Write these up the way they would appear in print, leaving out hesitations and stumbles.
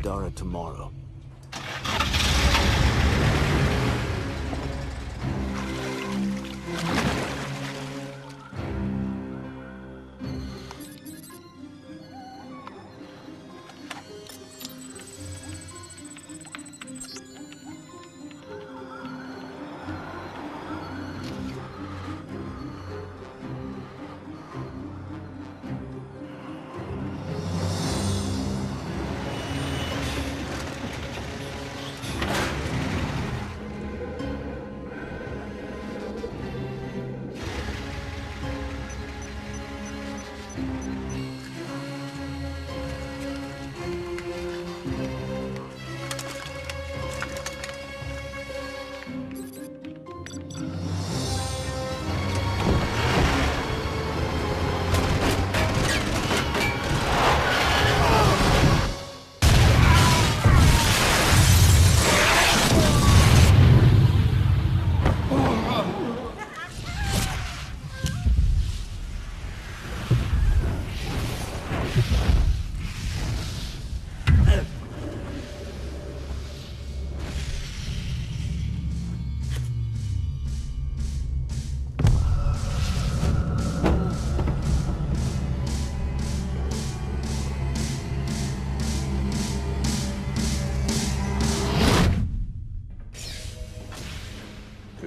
Pandora tomorrow.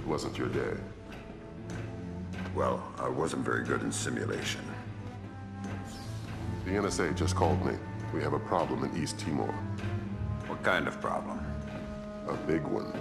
Wasn't your day? Well, I wasn't very good in simulation. The NSA just called me. We have a problem in East Timor. What kind of problem? A big one.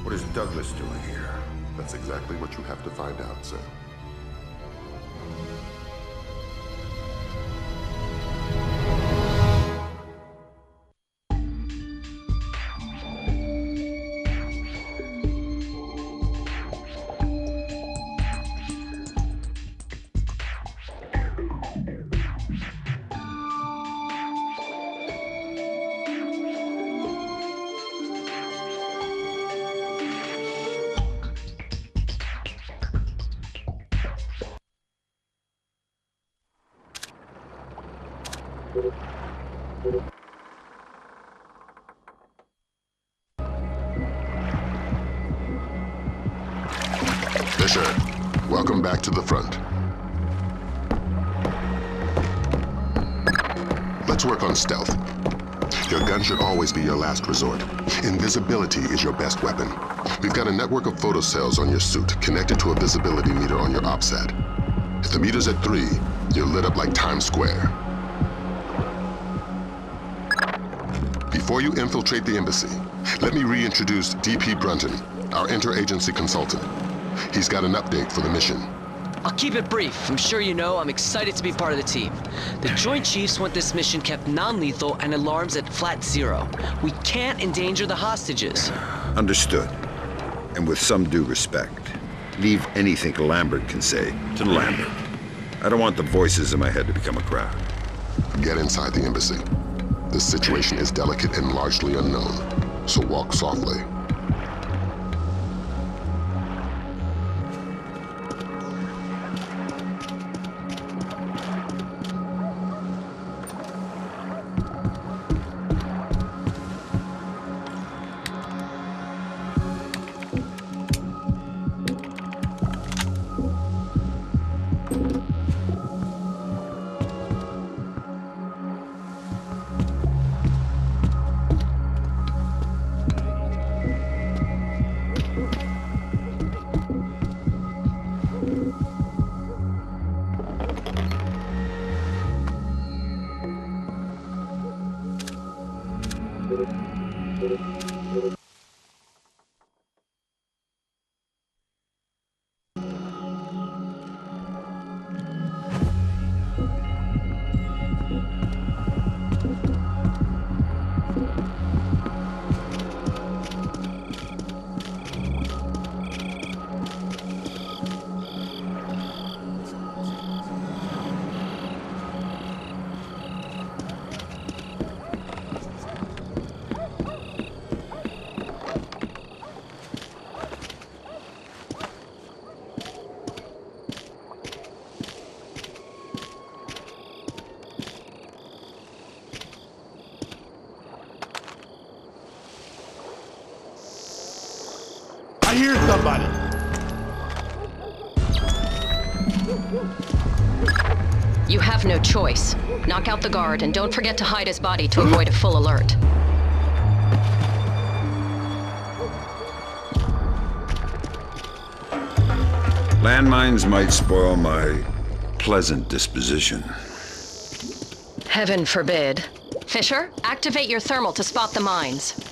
What is Douglas doing here? That's exactly what you have to find out, sir. Fisher, welcome back to the front. Let's work on stealth. Your gun should always be your last resort. Invisibility is your best weapon. We've got a network of photocells on your suit connected to a visibility meter on your OPSAT. If the meter's at 3, you're lit up like Times Square. Before you infiltrate the embassy, let me reintroduce DP Brunton, our interagency consultant. He's got an update for the mission. I'll keep it brief. I'm sure you know I'm excited to be part of the team. The Joint Chiefs want this mission kept non-lethal and alarms at flat 0. We can't endanger the hostages. Understood. And with some due respect, leave anything Lambert can say to Lambert. I don't want the voices in my head to become a crowd. Get inside the embassy. This situation is delicate and largely unknown, so walk softly. I hear somebody. You have no choice. Knock out the guard and don't forget to hide his body to avoid a full alert. Landmines might spoil my pleasant disposition. Heaven forbid. Fisher, activate your thermal to spot the mines.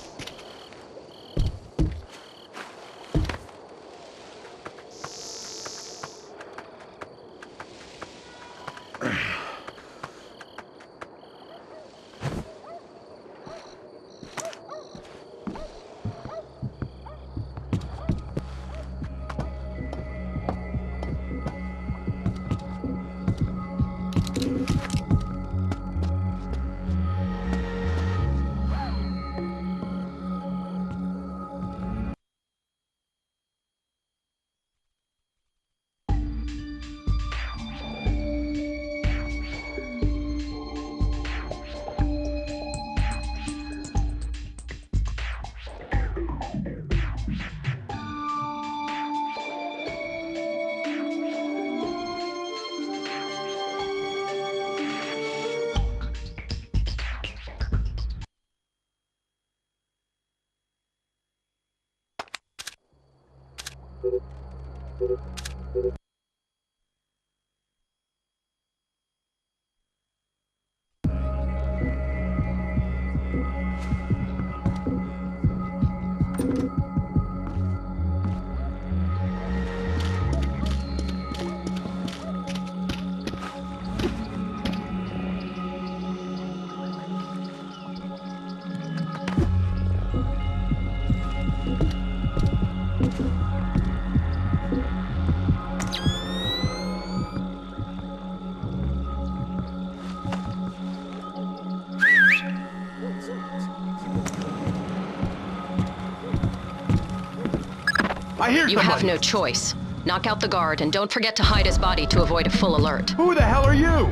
I hear You somebody. have no choice. Knock out the guard and don't forget to hide his body to avoid a full alert. Who the hell are you?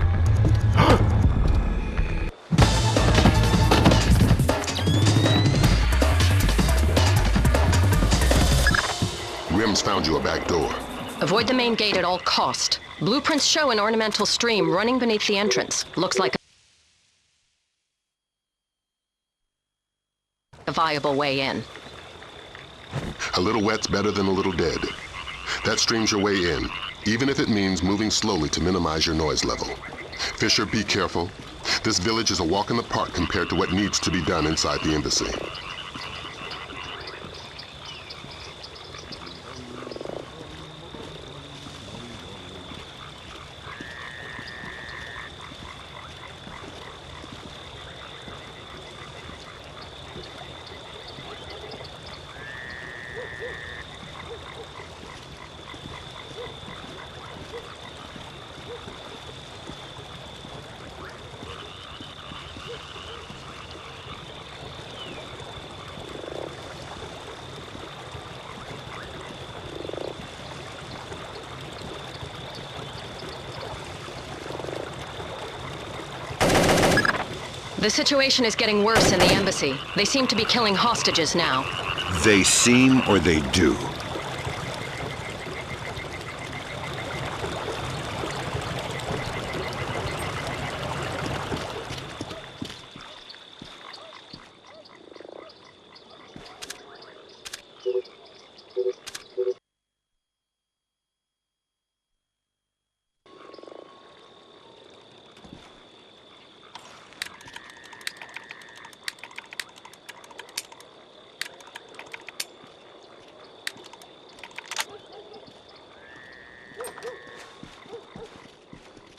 Rim's found you a back door. Avoid the main gate at all cost. Blueprints show an ornamental stream running beneath the entrance. Looks like a viable way in. A little wet's better than a little dead. That stream's your way in, even if it means moving slowly to minimize your noise level. Fisher, be careful. This village is a walk in the park compared to what needs to be done inside the embassy. The situation is getting worse in the embassy. They seem to be killing hostages now. They seem or they do?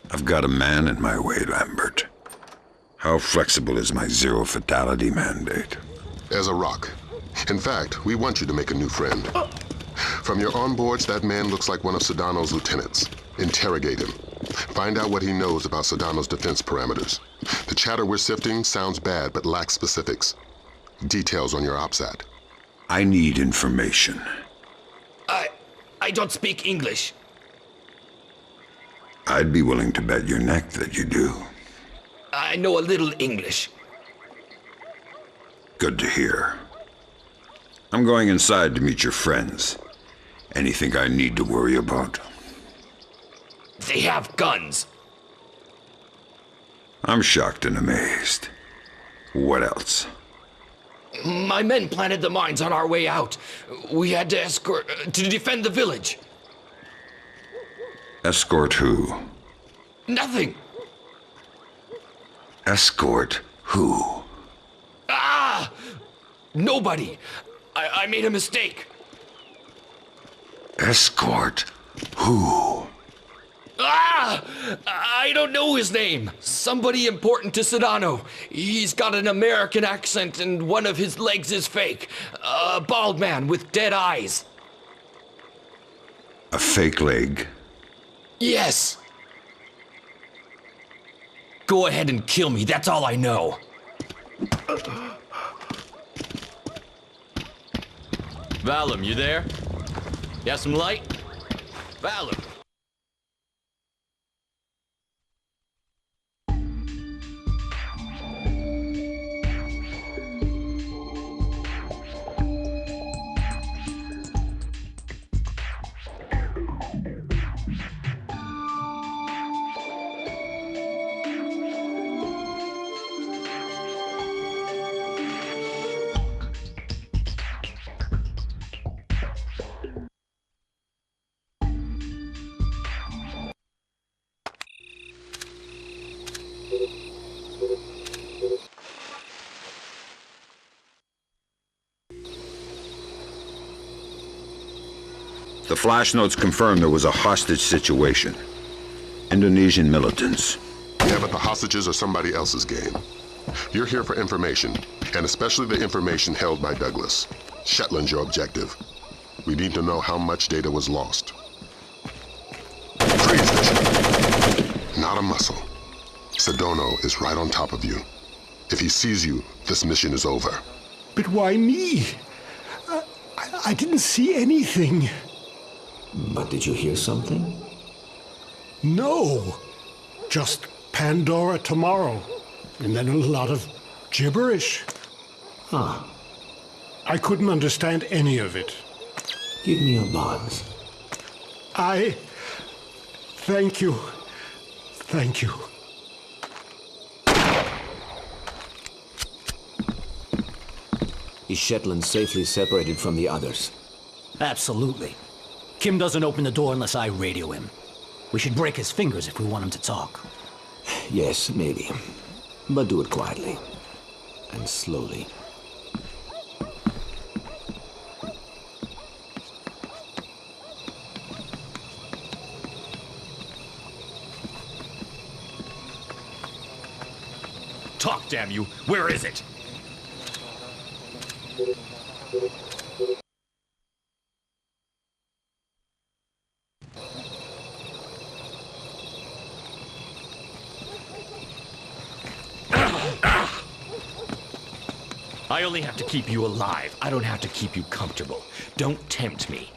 I've got a man in my way, Lambert. How flexible is my zero fatality mandate? As a rock. In fact, we want you to make a new friend. From your onboards, that man looks like one of Sedano's lieutenants. Interrogate him. Find out what he knows about Sedano's defense parameters. The chatter we're sifting sounds bad, but lacks specifics. Details on your OPSAT. I need information. I don't speak English. I'd be willing to bet your neck that you do. I know a little English. Good to hear. I'm going inside to meet your friends. Anything I need to worry about? They have guns. I'm shocked and amazed. What else? My men planted the mines on our way out. We had to escort to defend the village. Escort who? Nothing. Escort who? Ah! Nobody. I made a mistake. Escort who? Ah! I don't know his name. Somebody important to Sedano. He's got an American accent and one of his legs is fake. A bald man with dead eyes. A fake leg? Yes. Go ahead and kill me, that's all I know. Valum, you there? You have some light? Valum. The flash notes confirm there was a hostage situation. Indonesian militants. Yeah, but the hostages are somebody else's game. You're here for information, and especially the information held by Douglas. Shetland's your objective. We need to know how much data was lost. Freeze, Bishop. Not a muscle. Sedano is right on top of you. If he sees you, this mission is over. But why me? I didn't see anything. But did you hear something? No. Just Pandora tomorrow. And then a lot of gibberish. Ah, I couldn't understand any of it. give me a buzz. Thank you. Thank you. Is Shetland safely separated from the others? Absolutely. Kim doesn't open the door unless I radio him. We should break his fingers if we want him to talk. Yes, maybe. But do it quietly. And slowly. Talk, damn you! Where is it? I only have to keep you alive. I don't have to keep you comfortable. Don't tempt me.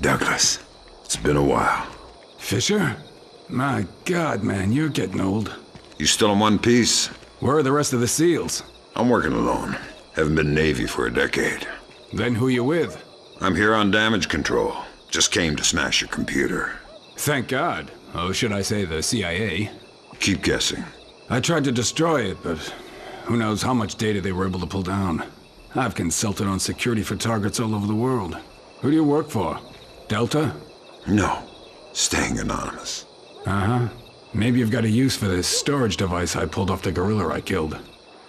Douglas, it's been a while. Fisher? My God, man, you're getting old. You still in one piece? Where are the rest of the SEALs? I'm working alone. Haven't been Navy for a decade. Then who you with? I'm here on damage control. Just came to smash your computer. Thank God. Oh, should I say the CIA? Keep guessing. I tried to destroy it, but who knows how much data they were able to pull down. I've consulted on security for targets all over the world. Who do you work for? Delta? No. Staying anonymous. Uh-huh. Maybe you've got a use for this storage device I pulled off the gorilla I killed.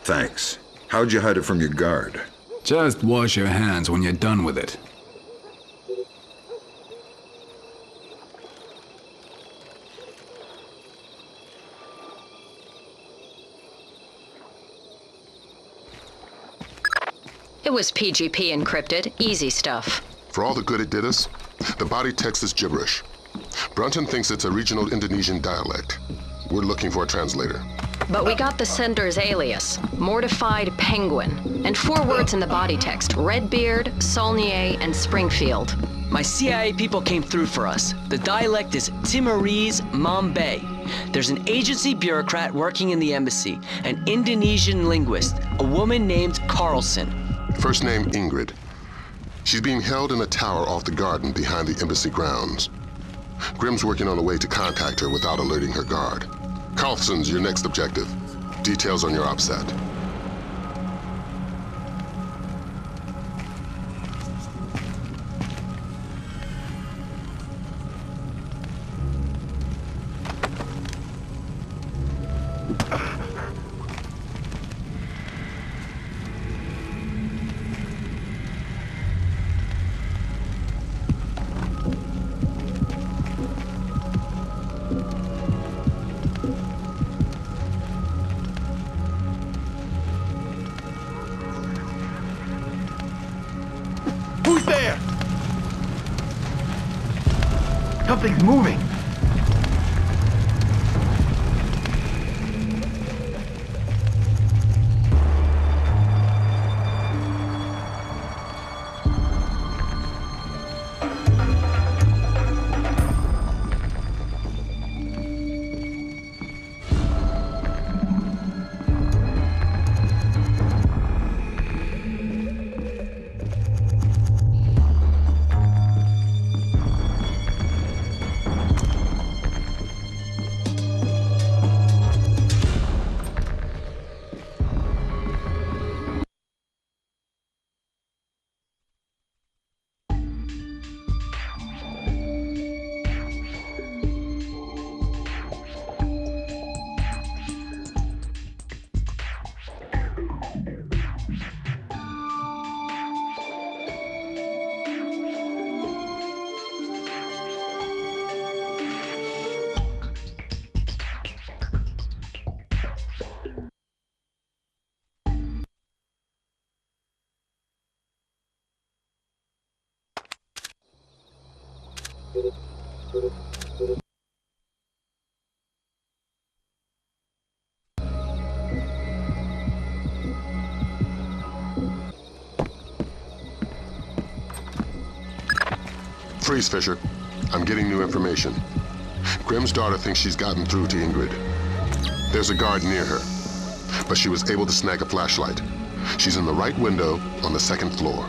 Thanks. How'd you hide it from your guard? Just wash your hands when you're done with it. It was PGP encrypted. Easy stuff. For all the good it did us, the body text is gibberish. Brunton thinks it's a regional Indonesian dialect. We're looking for a translator. But we got the sender's alias. Mortified Penguin. And 4 words in the body text: Redbeard, Saulnier, and Springfield. My CIA people came through for us. The dialect is Timorese Mambe. There's an agency bureaucrat working in the embassy, an Indonesian linguist, a woman named Carlson. First name Ingrid. She's being held in a tower off the garden behind the embassy grounds. Grimm's working on a way to contact her without alerting her guard. Carlson's your next objective. Details on your OPSAT. Who's there? Something's moving. Freeze, Fisher. I'm getting new information. Grimm's daughter thinks she's gotten through to Ingrid. There's a guard near her, but she was able to snag a flashlight. She's in the right window on the 2nd floor.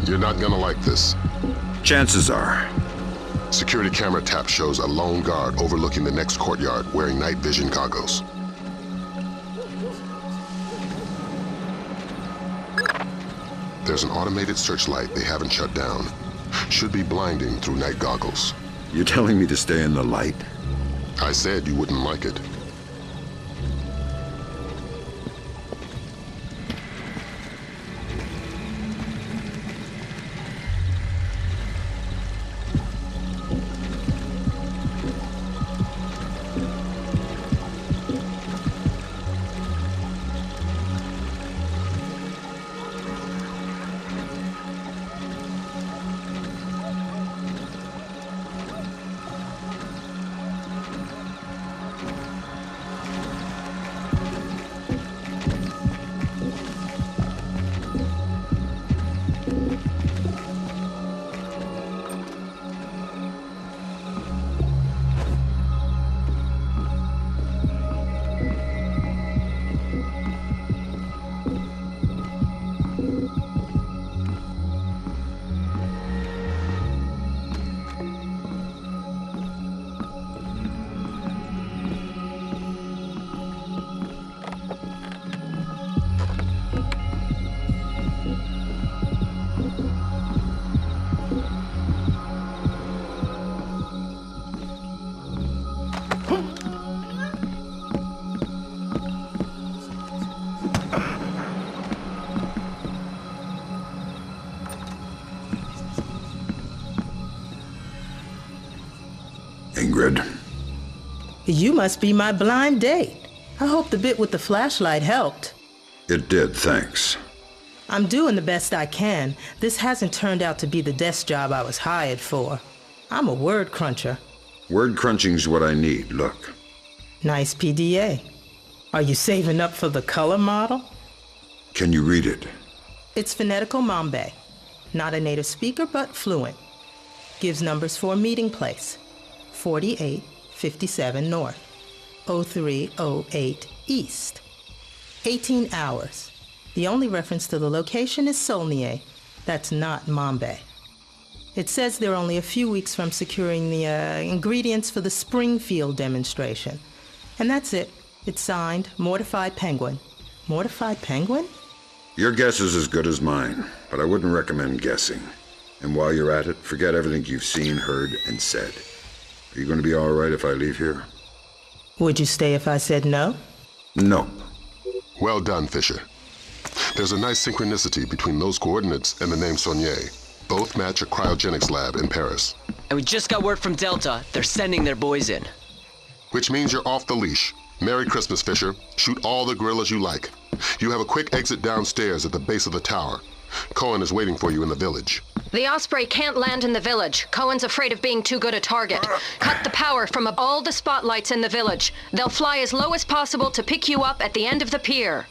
You're not gonna like this. Chances are. Security camera tap shows a lone guard overlooking the next courtyard wearing night vision goggles. There's an automated searchlight they haven't shut down. Should be blinding through night goggles. You're telling me to stay in the light? I said you wouldn't like it. Ingrid. You must be my blind date. I hope the bit with the flashlight helped. It did, thanks. I'm doing the best I can. This hasn't turned out to be the desk job I was hired for. I'm a word cruncher. Word crunching's what I need. Look, Nice PDA. Are you saving up for the color model? Can you read it? It's phonetical Mambe. Not a native speaker, but fluent. Gives numbers for a meeting place. 4857 North, 0308 East. 18 hours. The only reference to the location is Solnier. That's not Mambe. It says they're only a few weeks from securing the ingredients for the Springfield demonstration. And that's it. It's signed, Mortified Penguin. Mortified Penguin? Your guess is as good as mine, but I wouldn't recommend guessing. And while you're at it, forget everything you've seen, heard, and said. Are you going to be all right if I leave here? Would you stay if I said no? No. Well done, Fisher. There's a nice synchronicity between those coordinates and the name Saulnier. Both match a cryogenics lab in Paris. And we just got word from Delta. They're sending their boys in. Which means you're off the leash. Merry Christmas, Fisher. Shoot all the gorillas you like. You have a quick exit downstairs at the base of the tower. Cohen is waiting for you in the village. The Osprey can't land in the village. Cohen's afraid of being too good a target. Cut the power from all the spotlights in the village. They'll fly as low as possible to pick you up at the end of the pier.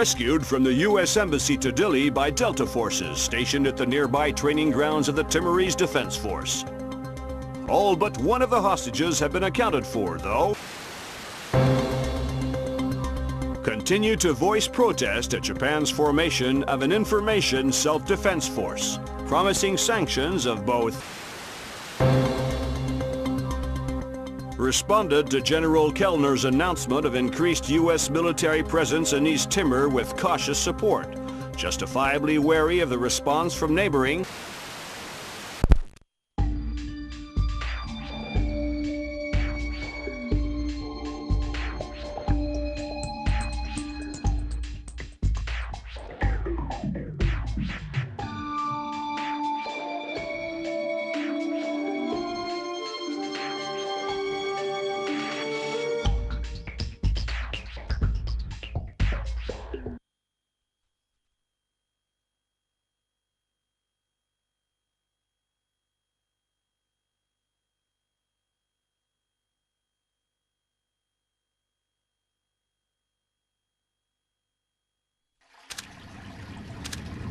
Rescued from the U.S. Embassy to Dili by Delta forces stationed at the nearby training grounds of the Timorese Defense Force. All but one of the hostages have been accounted for, though. Continue to voice protest at Japan's formation of an information self-defense force, promising sanctions of both. Responded to General Kellner's announcement of increased U.S. military presence in East Timor with cautious support, justifiably wary of the response from neighboring.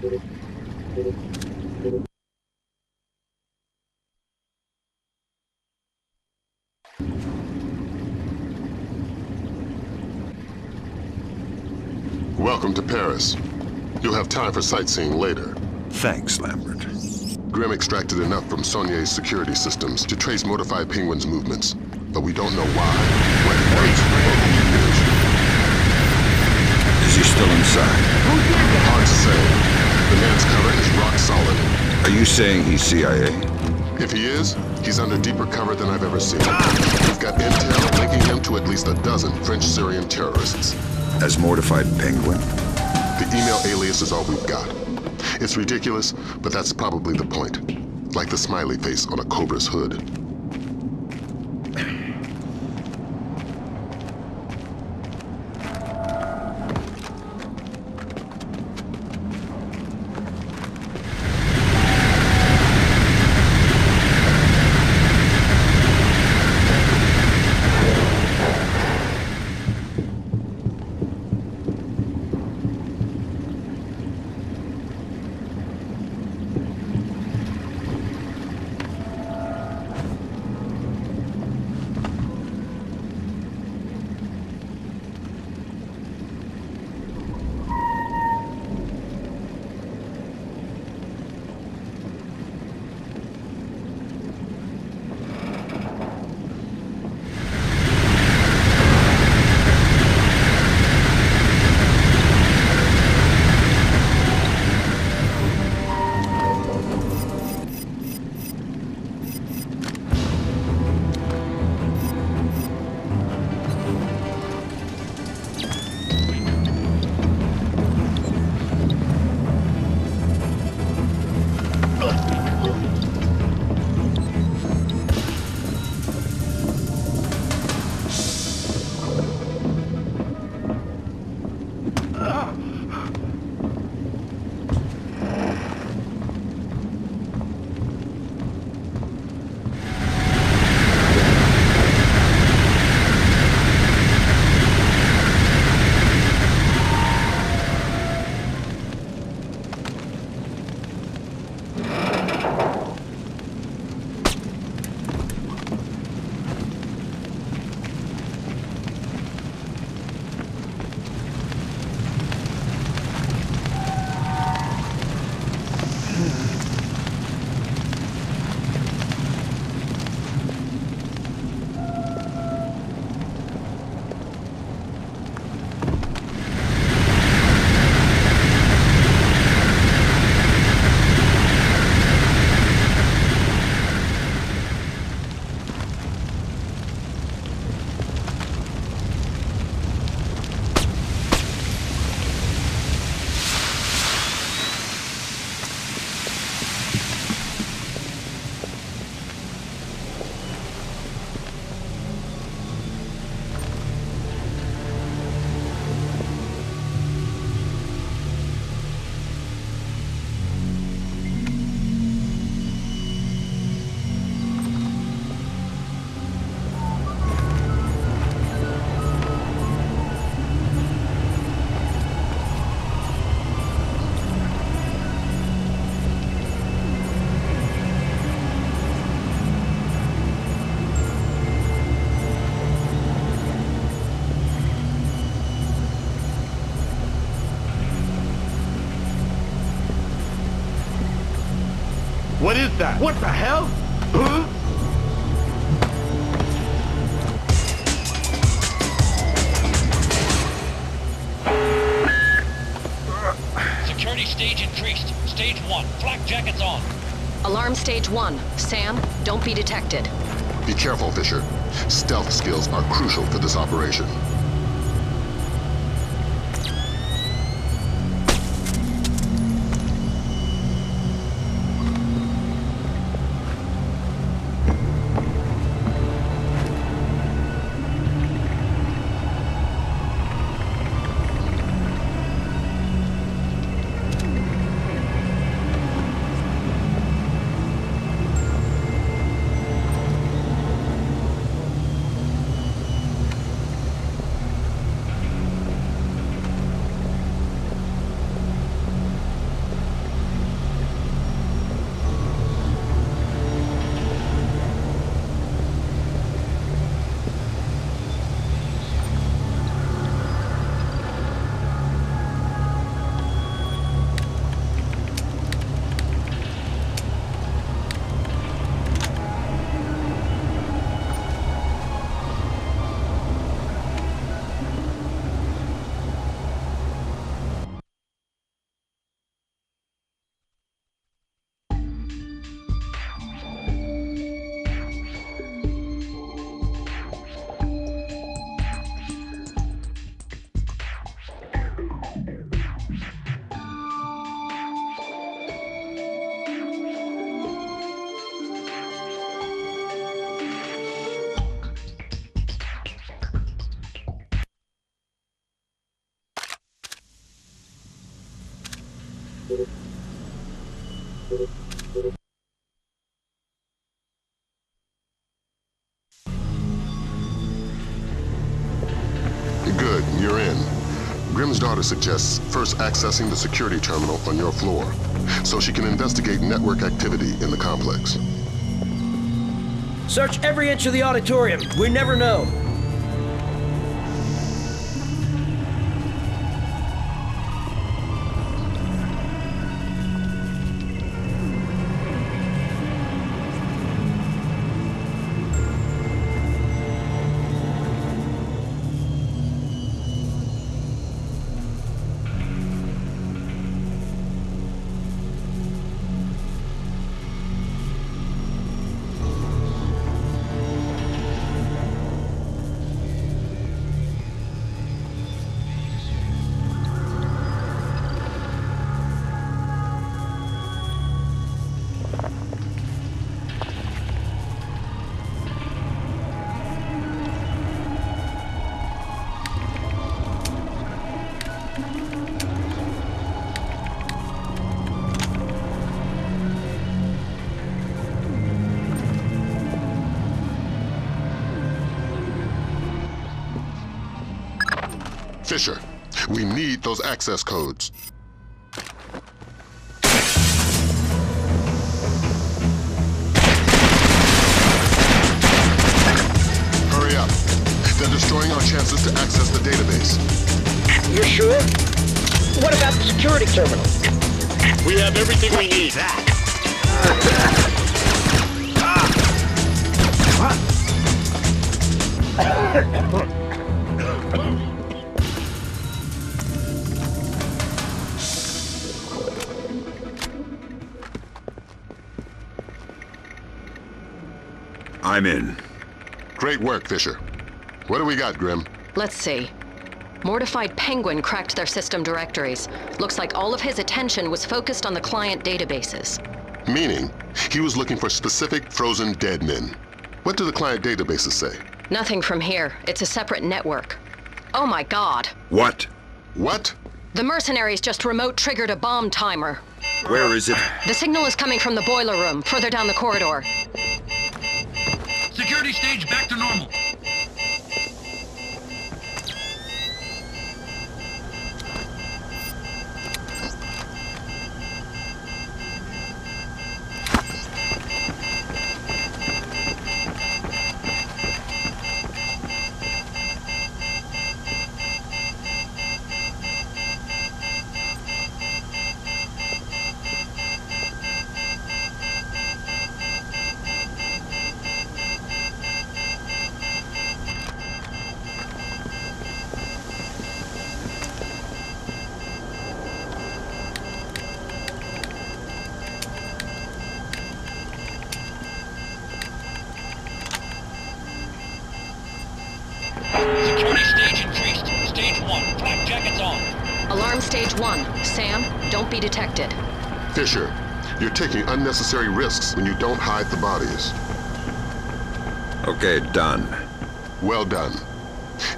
Welcome to Paris. You'll have time for sightseeing later. Thanks, Lambert. Grim extracted enough from Saulnier's security systems to trace Mortified Penguin's movements, but we don't know why, what he wants, or who he Is he still inside? Hard to say. The man's cover is rock solid. Are you saying he's CIA? If he is, he's under deeper cover than I've ever seen. We've got intel linking him to at least a dozen French-Syrian terrorists. As Mortified Penguin? The email alias is all we've got. It's ridiculous, but that's probably the point. Like the smiley face on a cobra's hood. What is that? What the hell? Huh? Security stage increased. Stage 1. Flak jackets on. Alarm stage 1. Sam, don't be detected. Be careful, Fisher. Stealth skills are crucial for this operation. daughter suggests first accessing the security terminal on your floor, so she can investigate network activity in the complex. Search every inch of the auditorium. We never know. Fisher, we need those access codes. Hurry up. They're destroying our chances to access the database. You're sure? What about the security terminal? We have everything we need. I'm in. Great work, Fisher. What do we got, Grim? Let's see. Mortified Penguin cracked their system directories. Looks like all of his attention was focused on the client databases. Meaning, he was looking for specific frozen dead men. What do the client databases say? Nothing from here. It's a separate network. Oh my god. What? What? The mercenaries just remote triggered a bomb timer. Where is it? The signal is coming from the boiler room, further down the corridor. Security stage back to normal. Security stage increased. Stage 1, flak jackets on. Alarm stage 1. Sam, don't be detected. Fisher, you're taking unnecessary risks when you don't hide the bodies. Okay, done. Well done.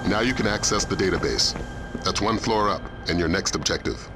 Now you can access the database. That's one floor up, and your next objective.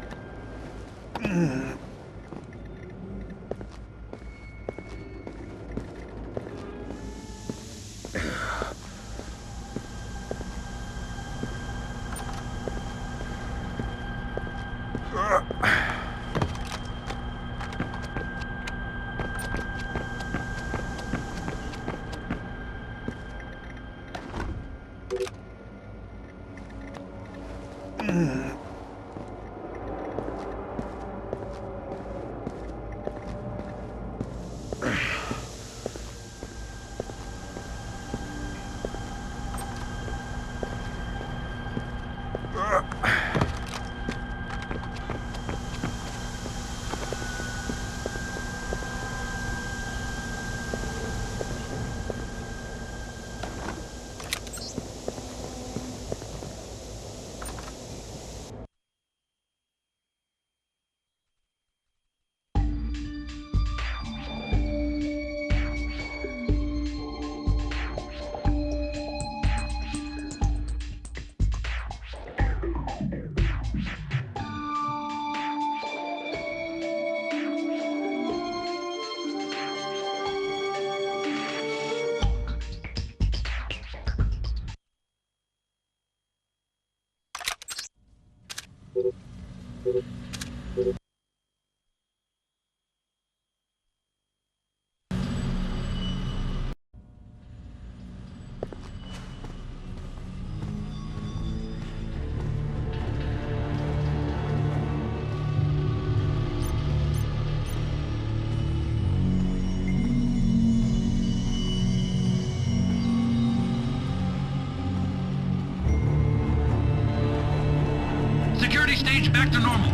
Security stage back to normal.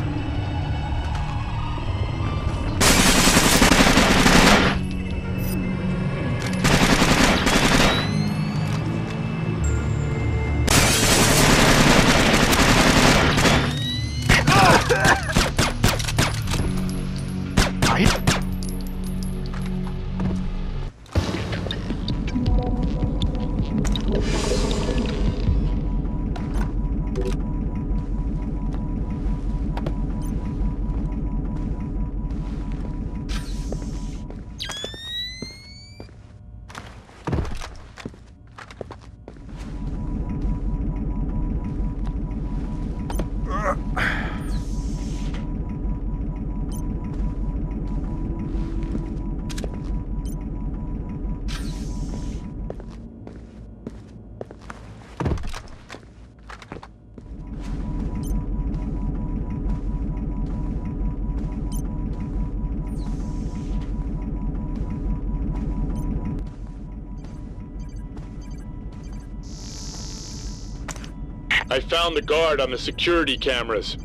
I found the guard on the security cameras.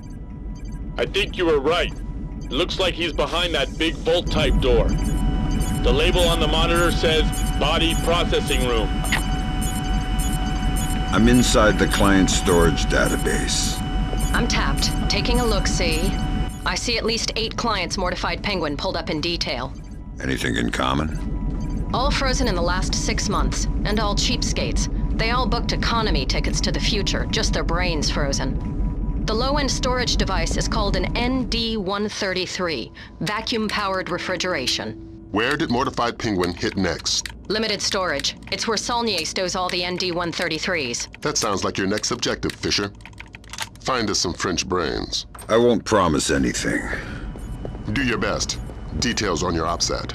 I think you were right. It looks like he's behind that big vault-type door. The label on the monitor says Body Processing Room. I'm inside the client storage database. I'm tapped. Taking a look-see. I see at least 8 clients mortified penguin pulled up in detail. Anything in common? All frozen in the last 6 months, and all cheapskates. They all booked economy tickets to the future, just their brains frozen. The low-end storage device is called an ND-133, vacuum-powered refrigeration. Where did Mortified Penguin hit next? Limited storage. It's where Saulnier stows all the ND-133s. That sounds like your next objective, Fisher. Find us some French brains. I won't promise anything. Do your best. Details on your OPSAT.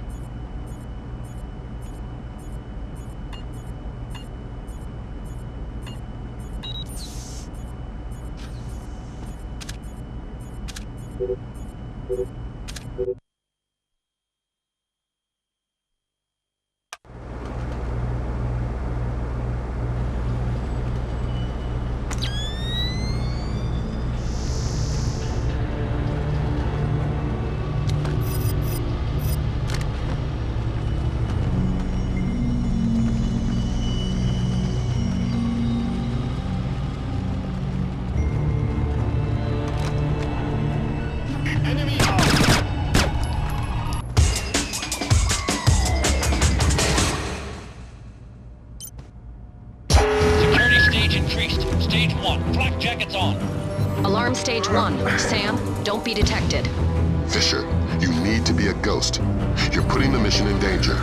Alarm stage 1. Sam, don't be detected. Fisher, you need to be a ghost. You're putting the mission in danger.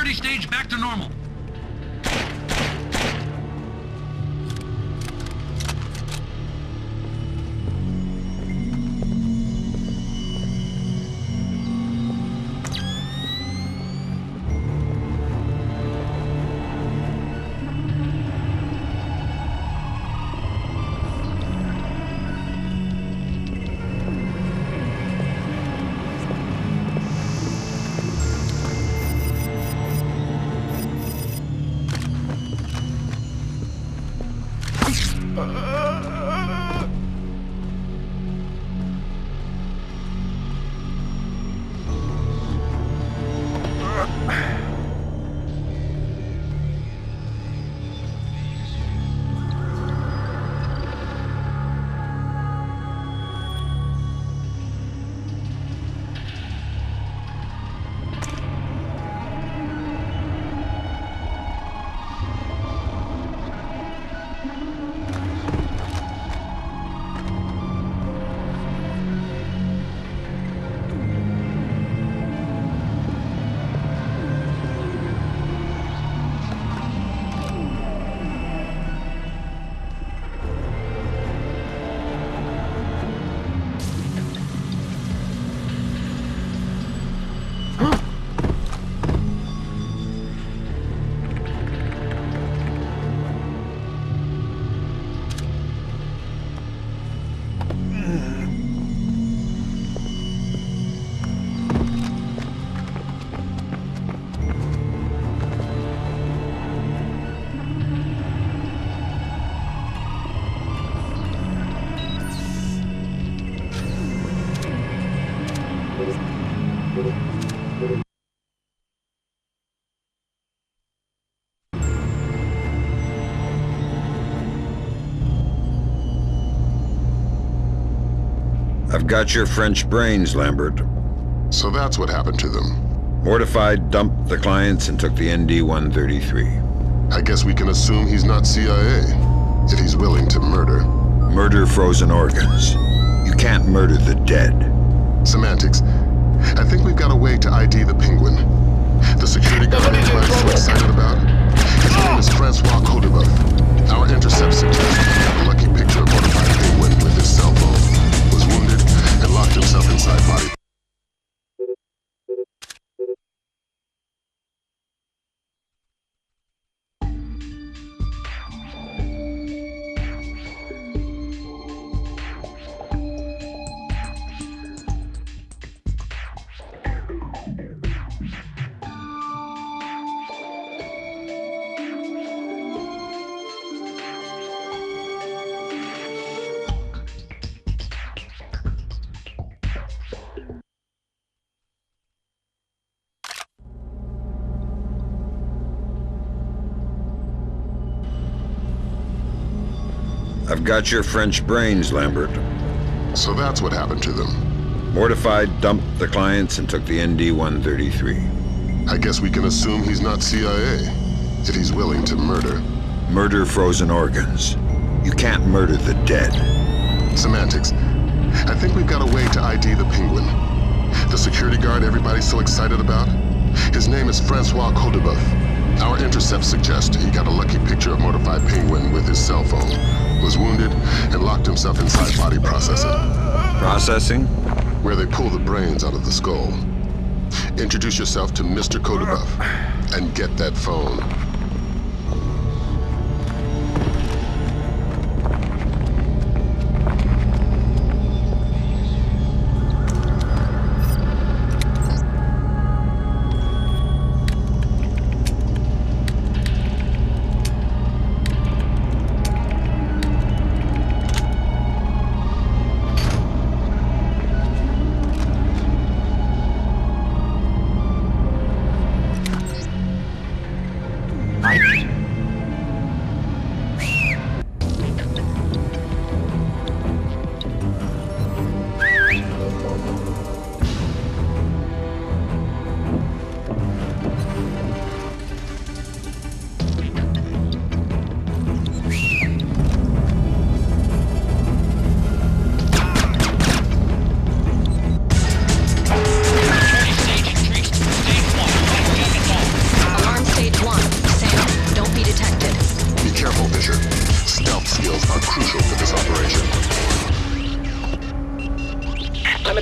Security stage back to normal. I've got your French brains, Lambert. So that's what happened to them. Mortified, dumped the clients and took the ND-133. I guess we can assume he's not CIA, if he's willing to murder. Murder frozen organs. You can't murder the dead. Semantics. I think we've got a way to ID the penguin. The security guard everybody's so excited about. His name is Francois Codebuff. Our intercept suggests he got a lucky picture of mortified penguin with his cell phone, was wounded, and locked himself inside body. I've got your French brains, Lambert. So that's what happened to them. Mortified, dumped the clients and took the ND-133. I guess we can assume he's not CIA, if he's willing to murder. Murder frozen organs. You can't murder the dead. Semantics. I think we've got a way to ID the penguin. The security guard everybody's so excited about. His name is Francois Codebuff. Our intercept suggests he got a lucky picture of mortified penguin with his cell phone, was wounded, and locked himself inside body processing. Processing? Where they pull the brains out of the skull. Introduce yourself to Mr. Codebuff and get that phone.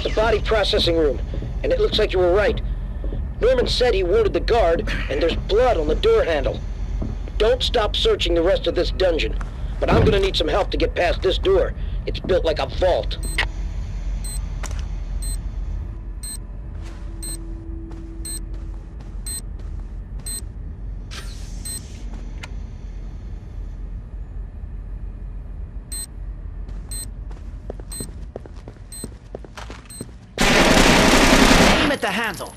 the body processing room, and it looks like you were right. Norman said he wounded the guard, and there's blood on the door handle. Don't stop searching the rest of this dungeon, but I'm gonna need some help to get past this door. It's built like a vault. Aim at the handle.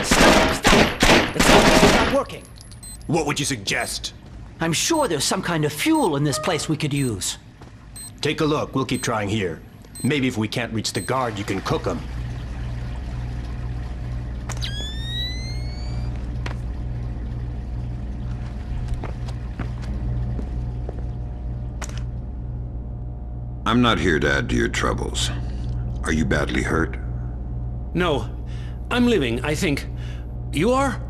Stop! It's not working. What would you suggest? I'm sure there's some kind of fuel in this place we could use. Take a look. We'll keep trying here. Maybe if we can't reach the guard, you can cook them. I'm not here to add to your troubles. Are you badly hurt? No. I'm living, I think. You are?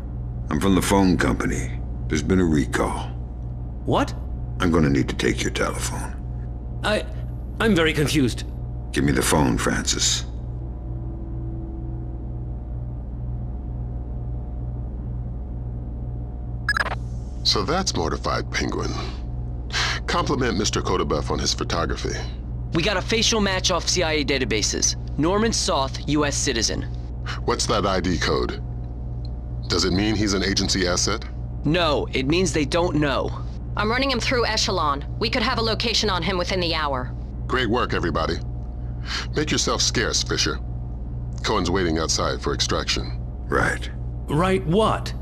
I'm from the phone company. There's been a recall. What? I'm gonna need to take your telephone. I'm very confused. Give me the phone, Francis. So that's Mortified Penguin. Compliment Mr. Kodabeff on his photography. We got a facial match off CIA databases. Norman Soth, U.S. citizen. What's that ID code? Does it mean he's an agency asset? No, it means they don't know. I'm running him through Echelon. We could have a location on him within the hour. Great work, everybody. Make yourself scarce, Fisher. Cohen's waiting outside for extraction. Right. Right what?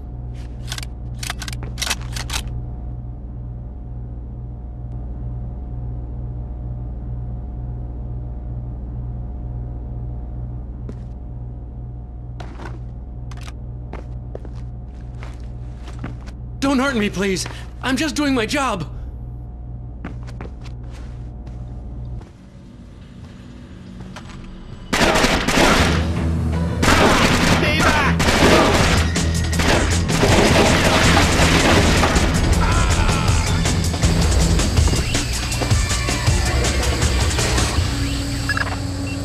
Don't hurt me, please. I'm just doing my job.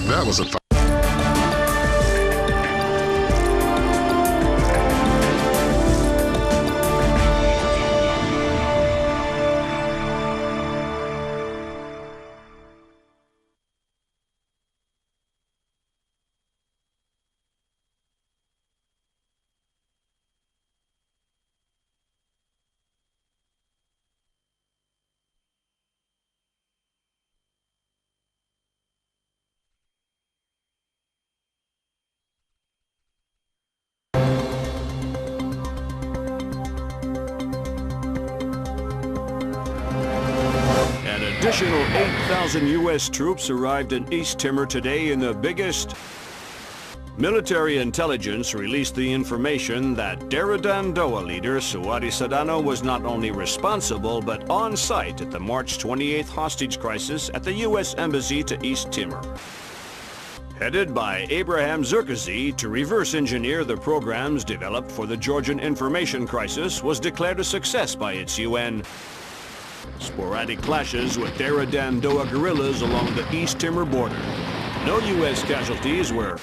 That was a Additional 8,000 U.S. troops arrived in East Timor today in the biggest... Military intelligence released the information that Daradandoa leader Suwadi Sadano was not only responsible but on site at the March 28th hostage crisis at the U.S. Embassy to East Timor. Headed by Abraham Zerkazi to reverse engineer the programs developed for the Georgian information crisis was declared a success by its UN. Sporadic clashes with Daradandoa guerrillas along the East Timor border. No U.S. casualties were...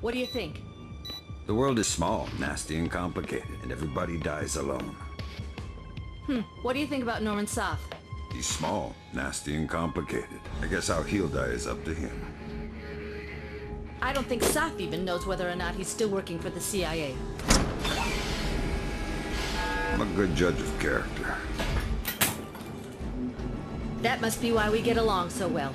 What do you think? The world is small, nasty, and complicated, and everybody dies alone. What do you think about Norman Soth? He's small, nasty, and complicated. I guess how he'll die is up to him. I don't think Soth even knows whether or not he's still working for the CIA. I'm a good judge of character. That must be why we get along so well.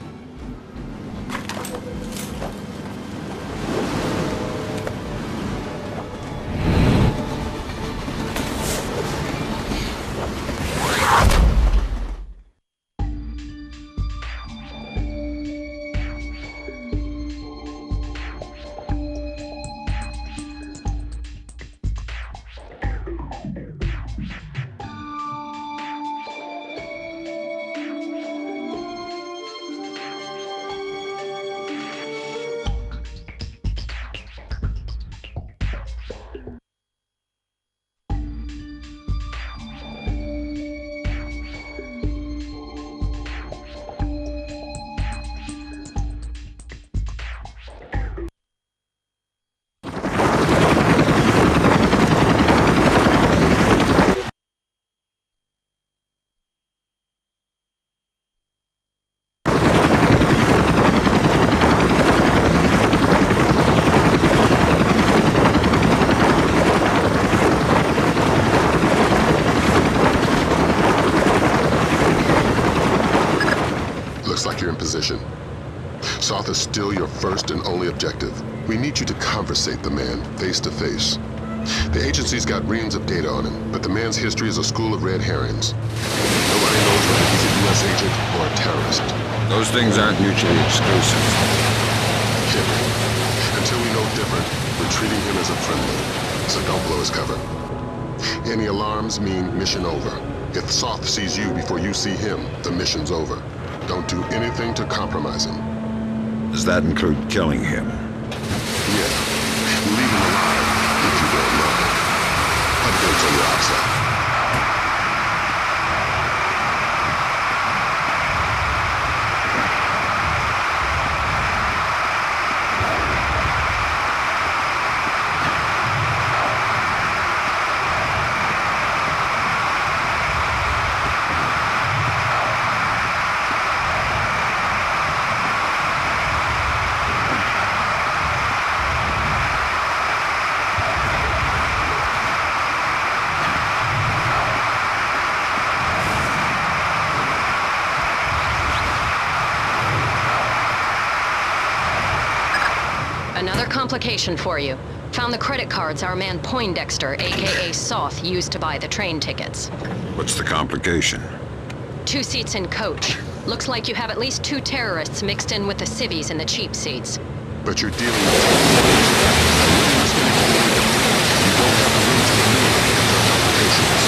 Soth is still your first and only objective. We need you to conversate the man face to face. The agency's got reams of data on him, but the man's history is a school of red herrings. Nobody knows whether he's a U.S. agent or a terrorist. Those things aren't mutually exclusive. Kid, until we know different, we're treating him as a friendly, so don't blow his cover. Any alarms mean mission over. If Soth sees you before you see him, the mission's over. Don't do anything to compromise him. Does that include killing him? Yeah. Leave him alive if you don't know. Updates on your outside. Another complication for you. Found the credit cards our man Poindexter, aka Soth, used to buy the train tickets. What's the complication? 2 seats in coach. Looks like you have at least 2 terrorists mixed in with the civvies in the cheap seats. But you're dealing with terrorists. You don't have the room to maneuver if there are complications.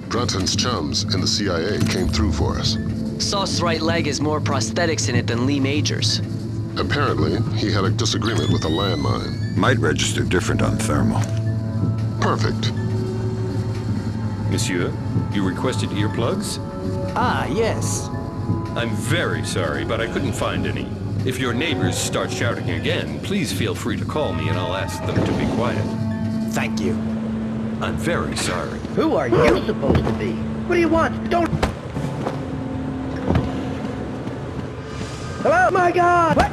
Brunton's chums in the CIA came through for us. Sauce's right leg has more prosthetics in it than Lee Major's. Apparently, he had a disagreement with a landmine. Might register different on thermal. Perfect. Monsieur, you requested earplugs? Ah, yes. I'm very sorry, but I couldn't find any. If your neighbors start shouting again, please feel free to call me and I'll ask them to be quiet. Thank you. I'm very sorry. Who are you supposed to be? What do you want? Don't... Hello? Oh my God! What?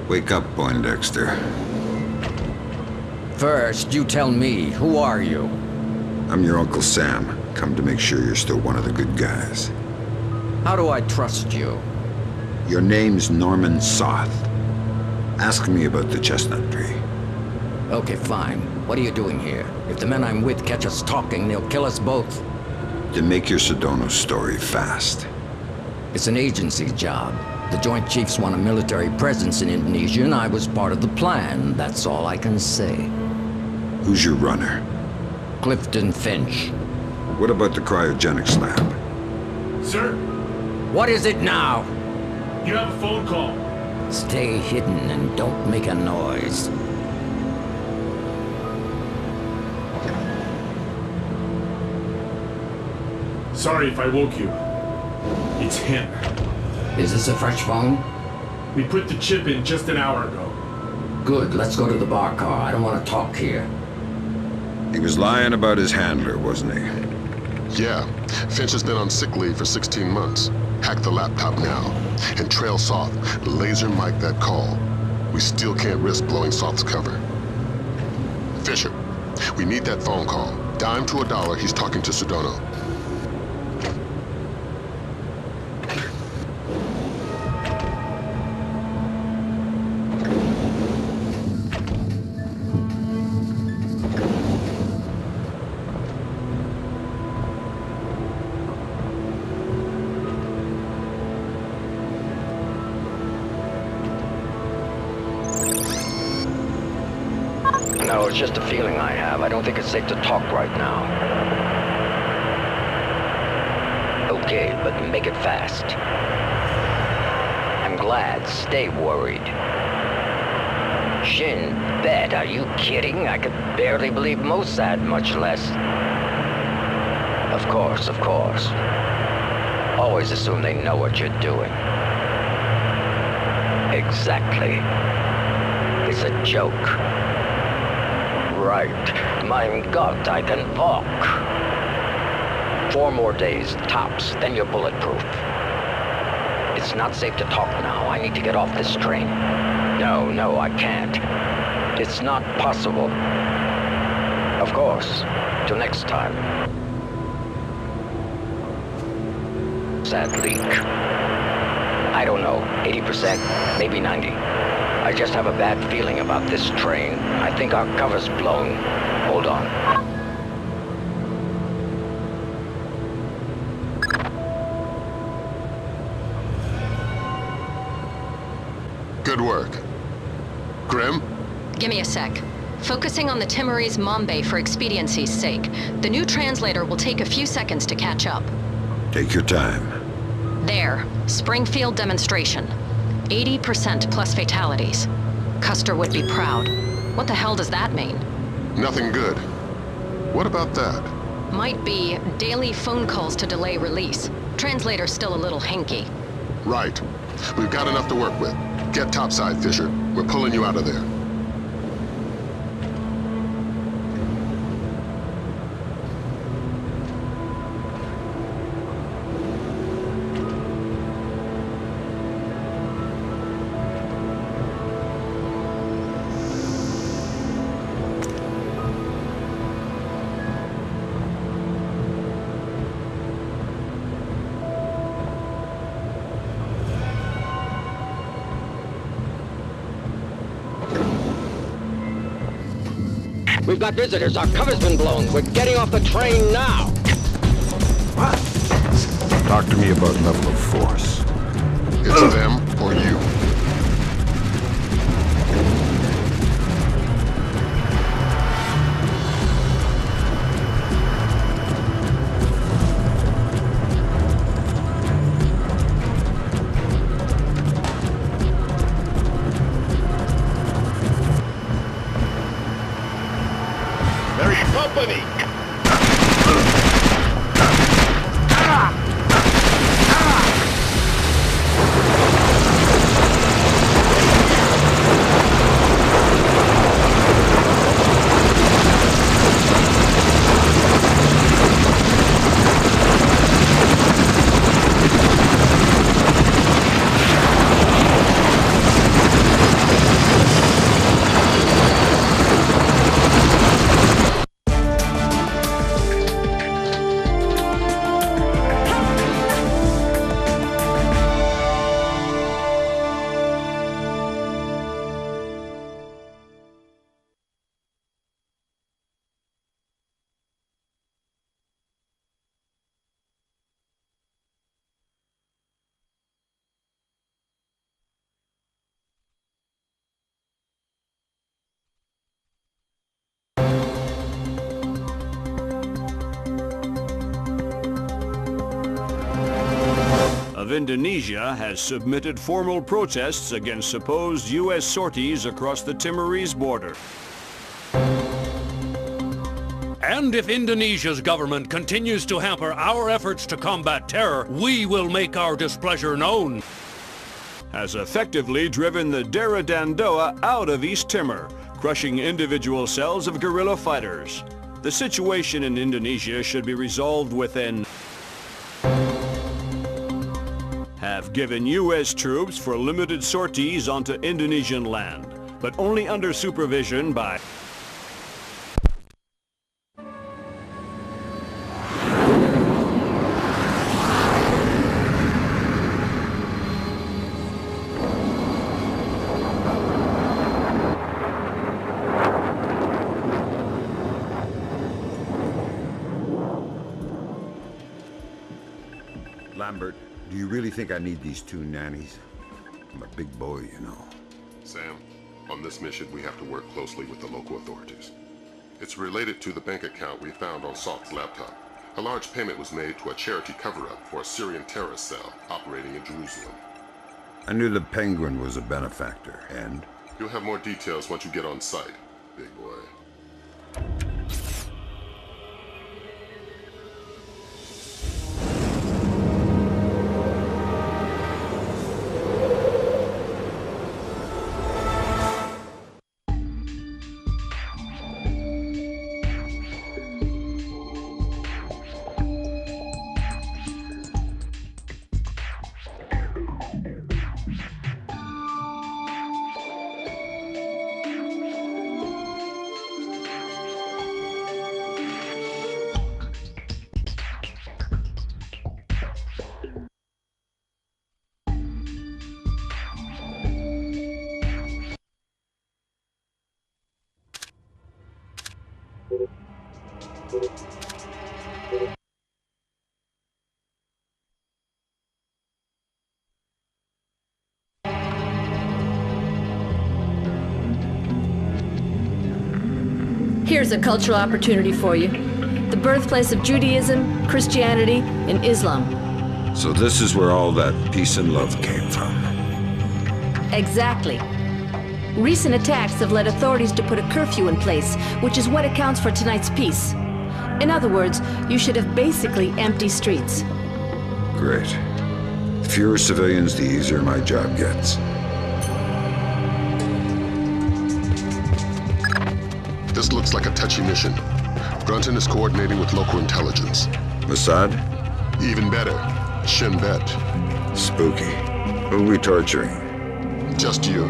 Wake up, Poindexter. First, you tell me, who are you? I'm your Uncle Sam. Come to make sure you're still one of the good guys. How do I trust you? Your name's Norman Soth. Ask me about the chestnut tree. Okay, fine. What are you doing here? If the men I'm with catch us talking, they'll kill us both. Then make your Sedona story fast. It's an agency job. The Joint Chiefs want a military presence in Indonesia, and I was part of the plan. That's all I can say. Who's your runner? Clifton Finch. What about the cryogenics lab? Sir? What is it now? You have a phone call. Stay hidden and don't make a noise. Sorry if I woke you. It's him. Is this a fresh phone? We put the chip in just an hour ago. Good, let's go to the bar car. I don't want to talk here. He was lying about his handler, wasn't he? Yeah. Finch has been on sick leave for 16 months. Hack the laptop now. And trail Soth. Laser mic that call. We still can't risk blowing Soth's cover. Fisher, we need that phone call. Dime to $1, he's talking to Sedona. No, it's just a feeling I have. I don't think it's safe to talk right now. Okay, but make it fast. I'm glad. Stay worried. Shin Bet, are you kidding? I could barely believe Mossad, much less. Of course, of course. Always assume they know what you're doing. Exactly. It's a joke. Right. Mein Gott, I can walk. 4 more days, tops, then you're bulletproof. It's not safe to talk now. I need to get off this train. No, I can't. It's not possible. Of course. Till next time. Sad leak. I don't know, 80%, maybe 90. I just have a bad feeling about this train. I think our cover's blown. Hold on. Good work. Grim? Give me a sec. Focusing on the Timorese Mombay for expediency's sake. The new translator will take a few seconds to catch up. Take your time. There. Springfield demonstration. 80% plus fatalities. Custer would be proud. What the hell does that mean? Nothing good. What about that? Might be daily phone calls to delay release. Translator's still a little hinky. Right. We've got enough to work with. Get topside, Fisher. We're pulling you out of there. We've got visitors. Our cover's been blown. We're getting off the train now. What? Talk to me about level of force. It's them or you. Company! of Indonesia has submitted formal protests against supposed U.S. sorties across the Timorese border. And if Indonesia's government continues to hamper our efforts to combat terror, we will make our displeasure known. Has effectively driven the Dera Dandoa out of East Timor, crushing individual cells of guerrilla fighters. The situation in Indonesia should be resolved within. Have given U.S. troops for limited sorties onto Indonesian land, but only under supervision by. Lambert, do you really think I need these two nannies? I'm a big boy, you know. Sam, on this mission we have to work closely with the local authorities. It's related to the bank account we found on Salt's laptop. A large payment was made to a charity cover-up for a Syrian terrorist cell operating in Jerusalem. I knew the Penguin was a benefactor, and? You'll have more details once you get on site, big boy. Here's a cultural opportunity for you. The birthplace of Judaism, Christianity, and Islam. So this is where all that peace and love came from. Exactly. Recent attacks have led authorities to put a curfew in place, which is what accounts for tonight's peace. In other words, you should have basically empty streets. Great. The fewer civilians, the easier my job gets. This looks like a touchy mission. Brunton is coordinating with local intelligence. Mossad? Even better, Shin Bet. Spooky. Who are we torturing? Just you.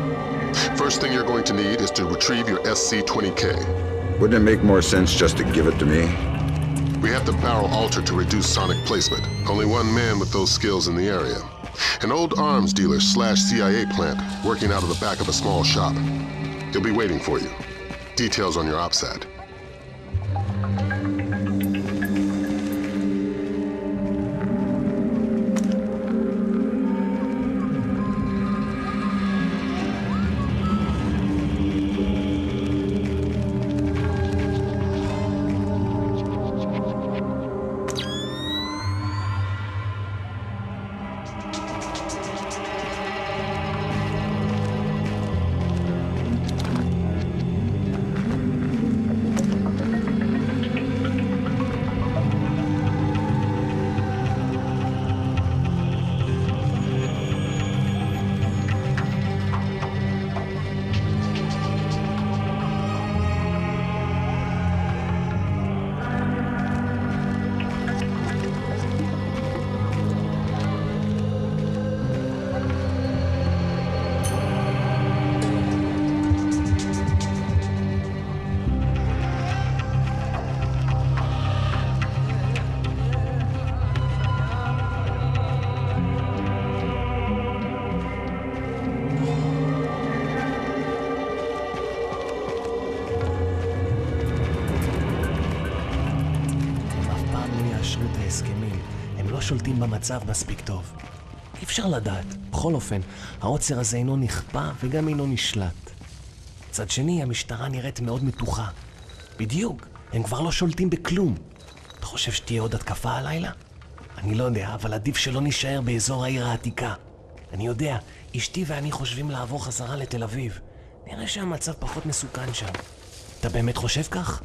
First thing you're going to need is to retrieve your SC-20K. Wouldn't it make more sense just to give it to me? We have the barrel altered to reduce sonic placement. Only one man with those skills in the area. An old arms dealer / CIA plant working out of the back of a small shop. He'll be waiting for you. Details on your OPSAT. שולטים במצב מספיק טוב. אי אפשר לדעת. בכל אופן, העוצר הזה אינו נכפה וגם אינו נשלט. מצד שני, המשטרה נראית מאוד מתוחה. בדיוק, הם כבר לא שולטים בכלום. אתה חושב שתהיה עוד התקפה הלילה? אני לא יודע, אבל עדיף שלא נשאר באזור העיר העתיקה. אני יודע, אשתי ואני חושבים לעבור חזרה לתל אביב. נראה שהמצב פחות מסוכן שם. אתה באמת חושב כך?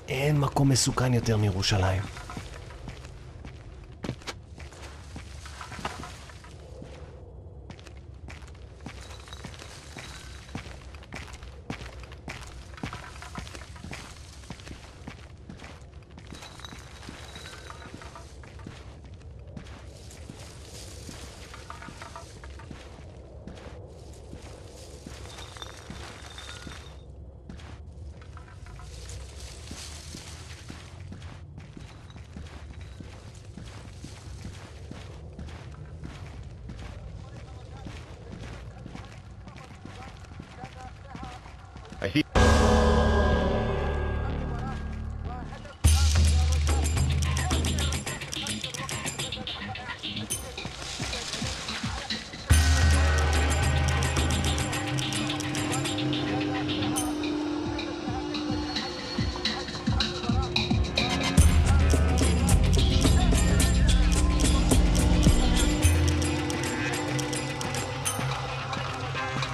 אין מקום מסוכן יותר מירושלים.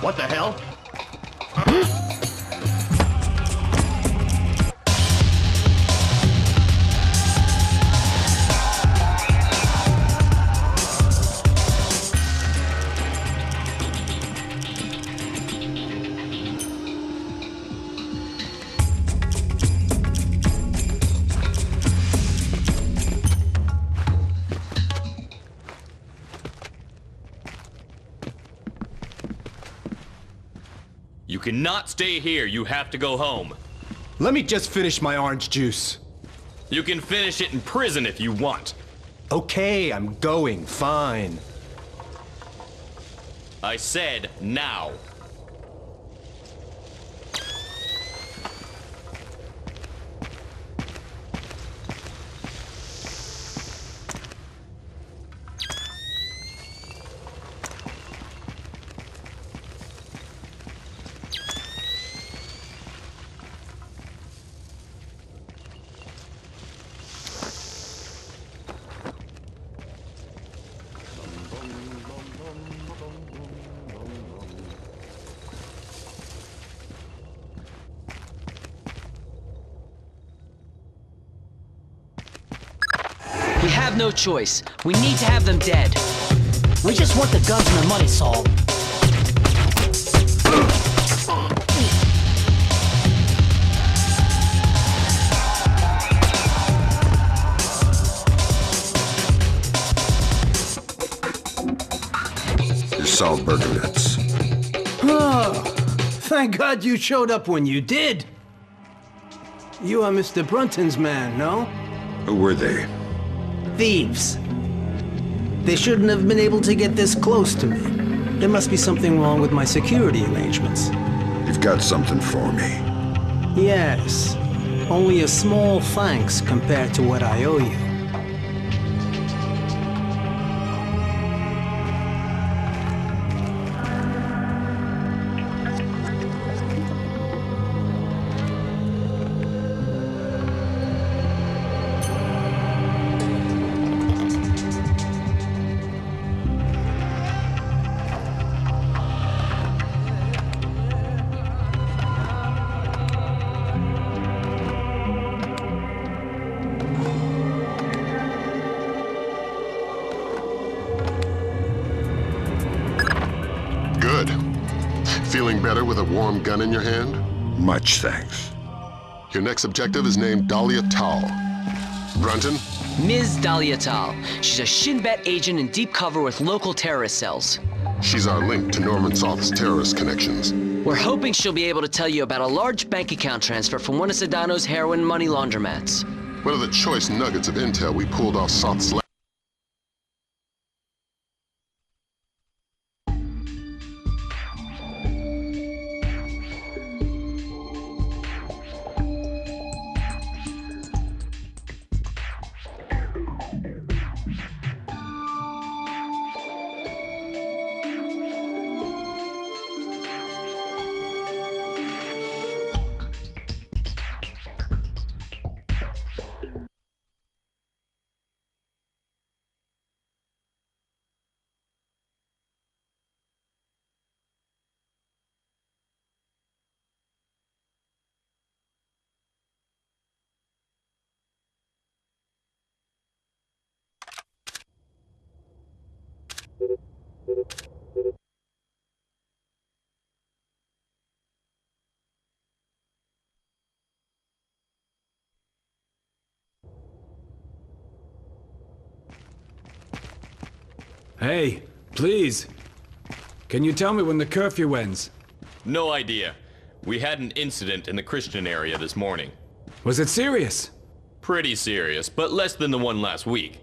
What the hell? You cannot stay here. You have to go home. Let me just finish my orange juice. You can finish it in prison if you want. Okay, I'm going. Fine. I said now. We have no choice. We need to have them dead. We just want the guns and the money, Saul. Saul Berkowitz. Oh, thank God you showed up when you did. You are Mr. Brunton's man, no? Who were they? Thieves. They shouldn't have been able to get this close to me. There must be something wrong with my security arrangements. You've got something for me. Yes. Only a small thanks compared to what I owe you. Good. Feeling better with a warm gun in your hand? Much thanks. Your next objective is named Dahlia Tal. Brunton? Ms. Dahlia Tal. She's a Shin Bet agent in deep cover with local terrorist cells. She's our link to Norman Soth's terrorist connections. We're hoping she'll be able to tell you about a large bank account transfer from one of Sedano's heroin money laundromats. What are the choice nuggets of intel we pulled off Soth's lab? Hey, please. Can you tell me when the curfew ends? No idea. We had an incident in the Christian area this morning. Was it serious? Pretty serious, but less than the one last week.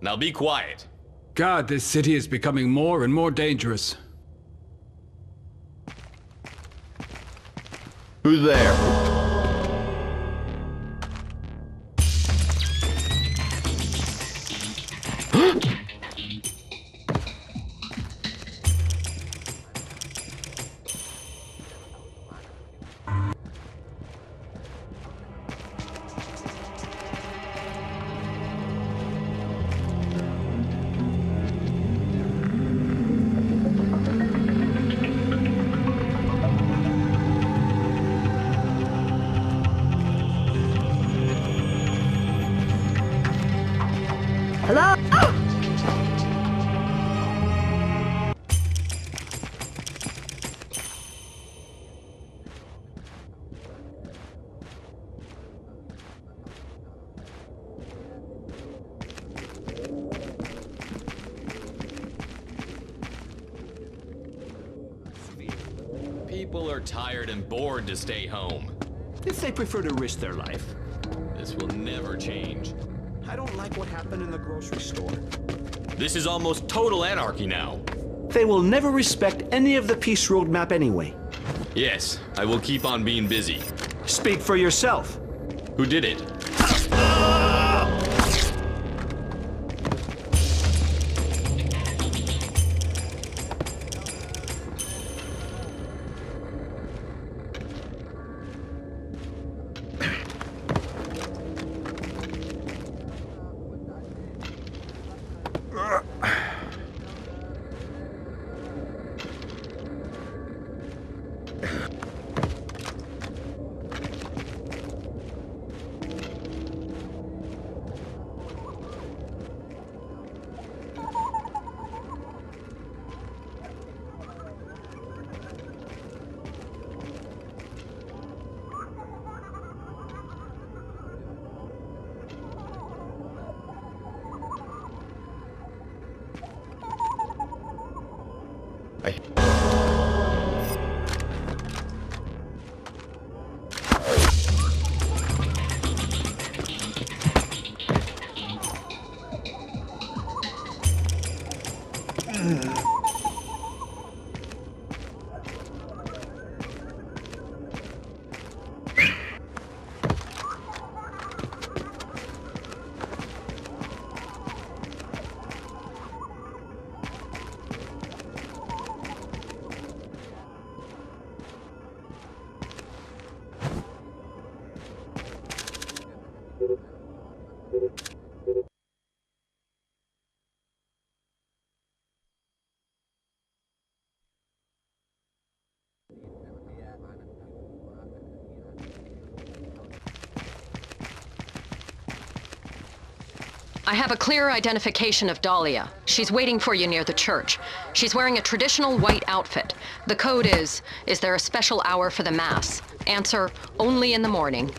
Now be quiet. God, this city is becoming more and more dangerous. Who's there? Hello? People are tired and bored to stay home. If they prefer to risk their life. This will never change. I don't like what happened in the grocery store. This is almost total anarchy now. They will never respect any of the peace roadmap anyway. Yes, I will keep on being busy. Speak for yourself. Who did it? I have a clear identification of Dahlia. She's waiting for you near the church. She's wearing a traditional white outfit. The code is there a special hour for the Mass? Answer, only in the morning.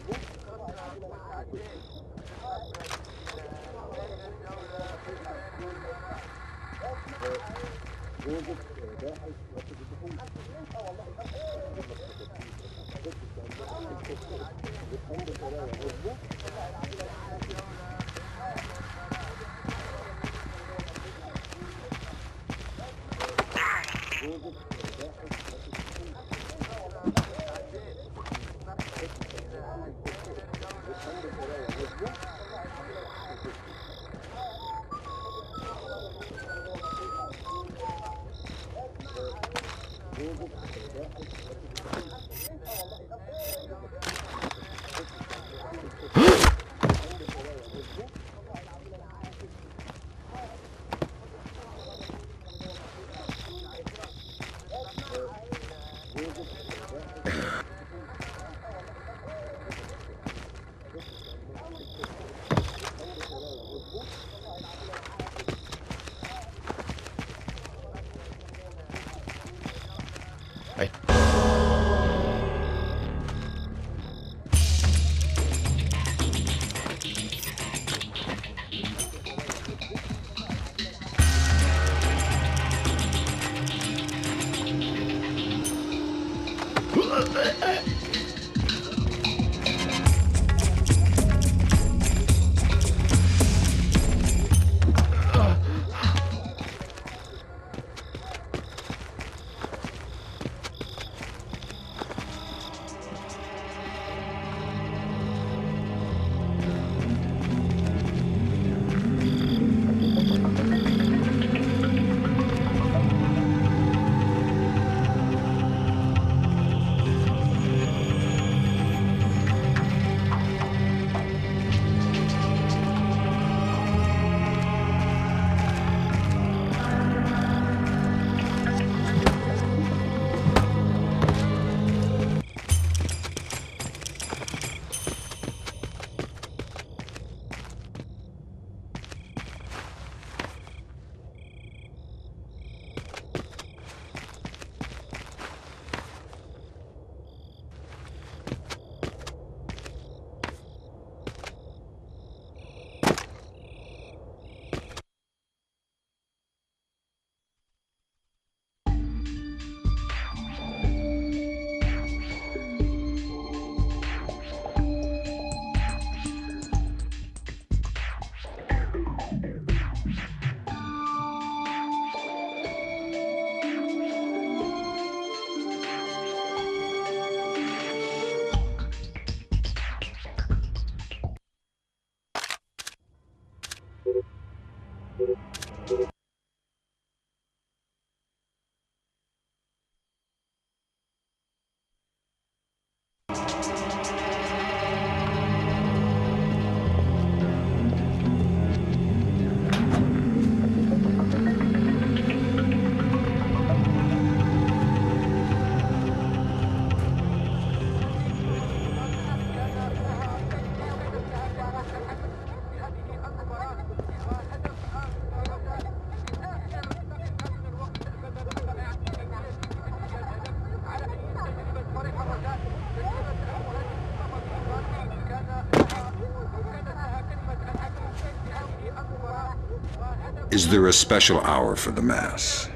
Is there a special hour for the Mass?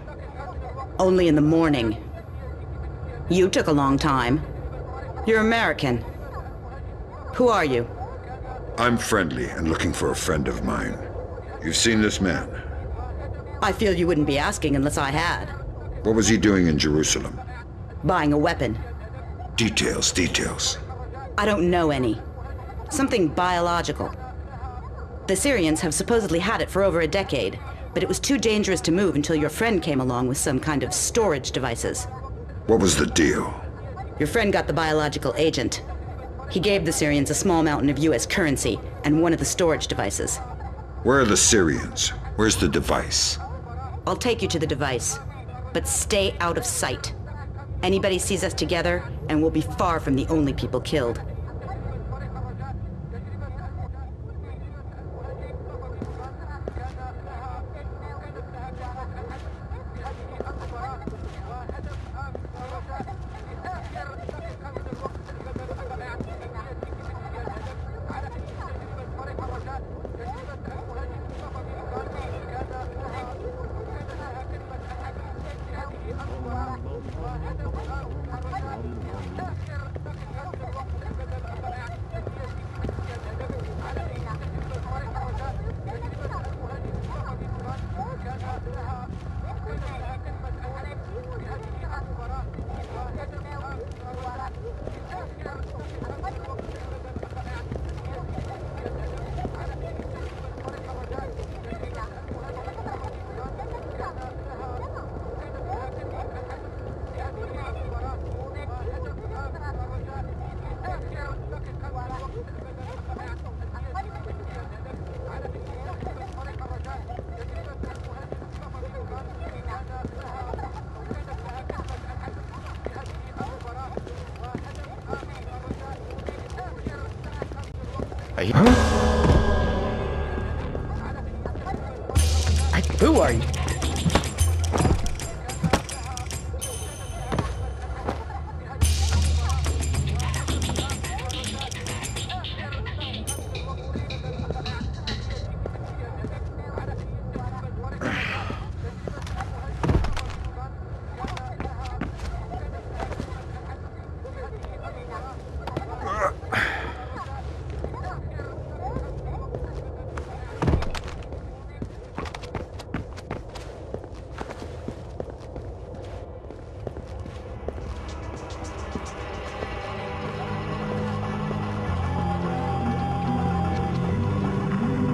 Only in the morning. You took a long time. You're American. Who are you? I'm friendly and looking for a friend of mine. You've seen this man? I feel you wouldn't be asking unless I had. What was he doing in Jerusalem? Buying a weapon. Details, details. I don't know any. Something biological. The Syrians have supposedly had it for over a decade, but it was too dangerous to move until your friend came along with some kind of storage devices. What was the deal? Your friend got the biological agent. He gave the Syrians a small mountain of US currency and one of the storage devices. Where are the Syrians? Where's the device? I'll take you to the device, but stay out of sight. Anybody sees us together, and we'll be far from the only people killed. Who are you?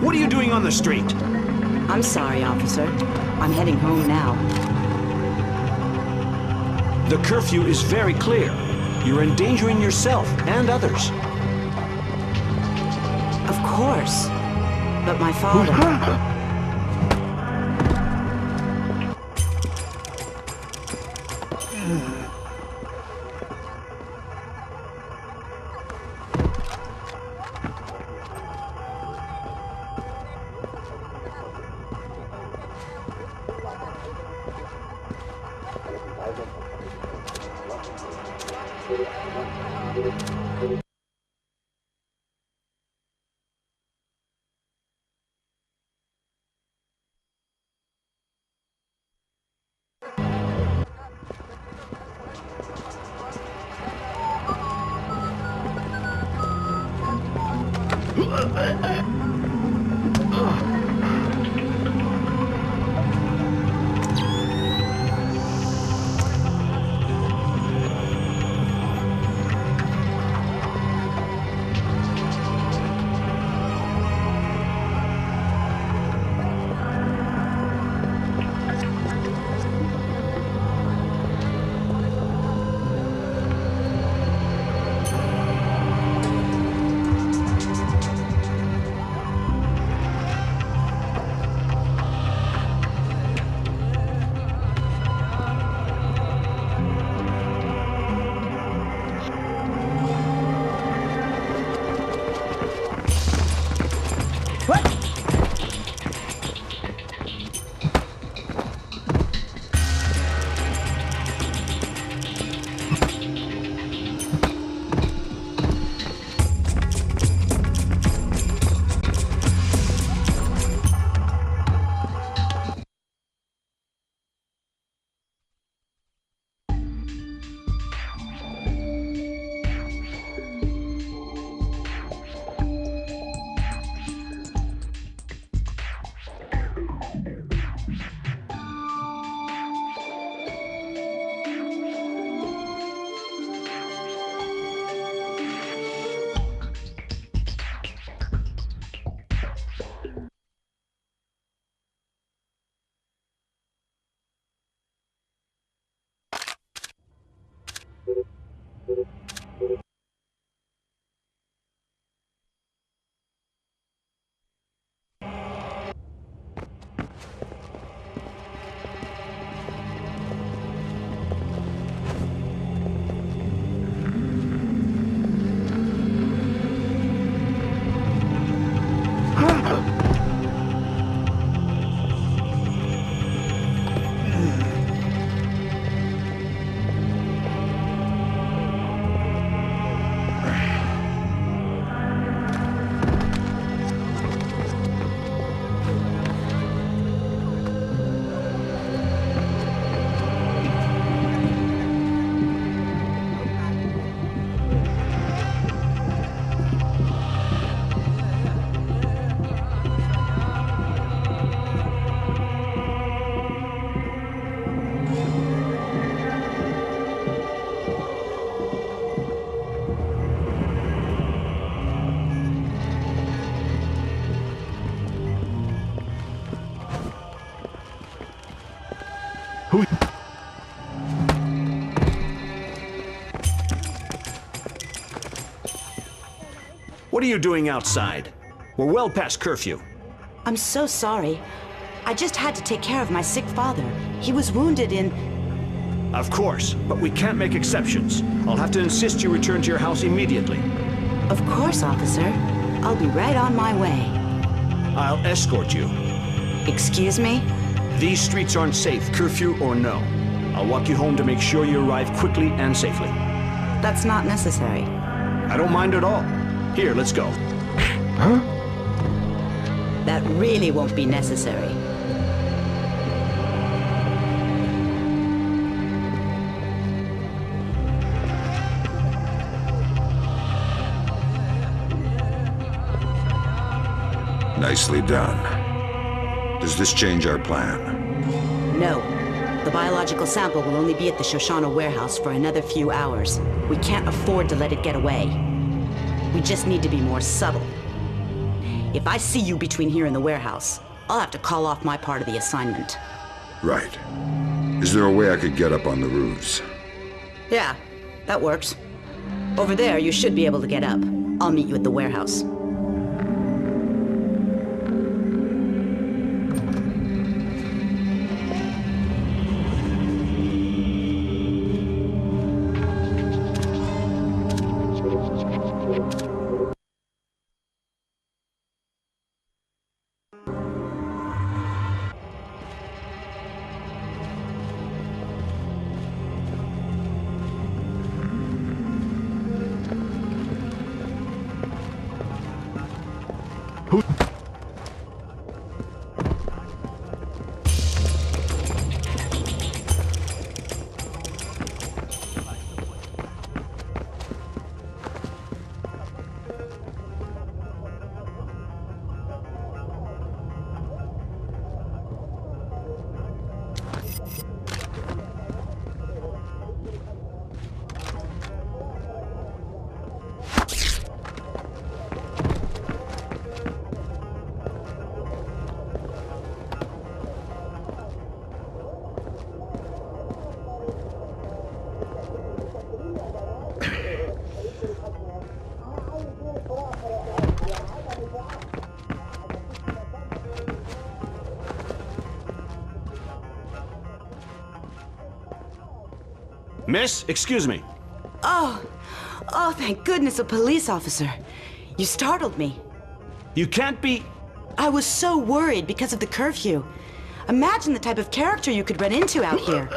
What are you doing on the street? I'm sorry, officer. I'm heading home now. The curfew is very clear. You're endangering yourself and others. Of course. But my father... What are you doing outside? We're well past curfew. I'm so sorry. I just had to take care of my sick father. He was wounded in... Of course, but we can't make exceptions. I'll have to insist you return to your house immediately. Of course, officer. I'll be right on my way. I'll escort you. Excuse me? These streets aren't safe, curfew or no. I'll walk you home to make sure you arrive quickly and safely. That's not necessary. I don't mind at all. Here, let's go. Huh? That really won't be necessary. Nicely done. Does this change our plan? No. The biological sample will only be at the Shoshana warehouse for another few hours. We can't afford to let it get away. We just need to be more subtle. If I see you between here and the warehouse, I'll have to call off my part of the assignment. Right. Is there a way I could get up on the roofs? Yeah, that works. Over there, you should be able to get up. I'll meet you at the warehouse. Miss, excuse me. Oh, thank goodness, a police officer. You startled me. You can't be... I was so worried because of the curfew. Imagine the type of character you could run into out here.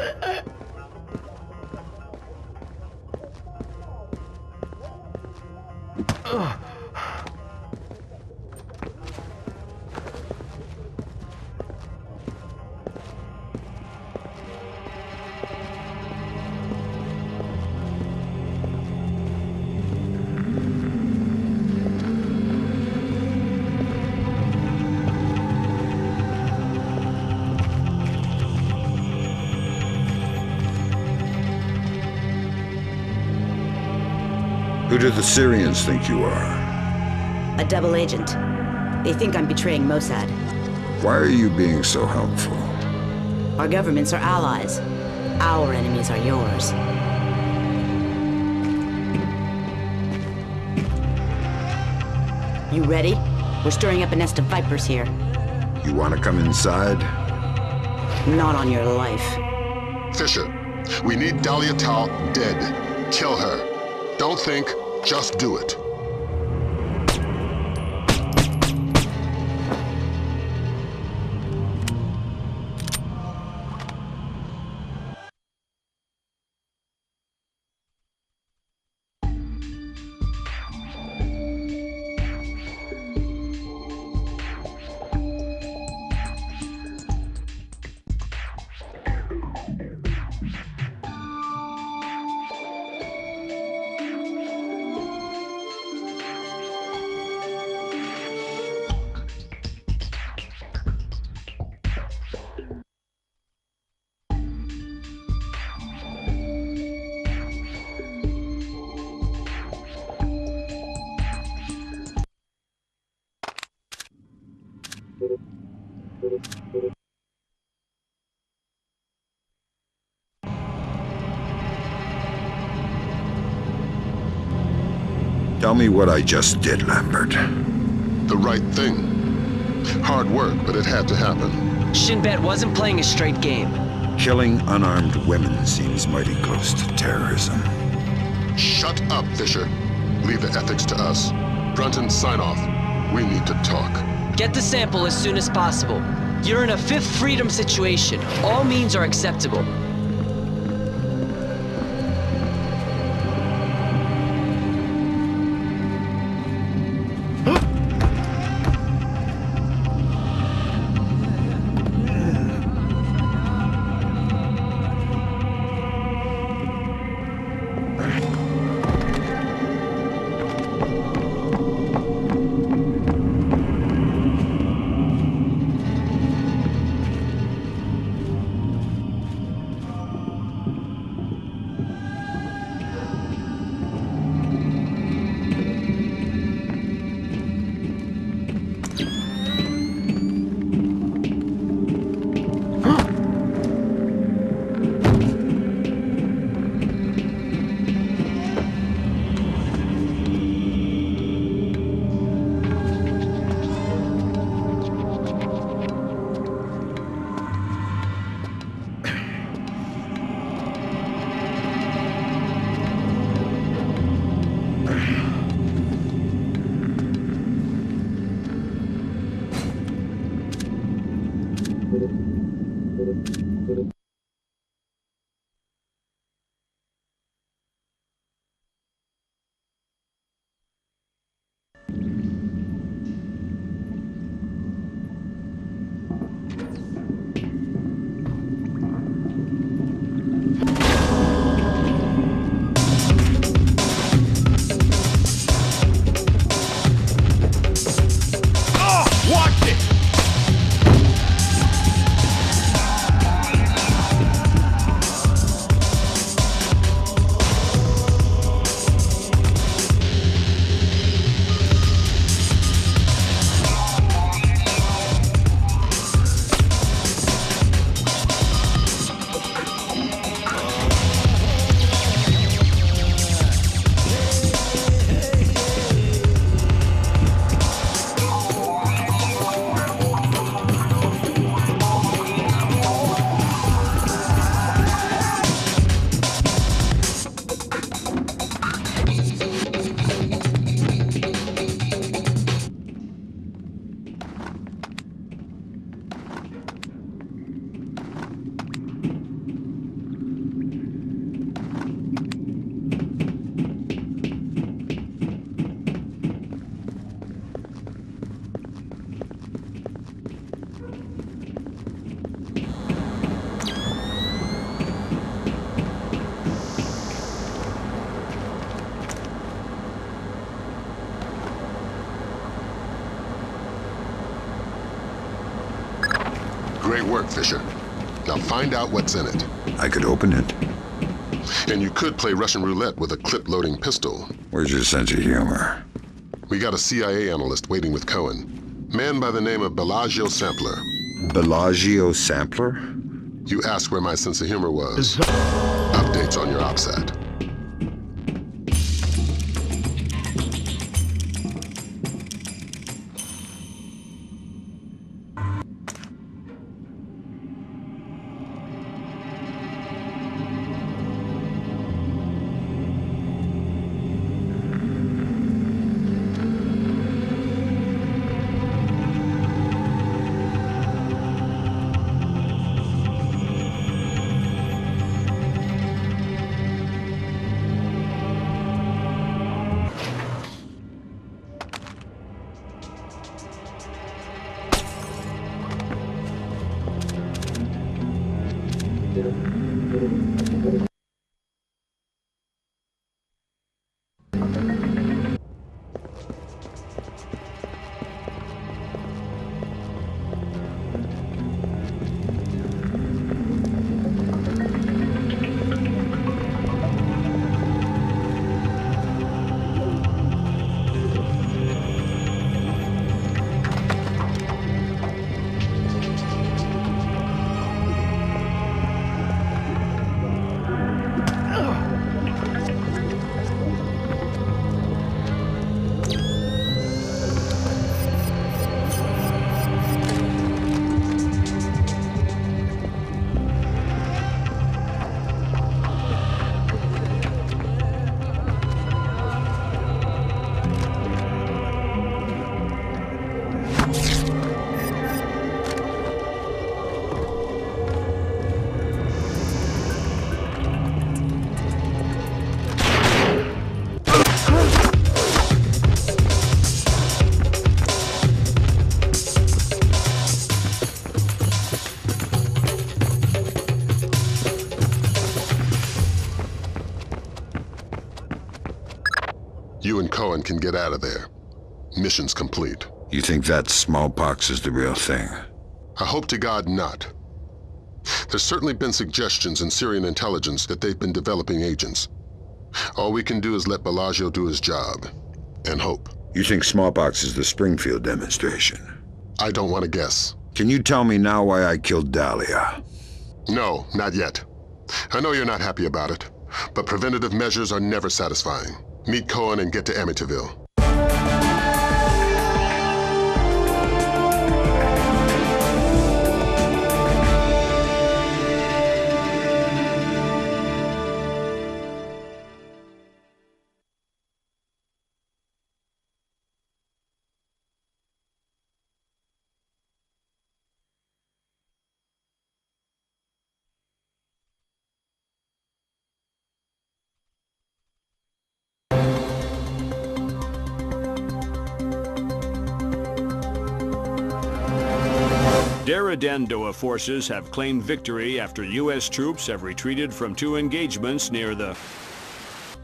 Who do the Syrians think you are? A double agent. They think I'm betraying Mossad. Why are you being so helpful? Our governments are allies. Our enemies are yours. You ready? We're stirring up a nest of vipers here. You want to come inside? Not on your life. Fisher, we need Dahlia Tal dead. Kill her. Don't think, just do it. Tell me what I just did, Lambert. The right thing. Hard work, but it had to happen. Shinbet wasn't playing a straight game. Killing unarmed women seems mighty close to terrorism. Shut up, Fisher. Leave the ethics to us. Brunton, sign off. We need to talk. Get the sample as soon as possible. You're in a fifth freedom situation. All means are acceptable. Great work, Fisher. Now find out what's in it. I could open it. And you could play Russian roulette with a clip-loading pistol. Where's your sense of humor? We got a CIA analyst waiting with Cohen. Man by the name of Bellagio Sampler. Bellagio Sampler? You asked where my sense of humor was. Updates on your OPSAT. You and Cohen can get out of there. Mission's complete. You think that smallpox is the real thing? I hope to God not. There's certainly been suggestions in Syrian intelligence that they've been developing agents. All we can do is let Bellagio do his job. And hope. You think smallpox is the Springfield demonstration? I don't want to guess. Can you tell me now why I killed Dahlia? No, not yet. I know you're not happy about it, but preventative measures are never satisfying. Meet Cohen and get to Amityville. Dandoa forces have claimed victory after U.S. troops have retreated from 2 engagements near the...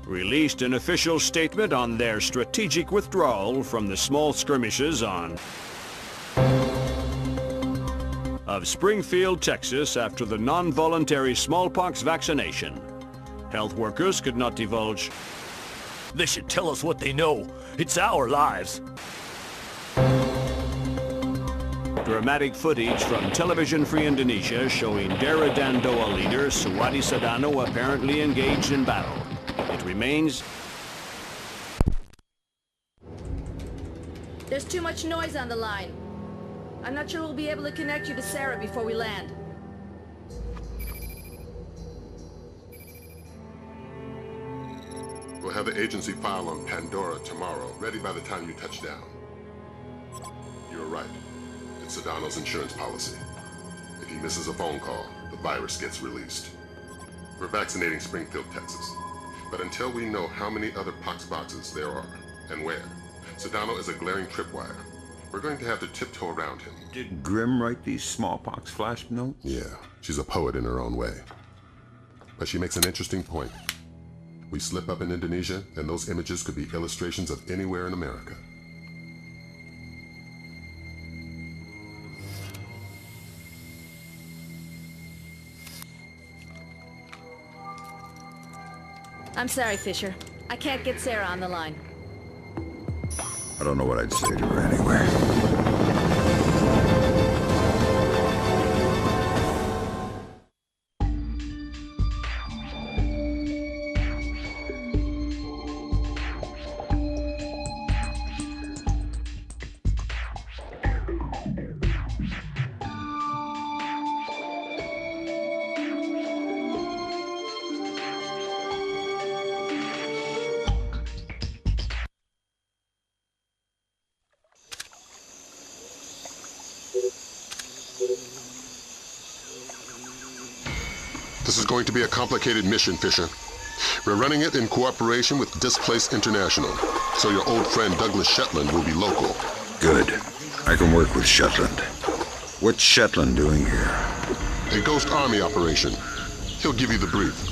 released an official statement on their strategic withdrawal from the small skirmishes on... of Springfield, Texas after the non-voluntary smallpox vaccination. Health workers could not divulge... They should tell us what they know. It's our lives. Dramatic footage from Television Free Indonesia showing Dandoa leader Suwadi Sadano apparently engaged in battle. It remains... There's too much noise on the line. I'm not sure we'll be able to connect you to Sarah before we land. We'll have the agency file on Pandora tomorrow, ready by the time you touch down. You're right. It's Sedano's insurance policy. If he misses a phone call, the virus gets released. We're vaccinating Springfield, Texas. But until we know how many other pox boxes there are, and where, Sedano is a glaring tripwire. We're going to have to tiptoe around him. Did Grimm write these smallpox flash notes? Yeah, she's a poet in her own way. But she makes an interesting point. We slip up in Indonesia, and those images could be illustrations of anywhere in America. I'm sorry, Fisher. I can't get Sarah on the line. I don't know what I'd say to her anyway. This is going to be a complicated mission, Fisher. We're running it in cooperation with Displaced International, so your old friend Douglas Shetland will be local. Good. I can work with Shetland. What's Shetland doing here? A Ghost Army operation. He'll give you the brief.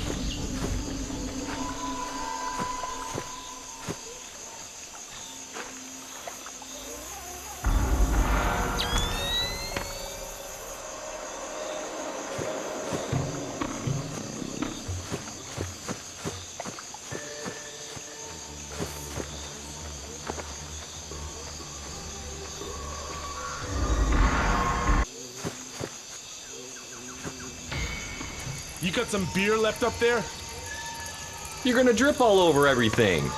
You got some beer left up there? You're gonna drip all over everything.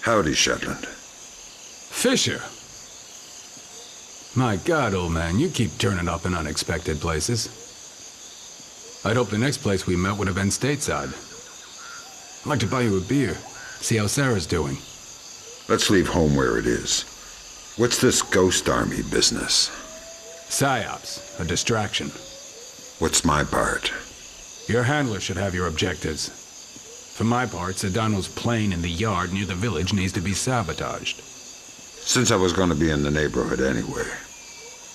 Howdy, Shetland. Fisher. My God, old man, you keep turning up in unexpected places. I'd hoped the next place we met would have been stateside. I'd like to buy you a beer, see how Sarah's doing. Let's leave home where it is. What's this ghost army business? PSYOPs, a distraction. What's my part? Your handler should have your objectives. For my part, Sedano's plane in the yard near the village needs to be sabotaged. Since I was going to be in the neighborhood anyway.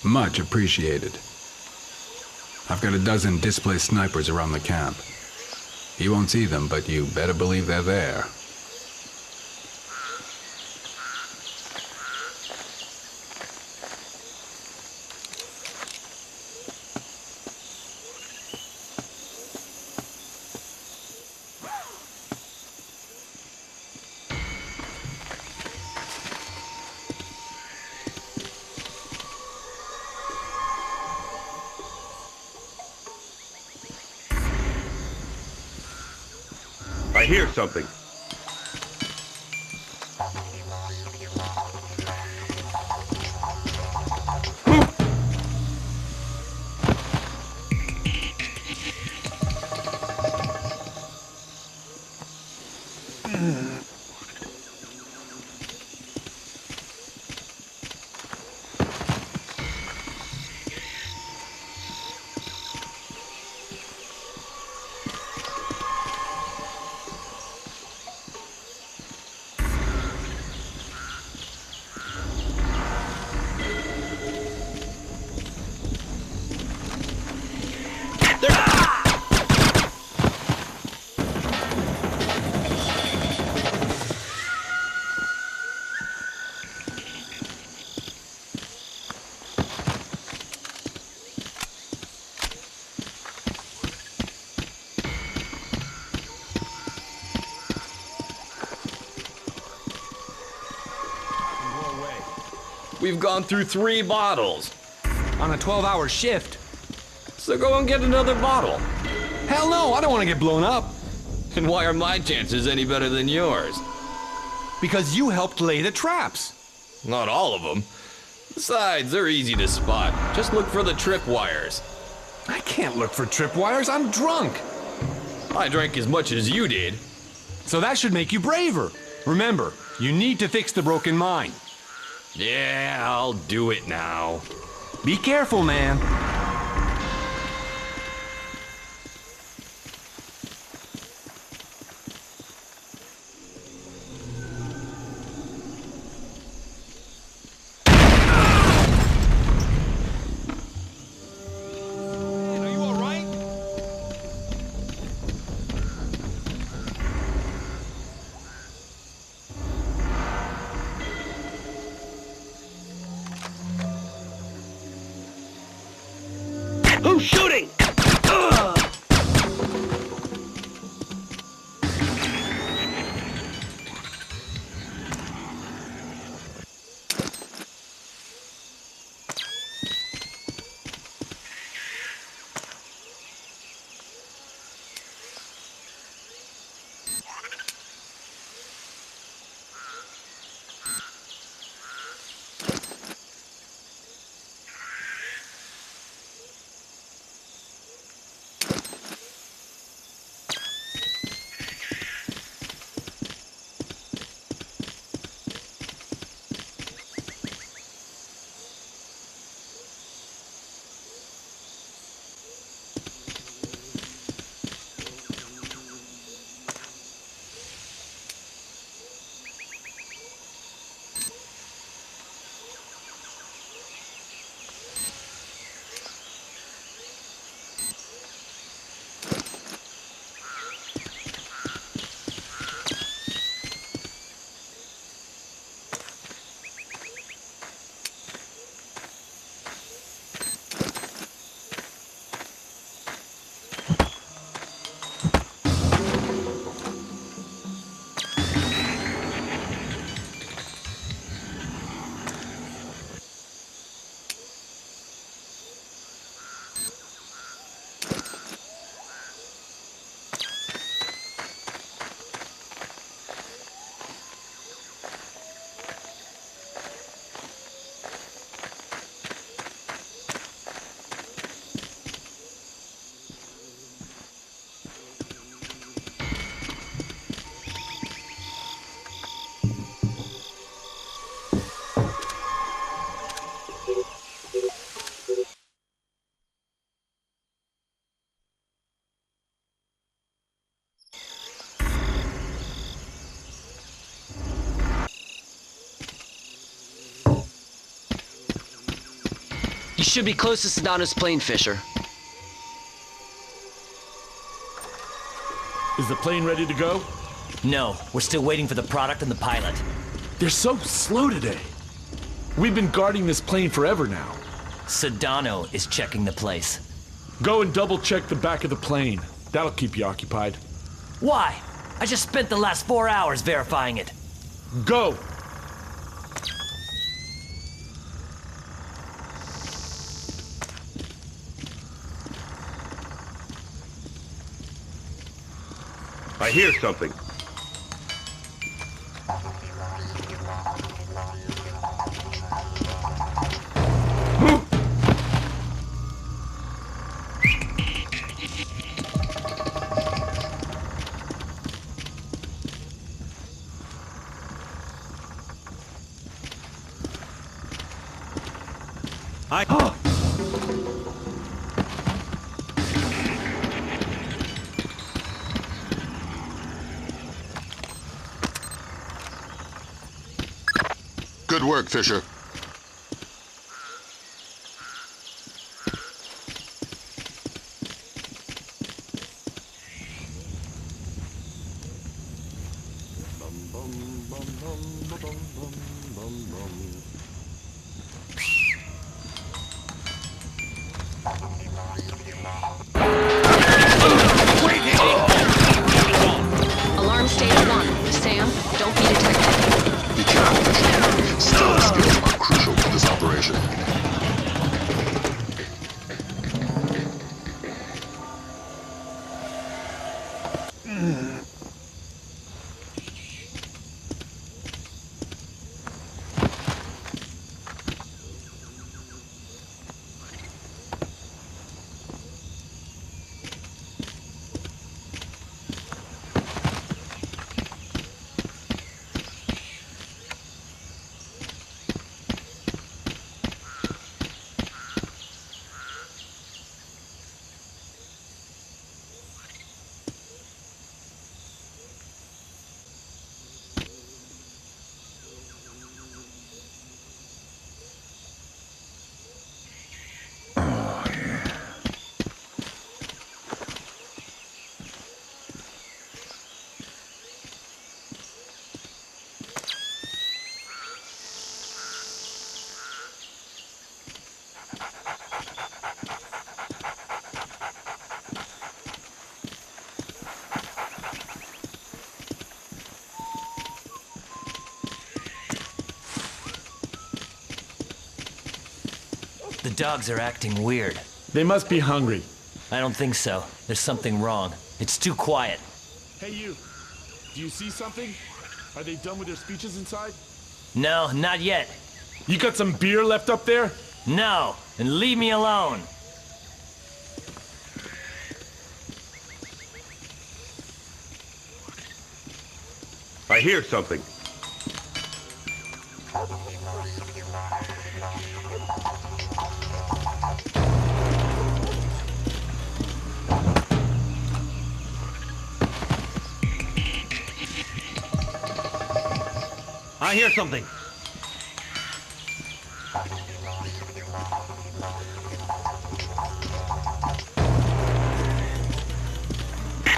Much appreciated. I've got a dozen displaced snipers around the camp. You won't see them, but you better believe they're there. I hear something. We've gone through 3 bottles. On a 12-hour shift. So go and get another bottle. Hell no, I don't want to get blown up. And why are my chances any better than yours? Because you helped lay the traps. Not all of them. Besides, they're easy to spot. Just look for the tripwires. I can't look for tripwires, I'm drunk. I drank as much as you did. So that should make you braver. Remember, you need to fix the broken mine. Yeah, I'll do it now. Be careful, man. You should be close to Sedano's plane, Fisher. Is the plane ready to go? No, we're still waiting for the product and the pilot. They're so slow today. We've been guarding this plane forever now. Sedano is checking the place. Go and double-check the back of the plane. That'll keep you occupied. Why? I just spent the last 4 hours verifying it. Go! I hear something. Good work, Fisher. Alarm stage 1. Sam, don't be detected. Be careful, Fisher. Stealth skills are crucial to this operation. The dogs are acting weird. They must be hungry. I don't think so. There's something wrong. It's too quiet. Hey, you. Do you see something? Are they done with their speeches inside? No, not yet. You got some beer left up there? No, and leave me alone. I hear something. I hear something.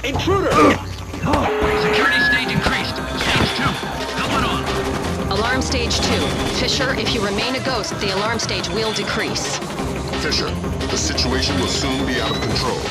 Intruder! Security stage increased. Stage 2. Going on. Alarm stage 2. Fisher, if you remain a ghost, the alarm stage will decrease. Fisher, the situation will soon be out of control.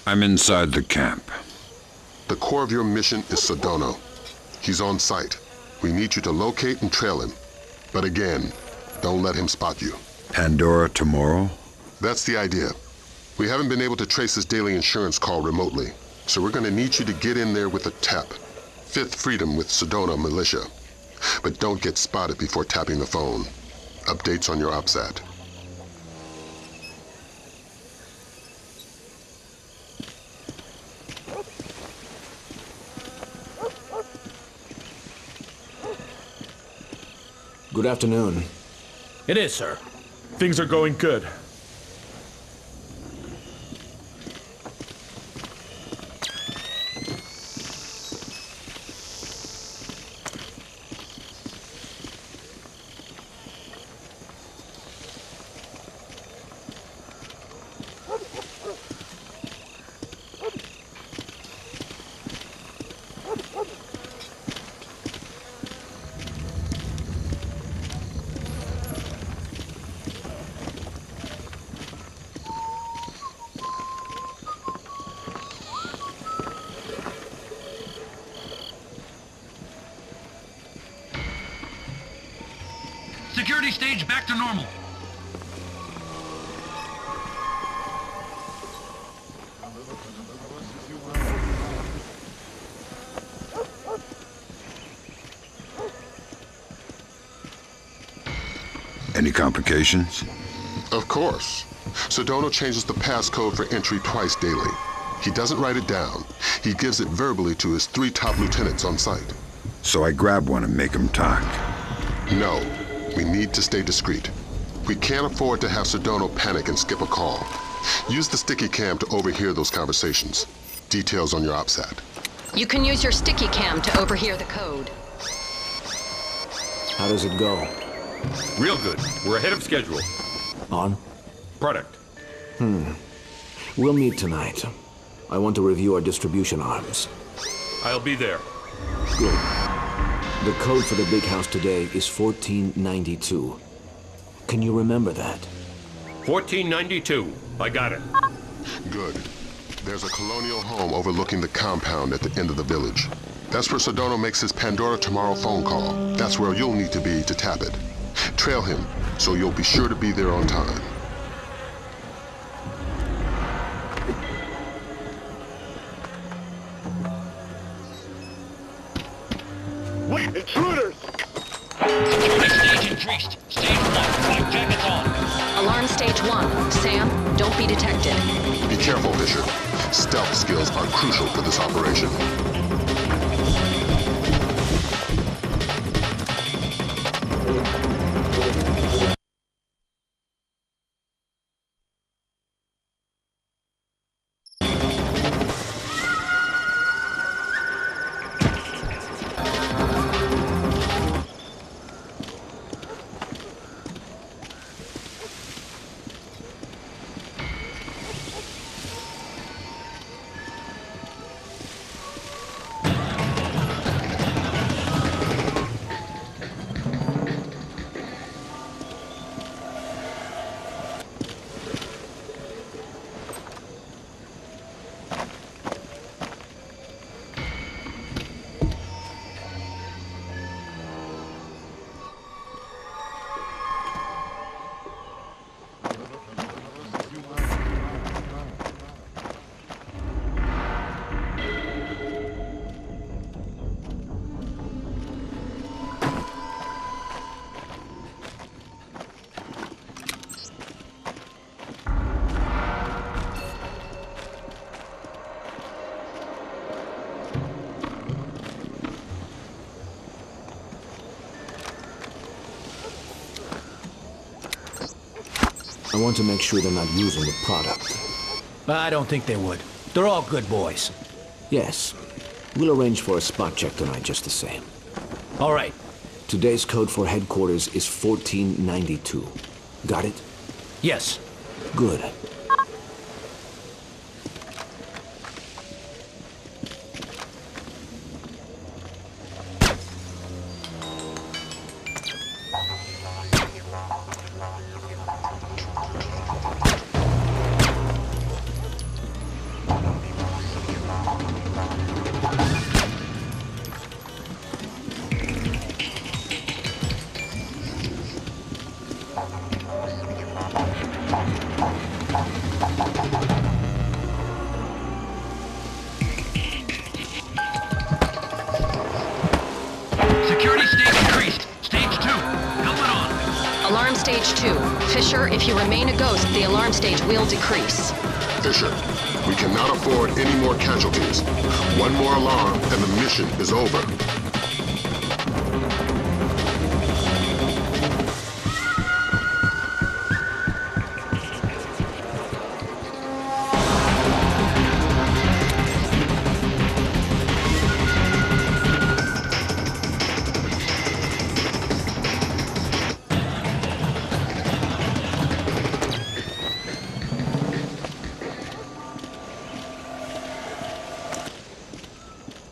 I'm inside the camp. The core of your mission is Sedona. He's on site. We need you to locate and trail him. But again, don't let him spot you. Pandora tomorrow? That's the idea. We haven't been able to trace his daily insurance call remotely, so we're gonna need you to get in there with a TEP. Fifth Freedom with Sedona Militia. But don't get spotted before tapping the phone. Updates on your OPSAT. Good afternoon. It is, sir. Things are going good. Security stage back to normal. Any complications? Of course. Sedona changes the passcode for entry twice daily. He doesn't write it down. He gives it verbally to his 3 top lieutenants on site. So I grab one and make him talk. No. We need to stay discreet. We can't afford to have Sedona panic and skip a call. Use the sticky cam to overhear those conversations. Details on your OPSAT. You can use your sticky cam to overhear the code. How does it go? Real good. We're ahead of schedule. On? Product. We'll meet tonight. I want to review our distribution arms. I'll be there. Good. The code for the big house today is 1492. Can you remember that? 1492. I got it. Good. There's a colonial home overlooking the compound at the end of the village. That's where Sedona makes his Pandora tomorrow phone call. That's where you'll need to be to tap it. Trail him, so you'll be sure to be there on time. Wait, intruders! Security stage increased. Stage 1, 5 jackets on. Alarm stage 1. Sam, don't be detected. Be careful, Fisher. Stealth skills are crucial for this operation. I want to make sure they're not using the product. I don't think they would. They're all good boys. Yes. We'll arrange for a spot check tonight just the same. All right. Today's code for headquarters is 1492. Got it? Yes. Good. stage 2. Fisher, if you remain a ghost, the alarm stage will decrease. Fisher, we cannot afford any more casualties. One more alarm and the mission is over.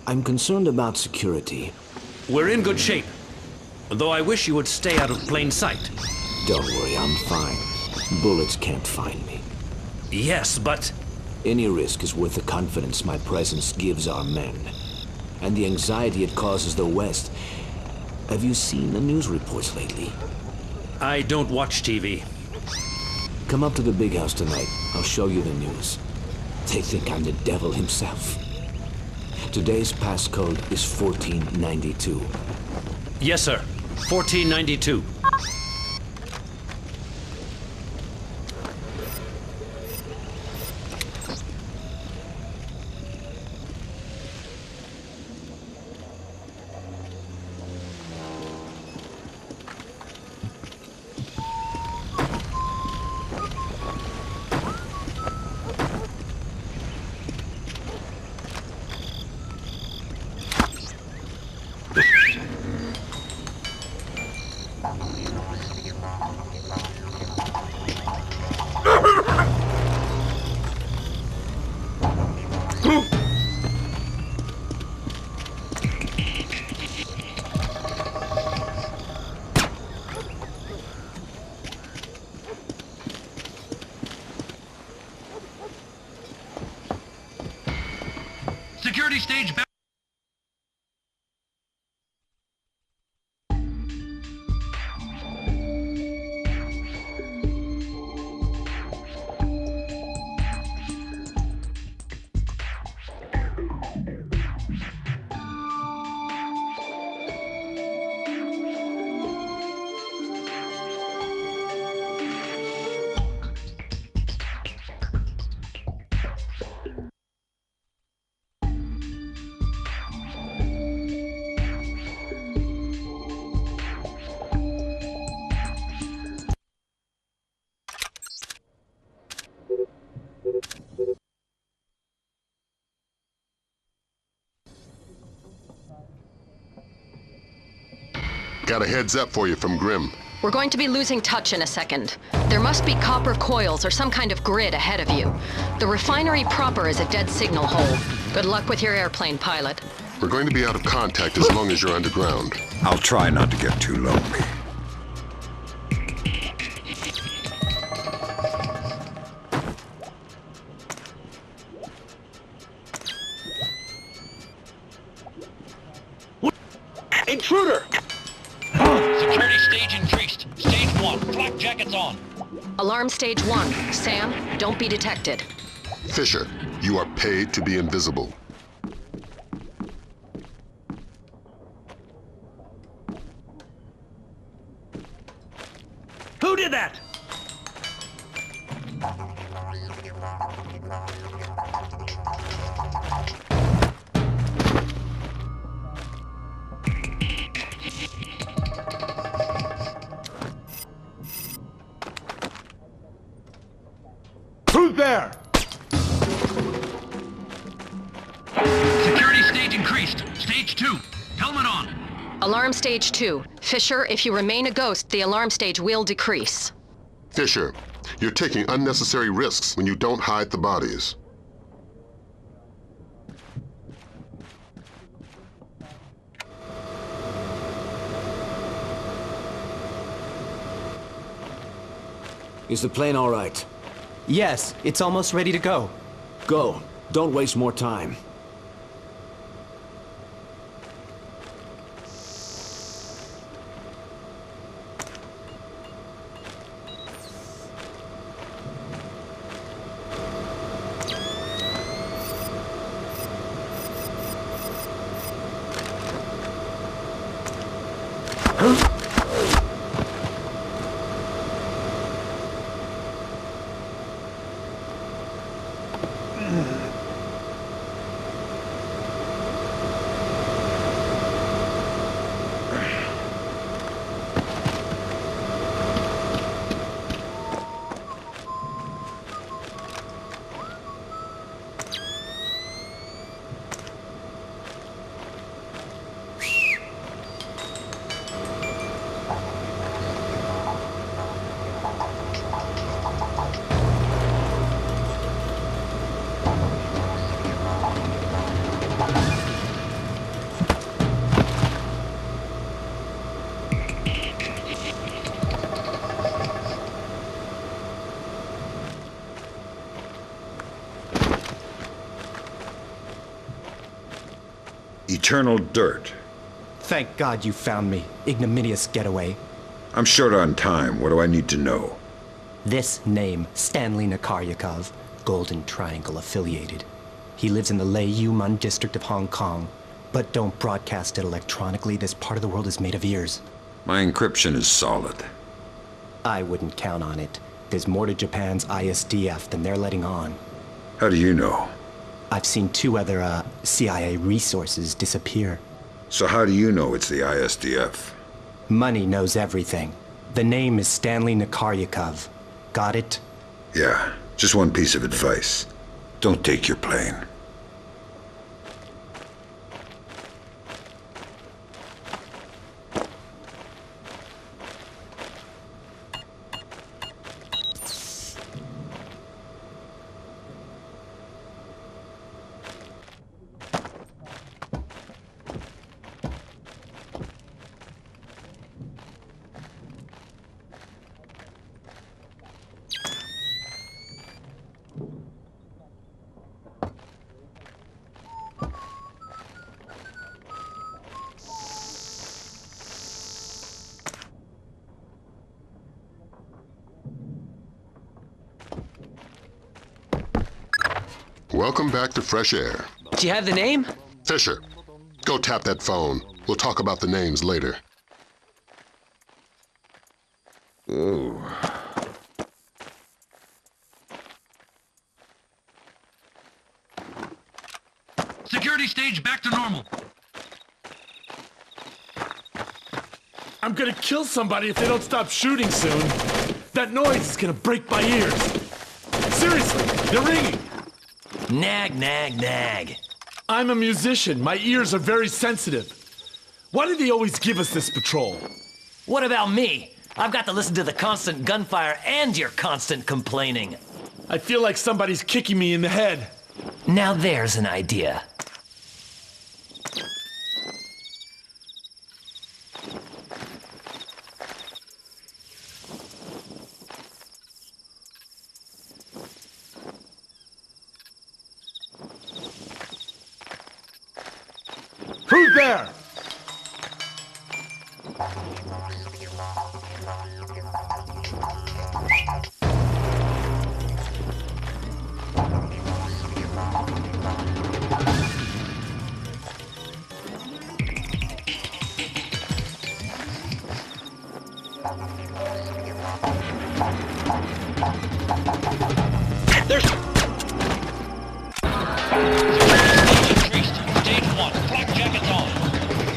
I'm concerned about security. We're in good shape. Though I wish you would stay out of plain sight. Don't worry, I'm fine. Bullets can't find me. Yes, but... Any risk is worth the confidence my presence gives our men. And the anxiety it causes the West. Have you seen the news reports lately? I don't watch TV. Come up to the big house tonight. I'll show you the news. They think I'm the devil himself. Today's passcode is 1492. Yes, sir. 1492. Security stage back. Got a heads up for you from Grim. We're going to be losing touch in a second. There must be copper coils or some kind of grid ahead of you. The refinery proper is a dead signal hole. Good luck with your airplane, pilot. We're going to be out of contact as long as you're underground. I'll try not to get too lonely. Intruder! Security stage increased. Stage 1. Flak jackets on. Alarm stage 1. Sam, don't be detected. Fisher, you are paid to be invisible. Who did that? Who's there? Security stage increased. Stage 2. Helmet on. Alarm stage 2. Fisher, if you remain a ghost, the alarm stage will decrease. Fisher, you're taking unnecessary risks when you don't hide the bodies. Is the plane all right? Yes, it's almost ready to go. Go. Don't waste more time. Eternal dirt. Thank God you found me, ignominious getaway. I'm short on time. What do I need to know? This name, Stanley Nakaryakov, Golden Triangle affiliated. He lives in the Lei Yuman district of Hong Kong. But don't broadcast it electronically. This part of the world is made of ears. My encryption is solid. I wouldn't count on it. There's more to Japan's ISDF than they're letting on. How do you know? I've seen 2 other, CIA resources disappear. So how do you know it's the ISDF? Money knows everything. The name is Stanley Nakaryakov. Got it? Yeah, just one piece of advice. Don't take your plane. Welcome back to Fresh Air. Do you have the name? Fisher, go tap that phone. We'll talk about the names later. Ooh. Security stage back to normal. I'm gonna kill somebody if they don't stop shooting soon. That noise is gonna break my ears. Seriously, they're ringing. Nag, nag, nag. I'm a musician. My ears are very sensitive. Why do they always give us this patrol? What about me? I've got to listen to the constant gunfire and your constant complaining. I feel like somebody's kicking me in the head. Now there's an idea. Who's there?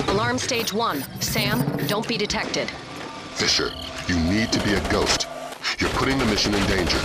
Alarm stage 1. Sam, don't be detected. Fisher, you need to be a ghost. You're putting the mission in danger.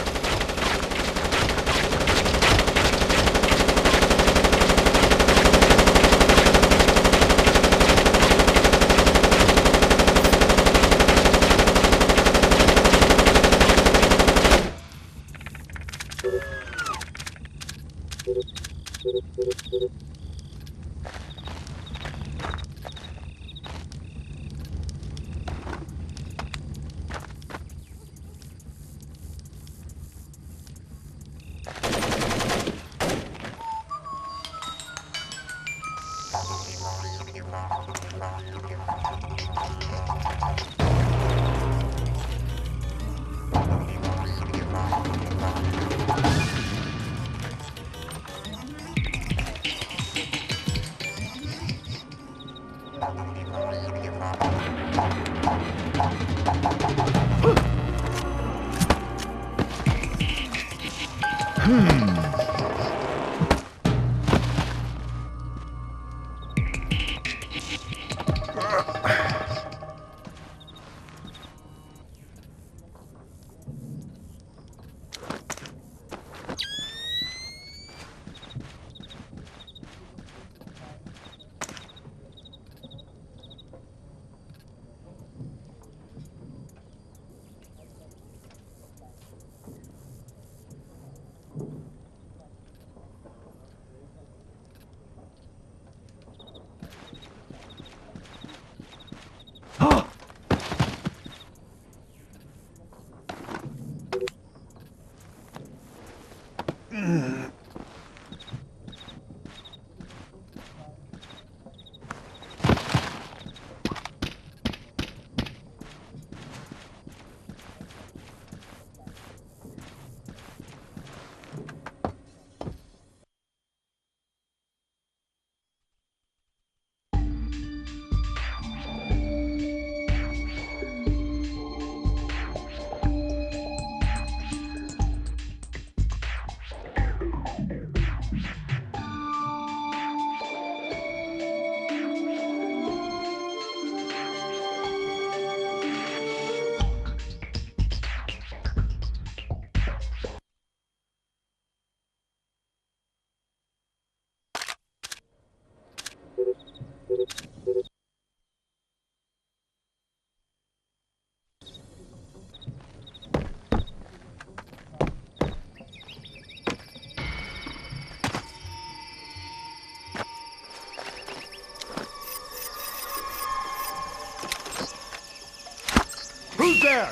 Who's there?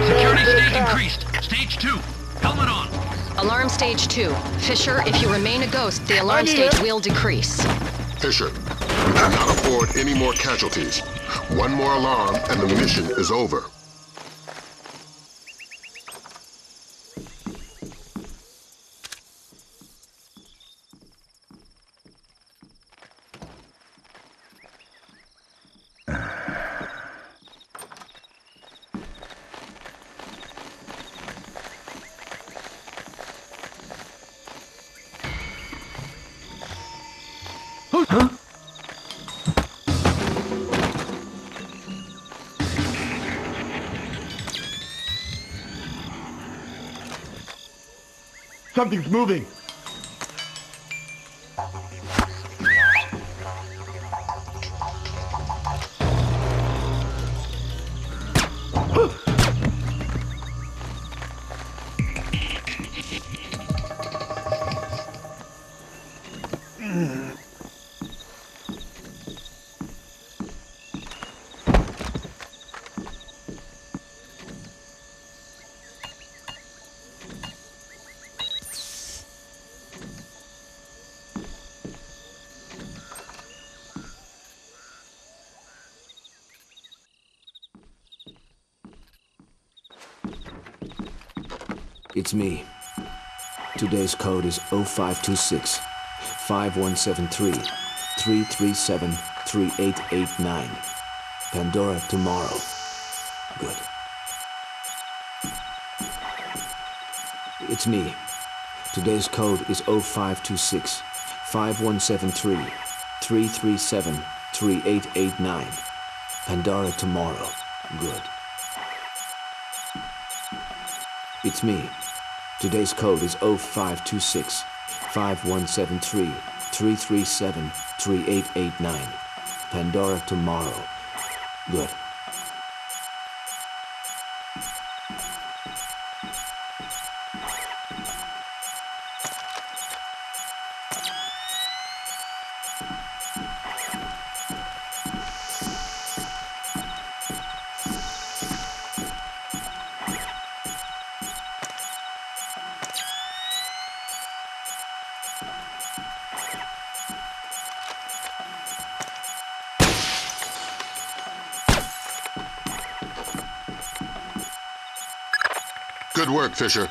Security stage increased. Stage 2. Helmet on. Alarm stage 2. Fisher, if you remain a ghost, the alarm stage will decrease. Fisher, we cannot afford any more casualties. One more alarm and the mission is over. Huh? Something's moving. It's me. Today's code is 0526 5173 337 3889. Pandora tomorrow. Good. It's me. Today's code is 0526 5173 337 3889. Pandora tomorrow. Good. It's me. Today's code is 0526 5173 337 3889. Pandora tomorrow. Good. Good work, Fisher.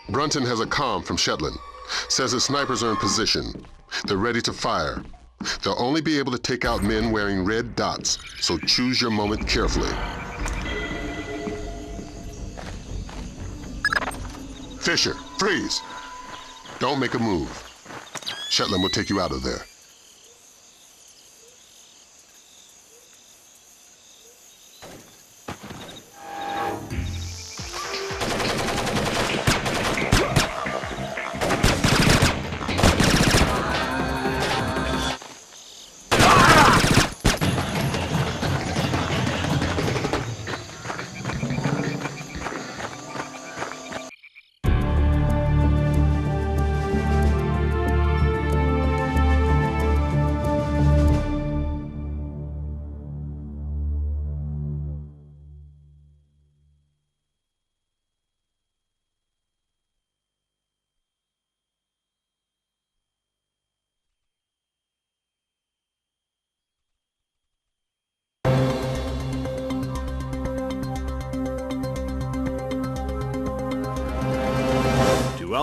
Brunton has a comm from Shetland. Says his snipers are in position. They're ready to fire. They'll only be able to take out men wearing red dots, so choose your moment carefully. Fisher, freeze! Don't make a move. Shetland will take you out of there.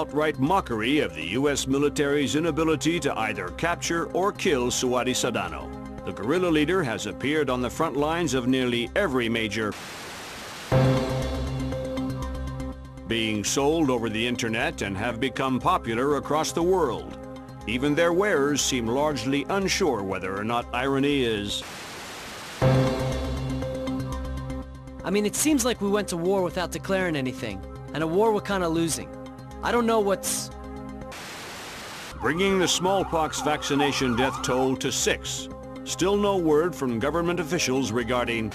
outright mockery of the U.S. military's inability to either capture or kill Suadi Sadano. The guerrilla leader has appeared on the front lines of nearly every major being sold over the internet and have become popular across the world. Even their wearers seem largely unsure whether or not irony is... I mean, it seems like we went to war without declaring anything, and a war we're kinda losing. I don't know what's... bringing the smallpox vaccination death toll to 6. Still no word from government officials regarding...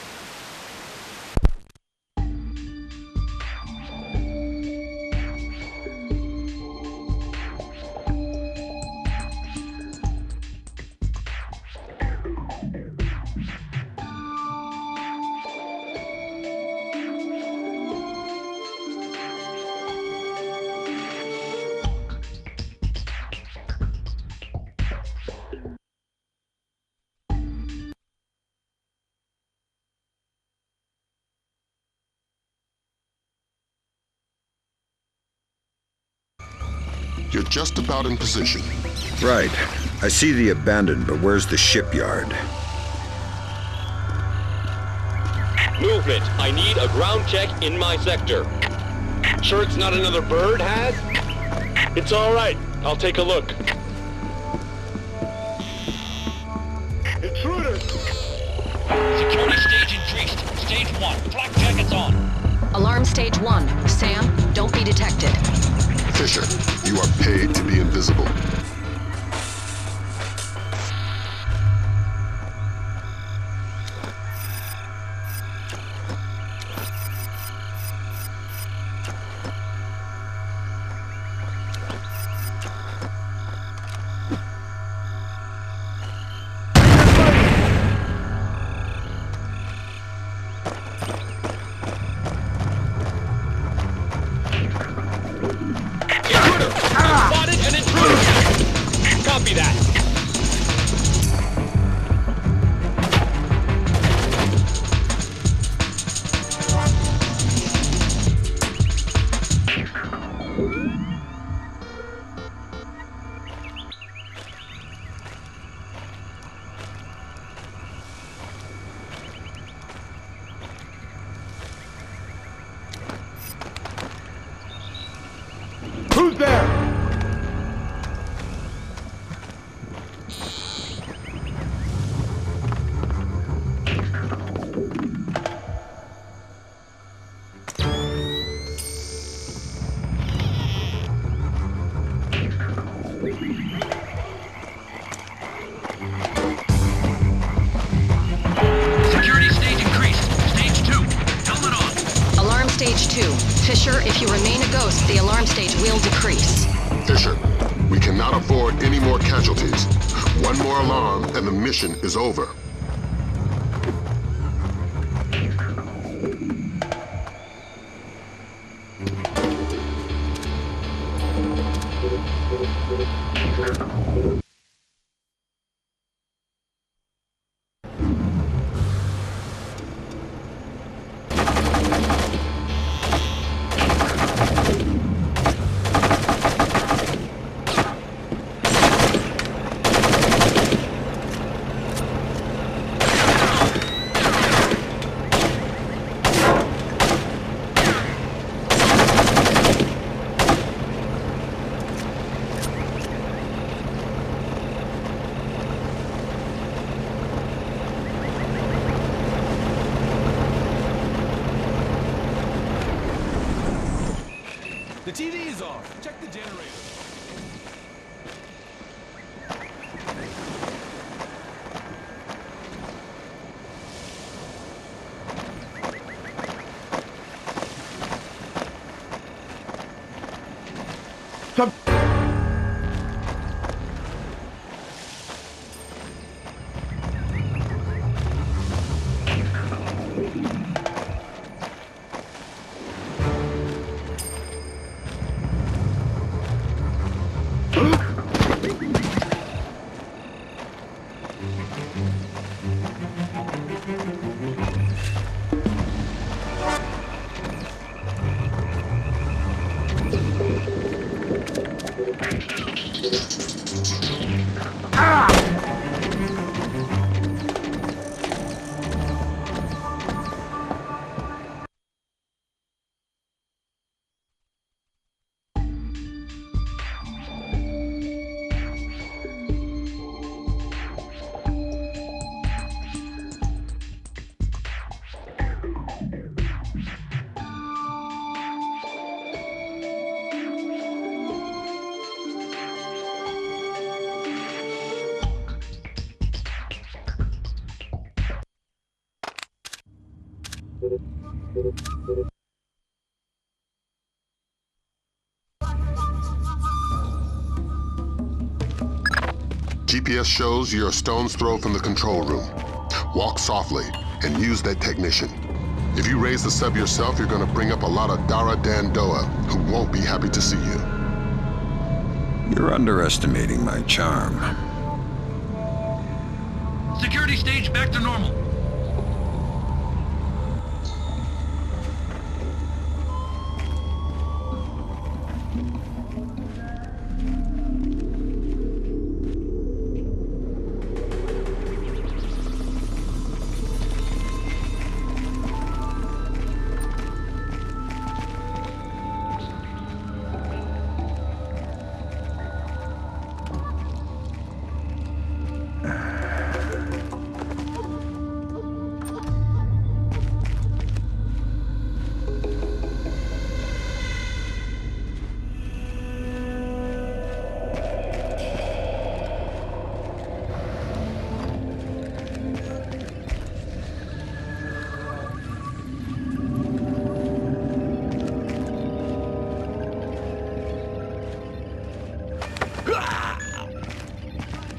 You're just about in position. Right. I see the abandoned, but where's the shipyard? Movement. I need a ground check in my sector. Sure it's not another bird, Has? It's all right. I'll take a look. Intruders! Security stage increased. Stage 1. Flak jackets on. Alarm stage 1. Sam, don't be detected. Fisher, you are paid to be invisible. Copy that. Who's there? Security stage increased. Stage 2. Helmet on. Alarm stage 2. Fisher, if you remain a ghost, the alarm stage will decrease. Fisher, we cannot afford any more casualties. One more alarm and the mission is over. The TV is off. Check the generator. GPS shows you're a stone's throw from the control room. Walk softly and use that technician. If you raise the sub yourself, you're gonna bring up a lot of Dara Dandoa who won't be happy to see you. You're underestimating my charm. Security stage back to normal.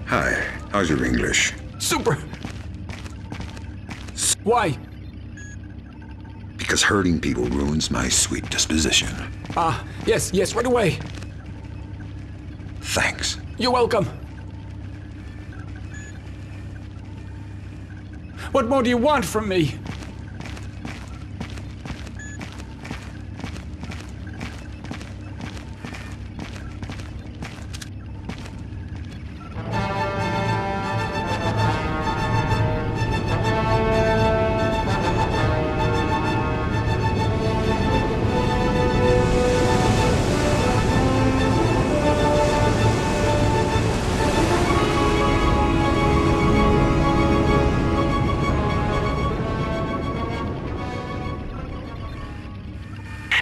Hi, how's your English? Super! Why? Because hurting people ruins my sweet disposition. Yes, right away. Thanks. You're welcome. What more do you want from me?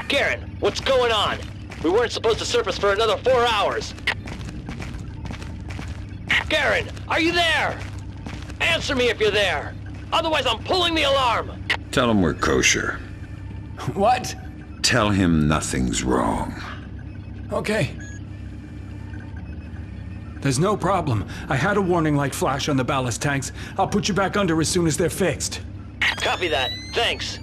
Karen, what's going on? We weren't supposed to surface for another 4 hours. Karen, are you there? Answer me if you're there. Otherwise, I'm pulling the alarm. Tell him we're kosher. What? Tell him nothing's wrong. Okay. There's no problem. I had a warning light flash on the ballast tanks. I'll put you back under as soon as they're fixed. Copy that. Thanks.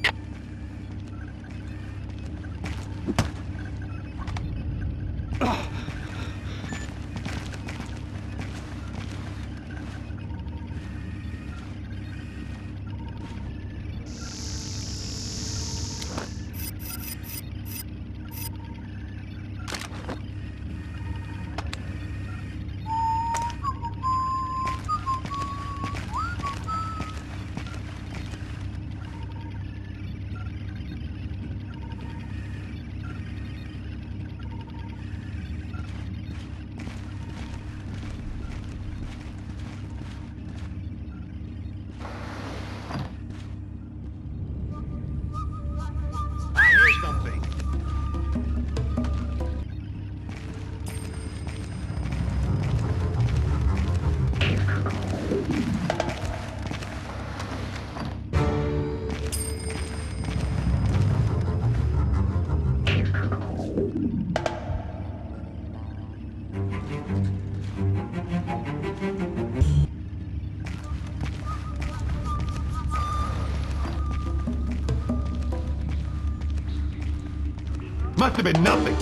Must have been nothing.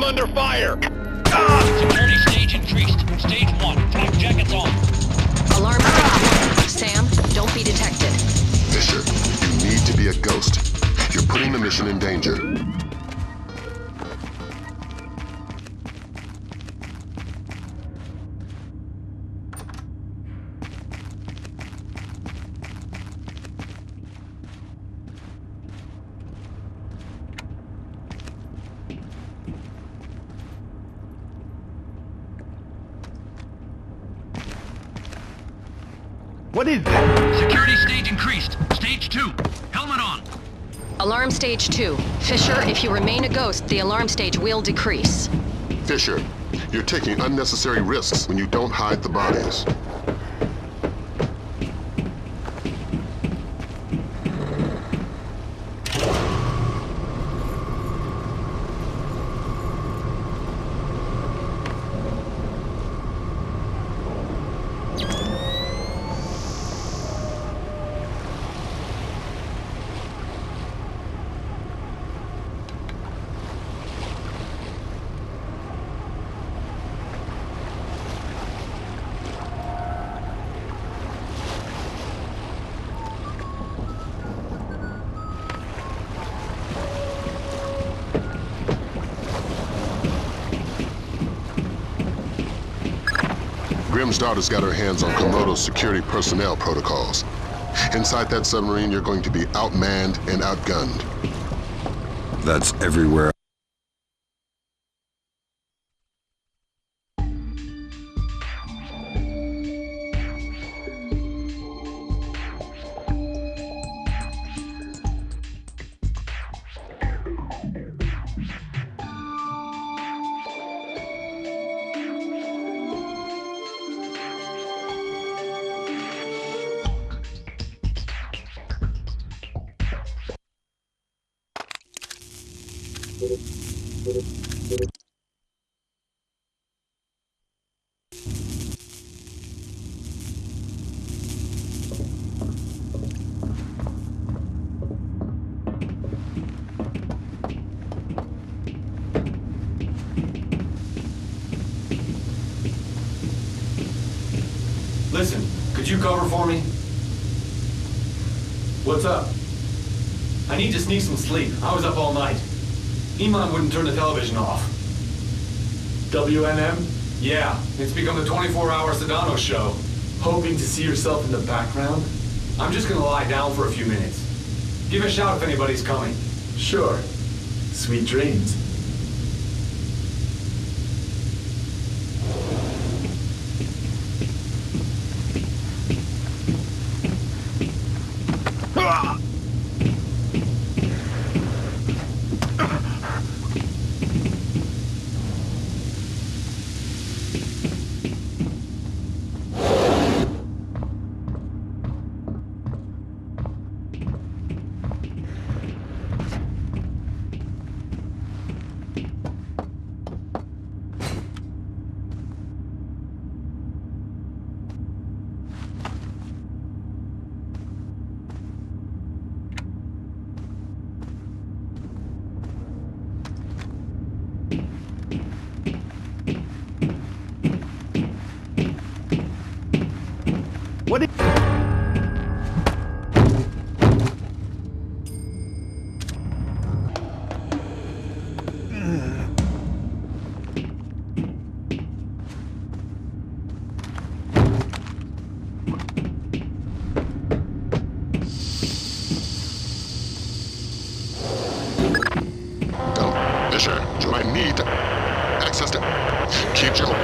under fire! Security stage increased. Stage 1. Flak jackets on. Alarm stage 1. Sam, don't be detected. Fisher, you need to be a ghost. You're putting the mission in danger. What is that? Security stage increased. Stage 2. Helmet on. Alarm stage 2. Fisher, if you remain a ghost, the alarm stage will decrease. Fisher, you're taking unnecessary risks when you don't hide the bodies. Grimm's daughter's got her hands on Komodo's security personnel protocols. Inside that submarine, you're going to be outmanned and outgunned. That's everywhere. Listen, could you cover for me? What's up? I need to sneak some sleep. I was up all night. Iman wouldn't turn the television off. WNM? Yeah, it's become the 24-hour Sedano show. Hoping to see yourself in the background? I'm just gonna lie down for a few minutes. Give a shout if anybody's coming. Sure. Sweet dreams. What is... Fisher, do I need access to... Keep your...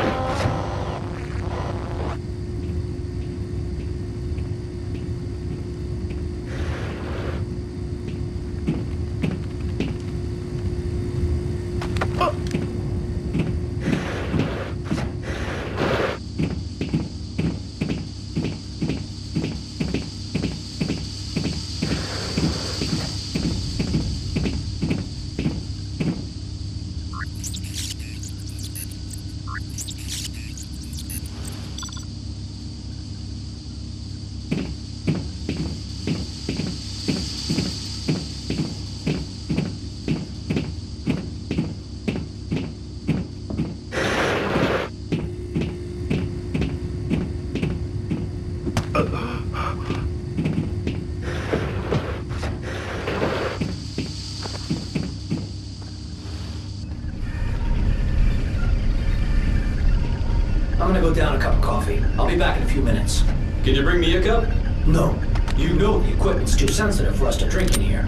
put down a cup of coffee. I'll be back in a few minutes. Can you bring me a cup? No. You know the equipment's too sensitive for us to drink in here.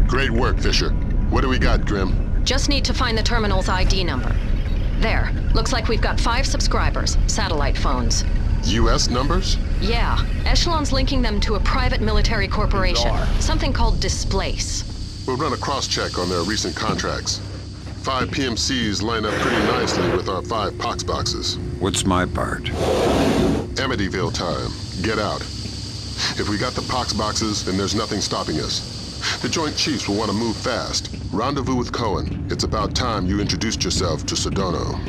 Great work, Fisher. What do we got, Grim? Just need to find the terminal's ID number. There. Looks like we've got 5 subscribers, satellite phones. U.S. numbers? Yeah. Echelon's linking them to a private military corporation. Something called Displace. We'll run a cross-check on their recent contracts. 5 PMCs line up pretty nicely with our 5 pox boxes. What's my part? Amityville time. Get out. If we got the pox boxes, then there's nothing stopping us. The Joint Chiefs will want to move fast. Rendezvous with Cohen. It's about time you introduced yourself to Sedano.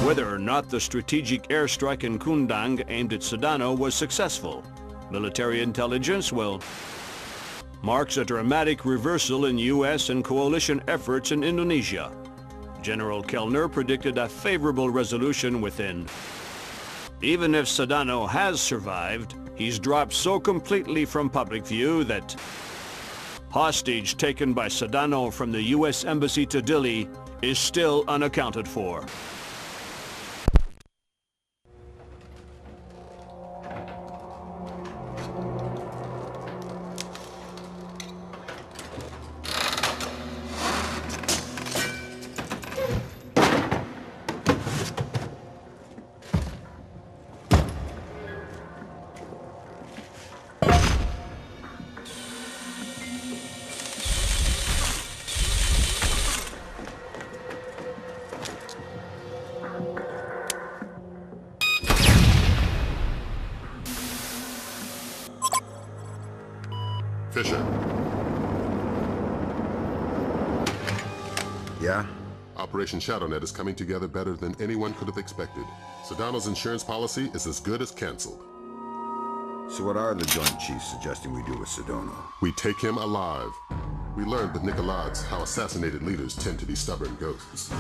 Whether or not the strategic airstrike in Kundang aimed at Sedano was successful, military intelligence, well, marks a dramatic reversal in U.S. and coalition efforts in Indonesia. General Kellner predicted a favorable resolution within. Even if Sedano has survived, he's dropped so completely from public view that hostage taken by Sedano from the U.S. Embassy to Dili is still unaccounted for. Fisher. Yeah? Operation ShadowNet is coming together better than anyone could have expected. Sedano's insurance policy is as good as canceled. So what are the Joint Chiefs suggesting we do with Sedano? We take him alive. We learned with Nicolaides how assassinated leaders tend to be stubborn ghosts.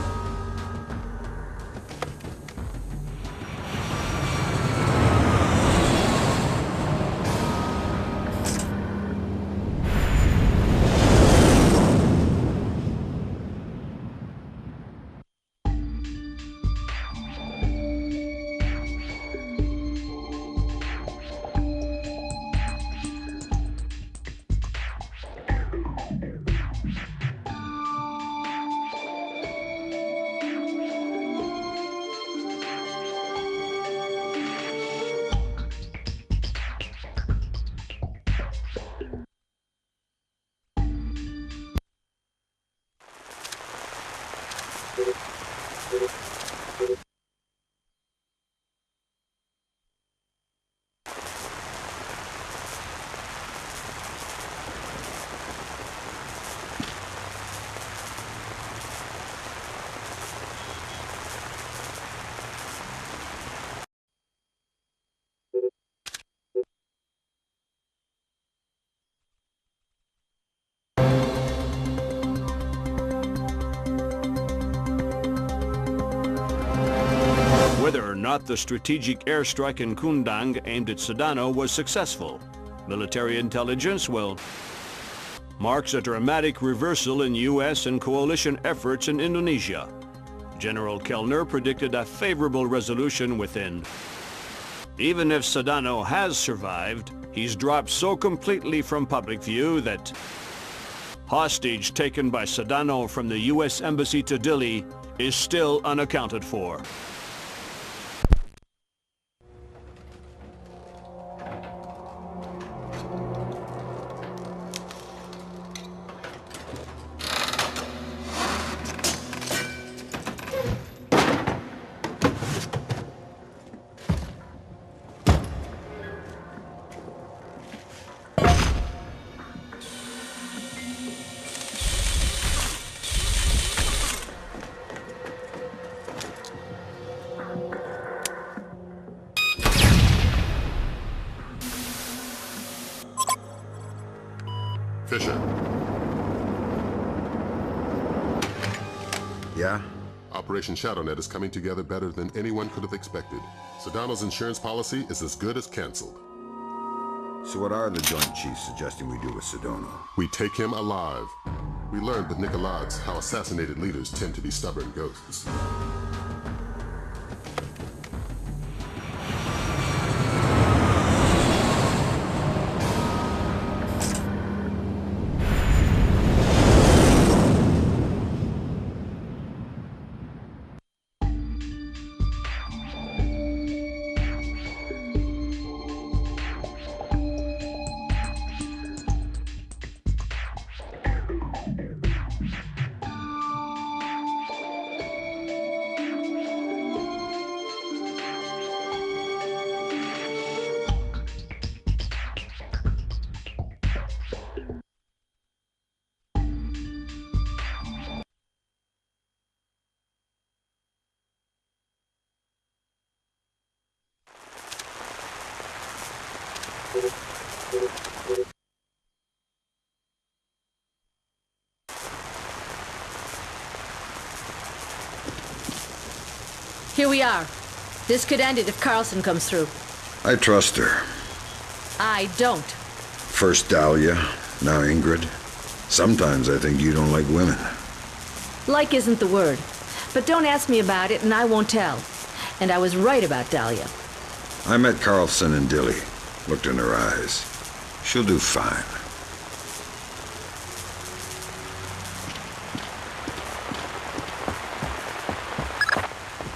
Whether or not the strategic airstrike in Kundang aimed at Sedano was successful, military intelligence marks a dramatic reversal in U.S. and coalition efforts in Indonesia. General Kellner predicted a favorable resolution within. Even if Sedano has survived, he's dropped so completely from public view that hostage taken by Sedano from the U.S. Embassy to Dili is still unaccounted for. Fisher. Yeah? Operation ShadowNet is coming together better than anyone could have expected. Sedano's insurance policy is as good as canceled. So what are the Joint Chiefs suggesting we do with Sedano? We take him alive. We learned with Nicolaides how assassinated leaders tend to be stubborn ghosts. Here we are. This could end it if Carlson comes through. I trust her. I don't. First Dahlia, now Ingrid. Sometimes I think you don't like women. Like isn't the word. But don't ask me about it and I won't tell. And I was right about Dahlia. I met Carlson and Dilly. Looked in her eyes. She'll do fine.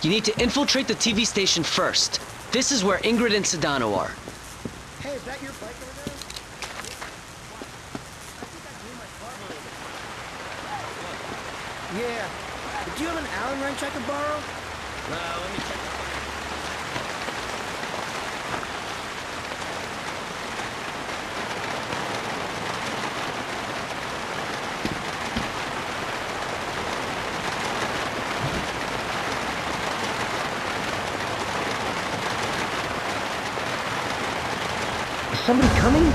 You need to infiltrate the TV station first. This is where Ingrid and Sedano are. Hey, is that your bike over there? Yeah. Do you have an Allen wrench I could borrow? Let me check. Somebody coming?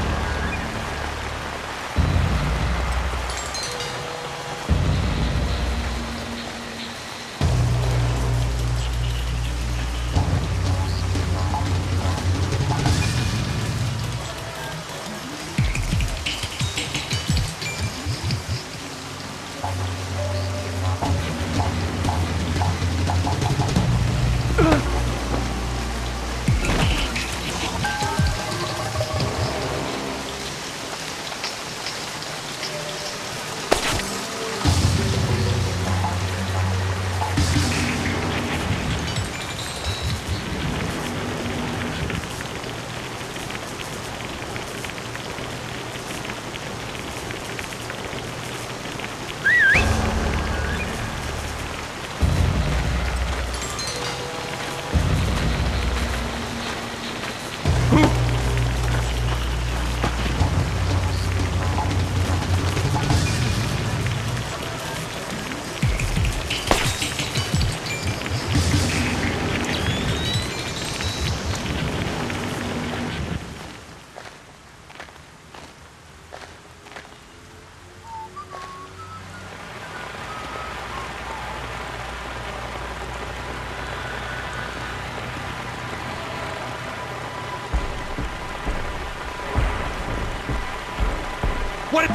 What?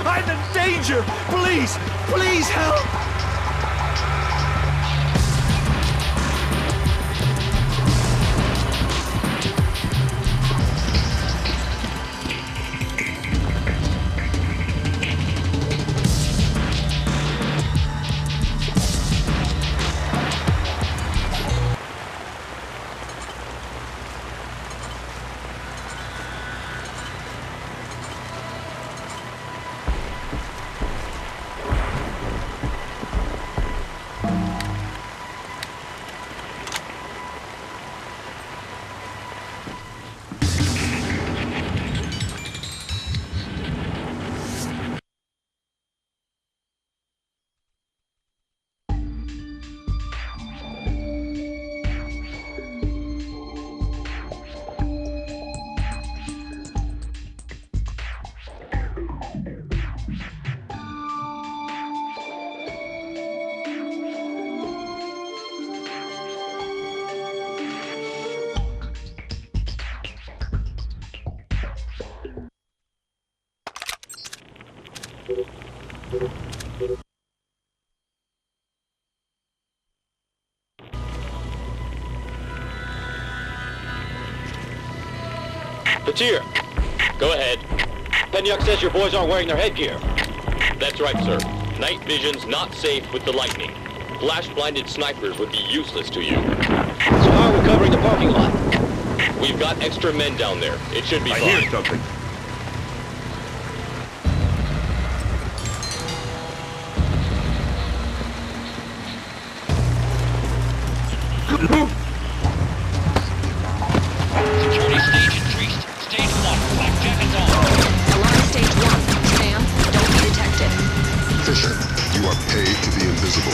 I'm in danger! Please! Please help! Patir, go ahead. Penyuk says your boys aren't wearing their headgear. That's right, sir. Night vision's not safe with the lightning. Flash-blinded snipers would be useless to you. So how are we covering the parking lot? We've got extra men down there. It should be fine. I hear something. Security stage increased. Stage 1, flak jackets on. Alarm stage 1. Sam, don't be detected. Fisher, you are paid to be invisible.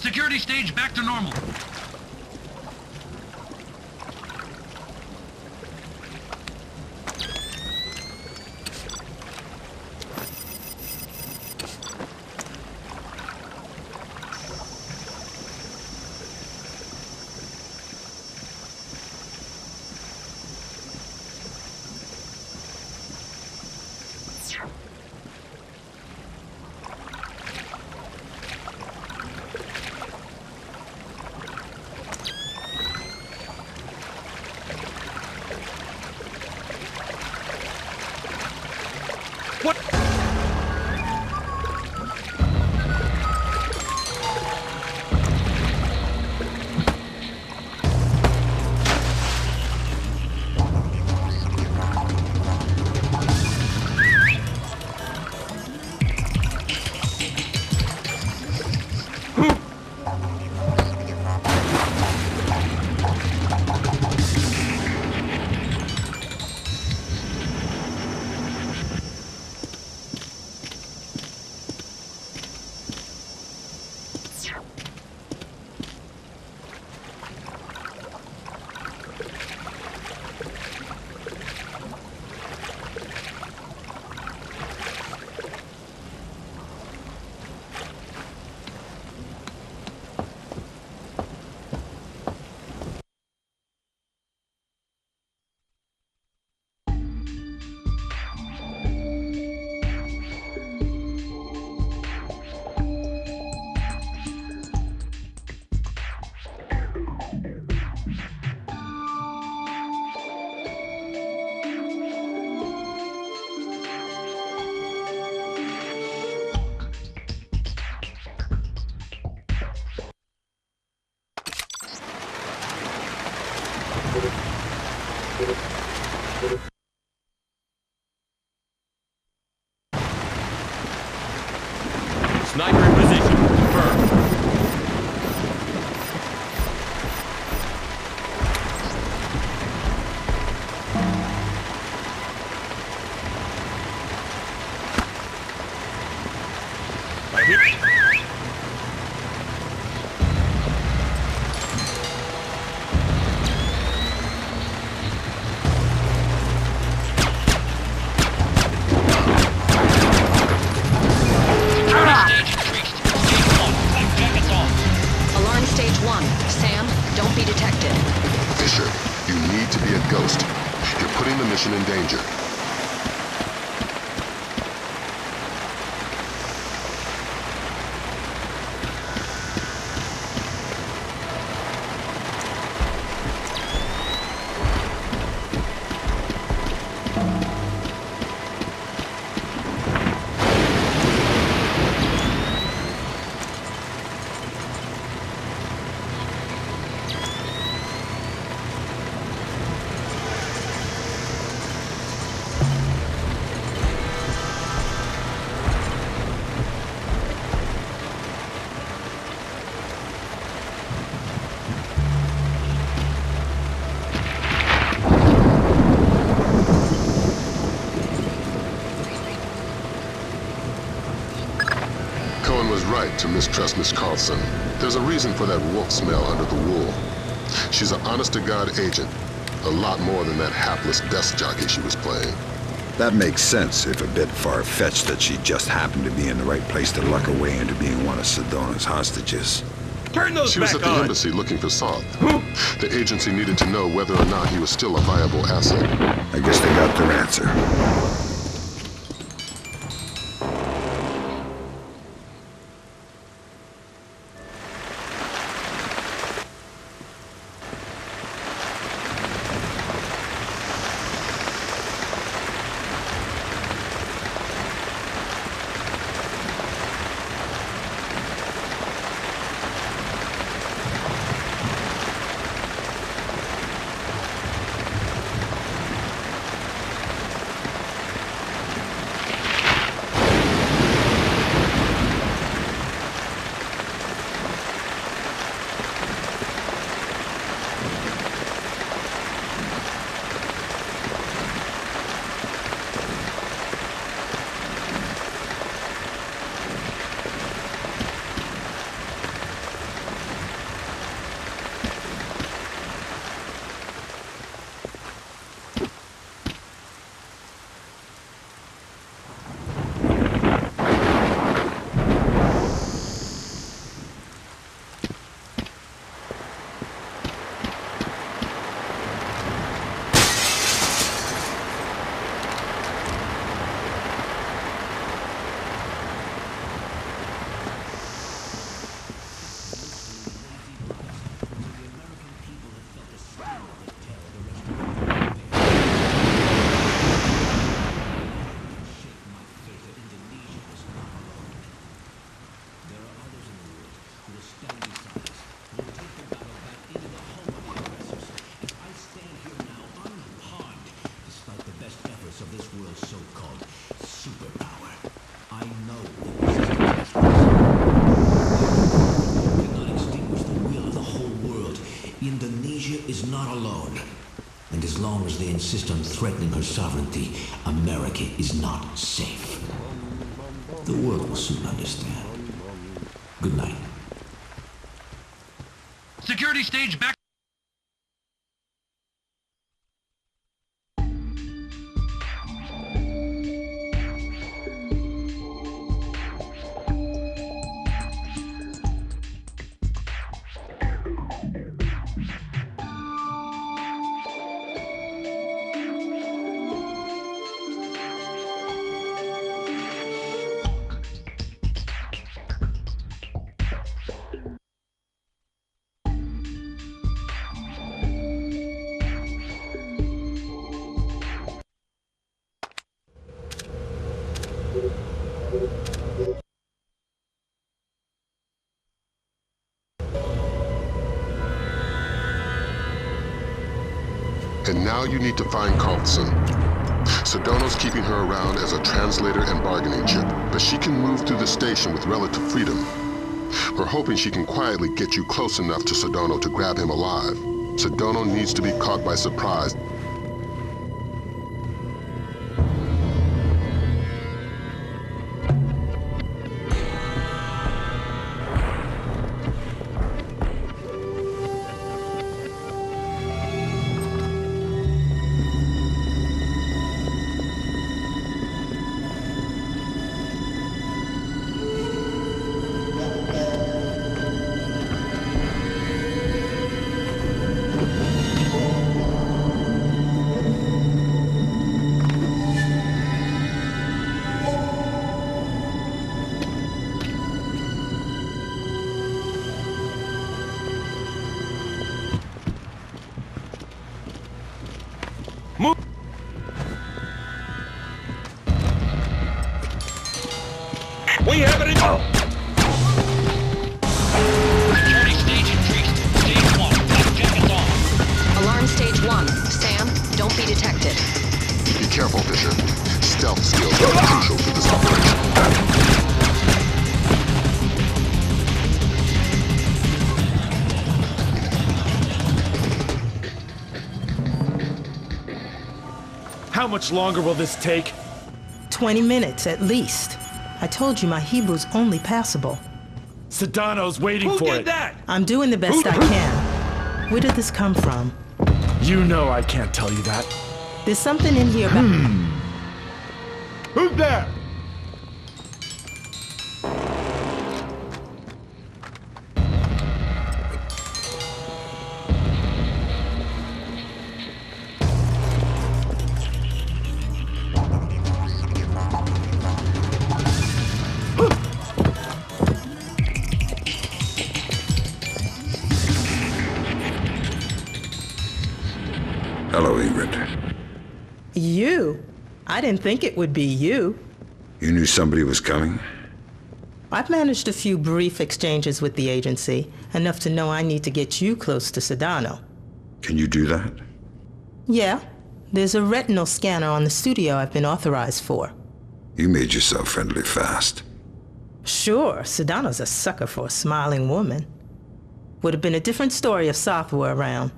Security stage back to normal. Sniper in position. Confirmed. I hit. In danger. right to mistrust Miss Carlson. There's a reason for that wolf smell under the wool. She's an honest-to-God agent. A lot more than that hapless desk jockey she was playing. That makes sense, if a bit far-fetched that she just happened to be in the right place to luck her way into being one of Sedona's hostages. Turn those She was back at the on. embassy looking for Soth. The agency needed to know whether or not he was still a viable asset. I guess they got their answer. Insist on threatening her sovereignty, America is not safe. The world will soon understand. Good night. Security stage back. And now you need to find Carlson. Sedona's keeping her around as a translator and bargaining chip, but she can move through the station with relative freedom. We're hoping she can quietly get you close enough to Sedona to grab him alive. Sedona needs to be caught by surprise. We have it in. Security stage increased. Stage 1. Black jackets on. Alarm stage 1. Sam, don't be detected. Be careful, Fisher. Stealth skills are crucial to this operation. How much longer will this take? 20 minutes at least. I told you my Hebrew's only passable. Sedano's waiting for it. Who did that? I'm doing the best I can. Where did this come from? You know I can't tell you that. There's something in here about... Who's there? Hello, Ingrid. You? I didn't think it would be you. You knew somebody was coming? I've managed a few brief exchanges with the agency, enough to know I need to get you close to Sedano. Can you do that? Yeah. There's a retinal scanner on the studio I've been authorized for. You made yourself friendly fast. Sure, Sedano's a sucker for a smiling woman. Would have been a different story if Soth were around.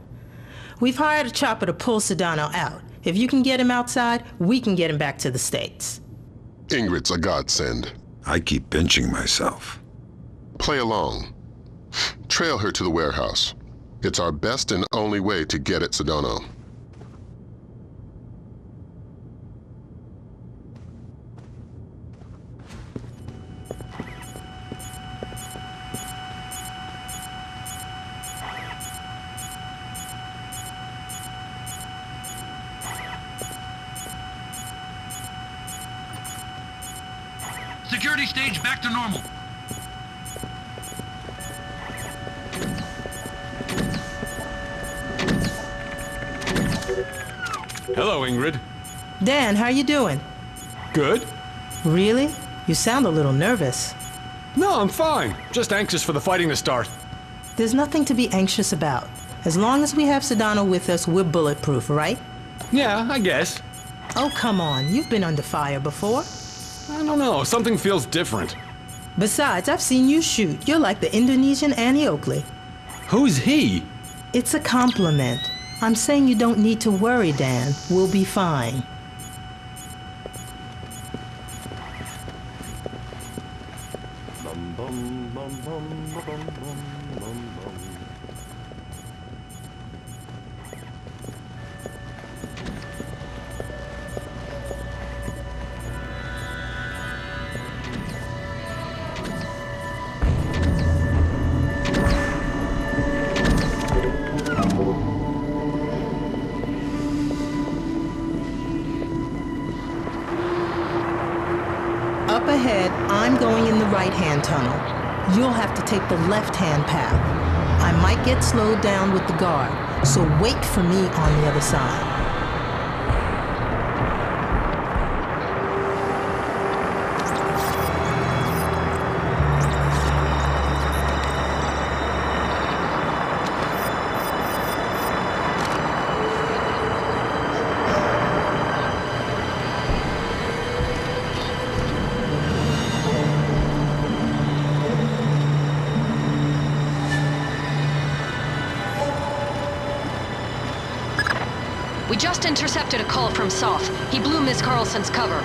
We've hired a chopper to pull Sedano out. If you can get him outside, we can get him back to the States. Ingrid's a godsend. I keep pinching myself. Play along. Trail her to the warehouse. It's our best and only way to get at Sedano. Security stage back to normal. Hello, Ingrid. Dan, how you doing? Good. Really? You sound a little nervous. No, I'm fine. Just anxious for the fighting to start. There's nothing to be anxious about. As long as we have Sedano with us, we're bulletproof, right? Yeah, I guess. Oh, come on. You've been under fire before. I don't know. Something feels different. Besides, I've seen you shoot. You're like the Indonesian Annie Oakley. Who's he? It's a compliment. I'm saying you don't need to worry, Dan. We'll be fine. Up ahead, I'm going in the right-hand tunnel. You'll have to take the left-hand path. I might get slowed down with the guard, so wait for me on the other side. We just intercepted a call from Soth. He blew Miss Carlson's cover.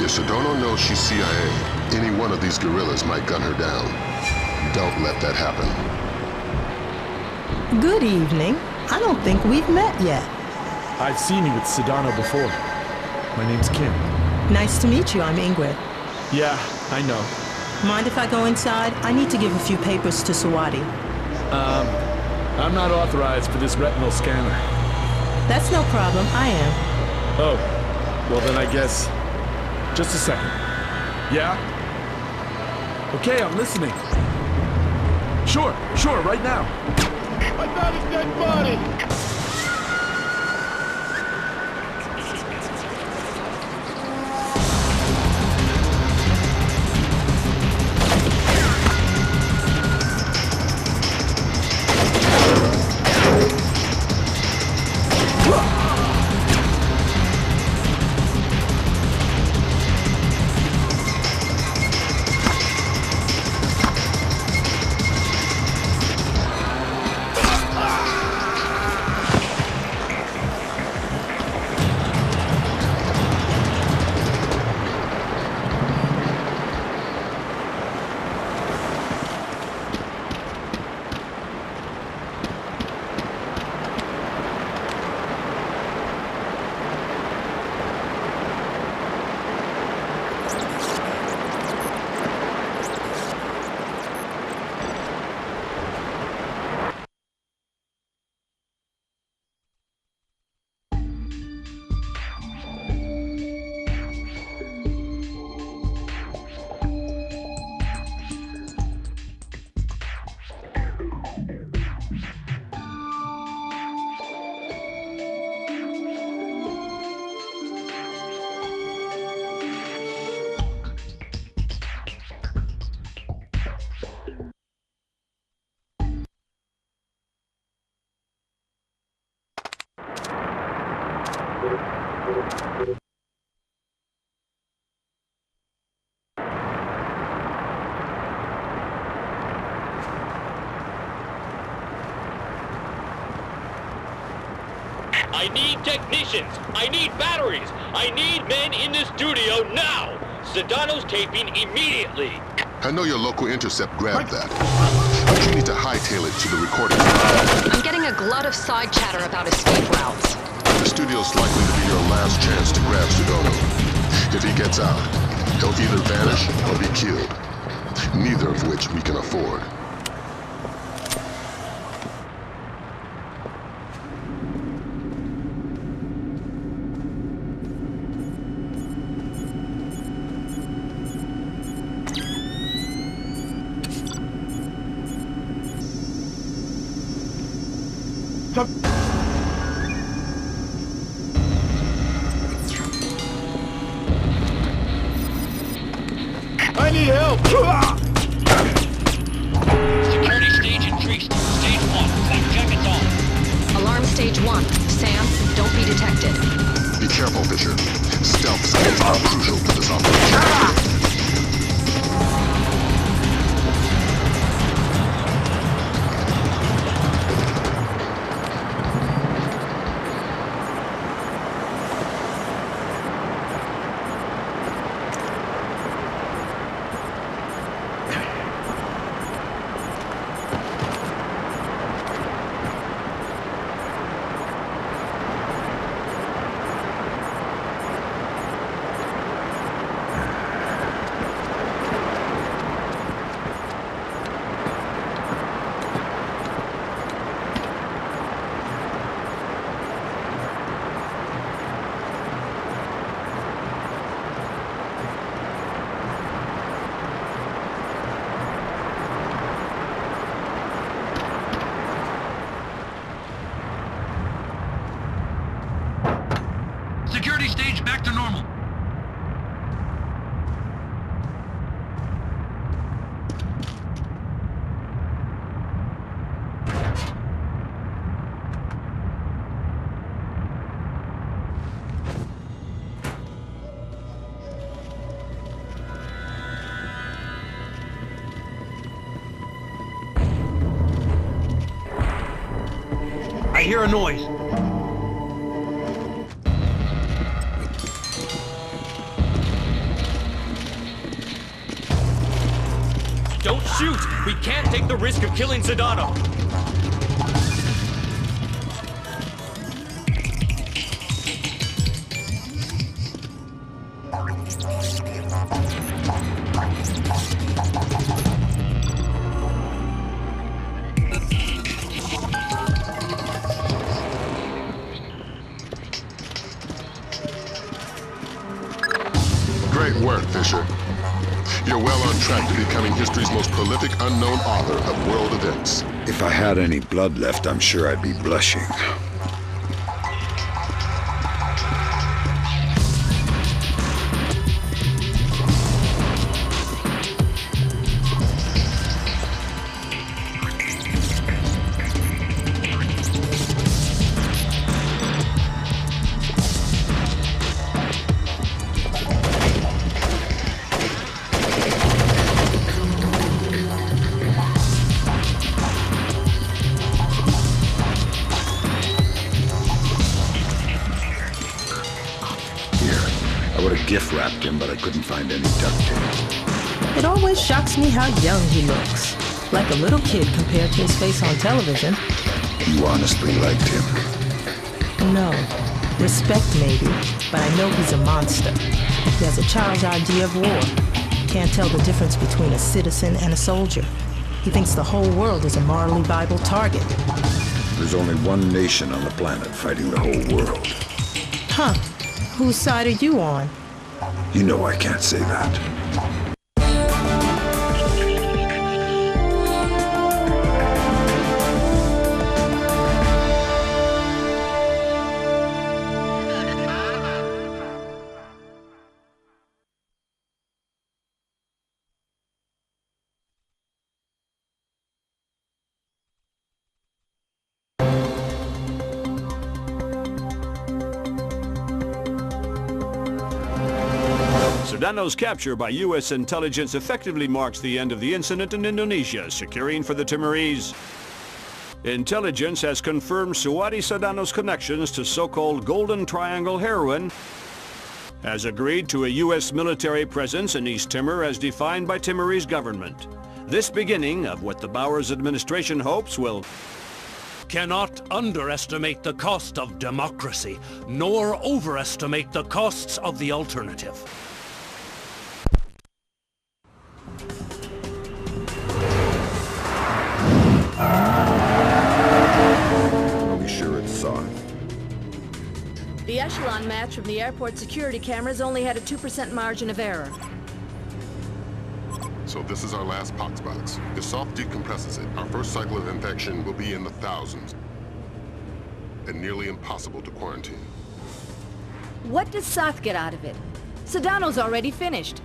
If Sedano knows she's CIA, any one of these guerrillas might gun her down. Don't let that happen. Good evening. I don't think we've met yet. I've seen you with Sedano before. My name's Kim. Nice to meet you. I'm Ingrid. Yeah, I know. Mind if I go inside? I need to give a few papers to Sawadi. I'm not authorized for this retinal scanner. That's no problem. I am. Oh, well then I guess... Just a second. Yeah? Okay, I'm listening. Sure, right now. I found his dead body! I need technicians. I need batteries. I need men in the studio now. Sedano's taping immediately. I know your local intercept grabbed that. But you need to hightail it to the recording. I'm getting a glut of side chatter about escape routes. The studio's likely to be your last chance to grab Sedano. If he gets out, he'll either vanish or be killed. Neither of which we can afford. I need help! Security stage increased. Stage 1. Flak jackets on. Alarm stage 1. Sam, don't be detected. Be careful, Fisher. Stealth skills are crucial to this operation. Security stage back to normal. I hear a noise. Don't shoot! We can't take the risk of killing Sedano! Great work, Fisher. You're well on track to becoming history's most prolific unknown author of world events. If I had any blood left, I'm sure I'd be blushing. Gift wrapped him, but I couldn't find any duct tape. It always shocks me how young he looks. Like a little kid compared to his face on television. You honestly liked him? No. Respect maybe, but I know he's a monster. He has a child's idea of war. Can't tell the difference between a citizen and a soldier. He thinks the whole world is a morally viable target. There's only one nation on the planet fighting the whole world. Huh. Whose side are you on? You know I can't say that. Sedano's capture by U.S. intelligence effectively marks the end of the incident in Indonesia, securing for the Timorese. Intelligence has confirmed Suwadi Sedano's connections to so-called Golden Triangle heroin, has agreed to a U.S. military presence in East Timor as defined by Timorese government. This beginning of what the Bowers administration hopes will... Cannot underestimate the cost of democracy, nor overestimate the costs of the alternative. I'll be sure it's soft. The echelon match from the airport security cameras only had a 2% margin of error. So this is our last pox box. If soft decompresses it, our first cycle of infection will be in the thousands. And nearly impossible to quarantine. What does Soth get out of it? Sedano's already finished.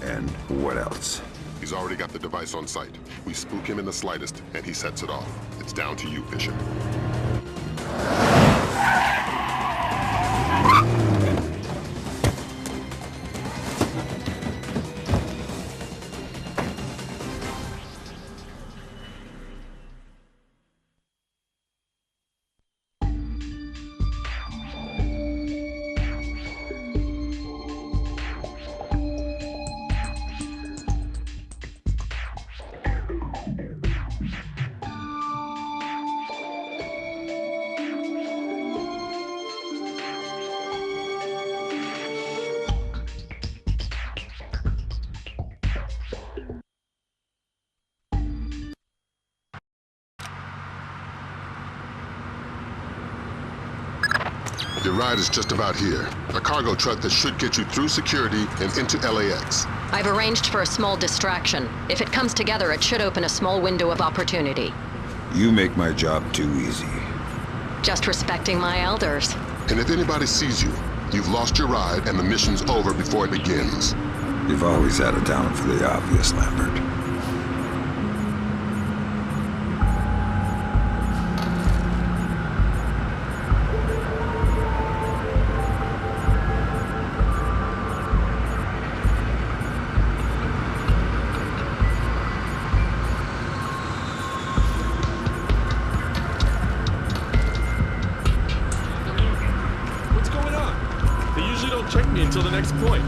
And what else? He's already got the device on site. We spook him in the slightest, and he sets it off. It's down to you, Fisher. Your ride is just about here. A cargo truck that should get you through security and into LAX. I've arranged for a small distraction. If it comes together, it should open a small window of opportunity. You make my job too easy. Just respecting my elders. And if anybody sees you, you've lost your ride and the mission's over before it begins. You've always had a talent for the obvious, Lambert. Check me until the next point.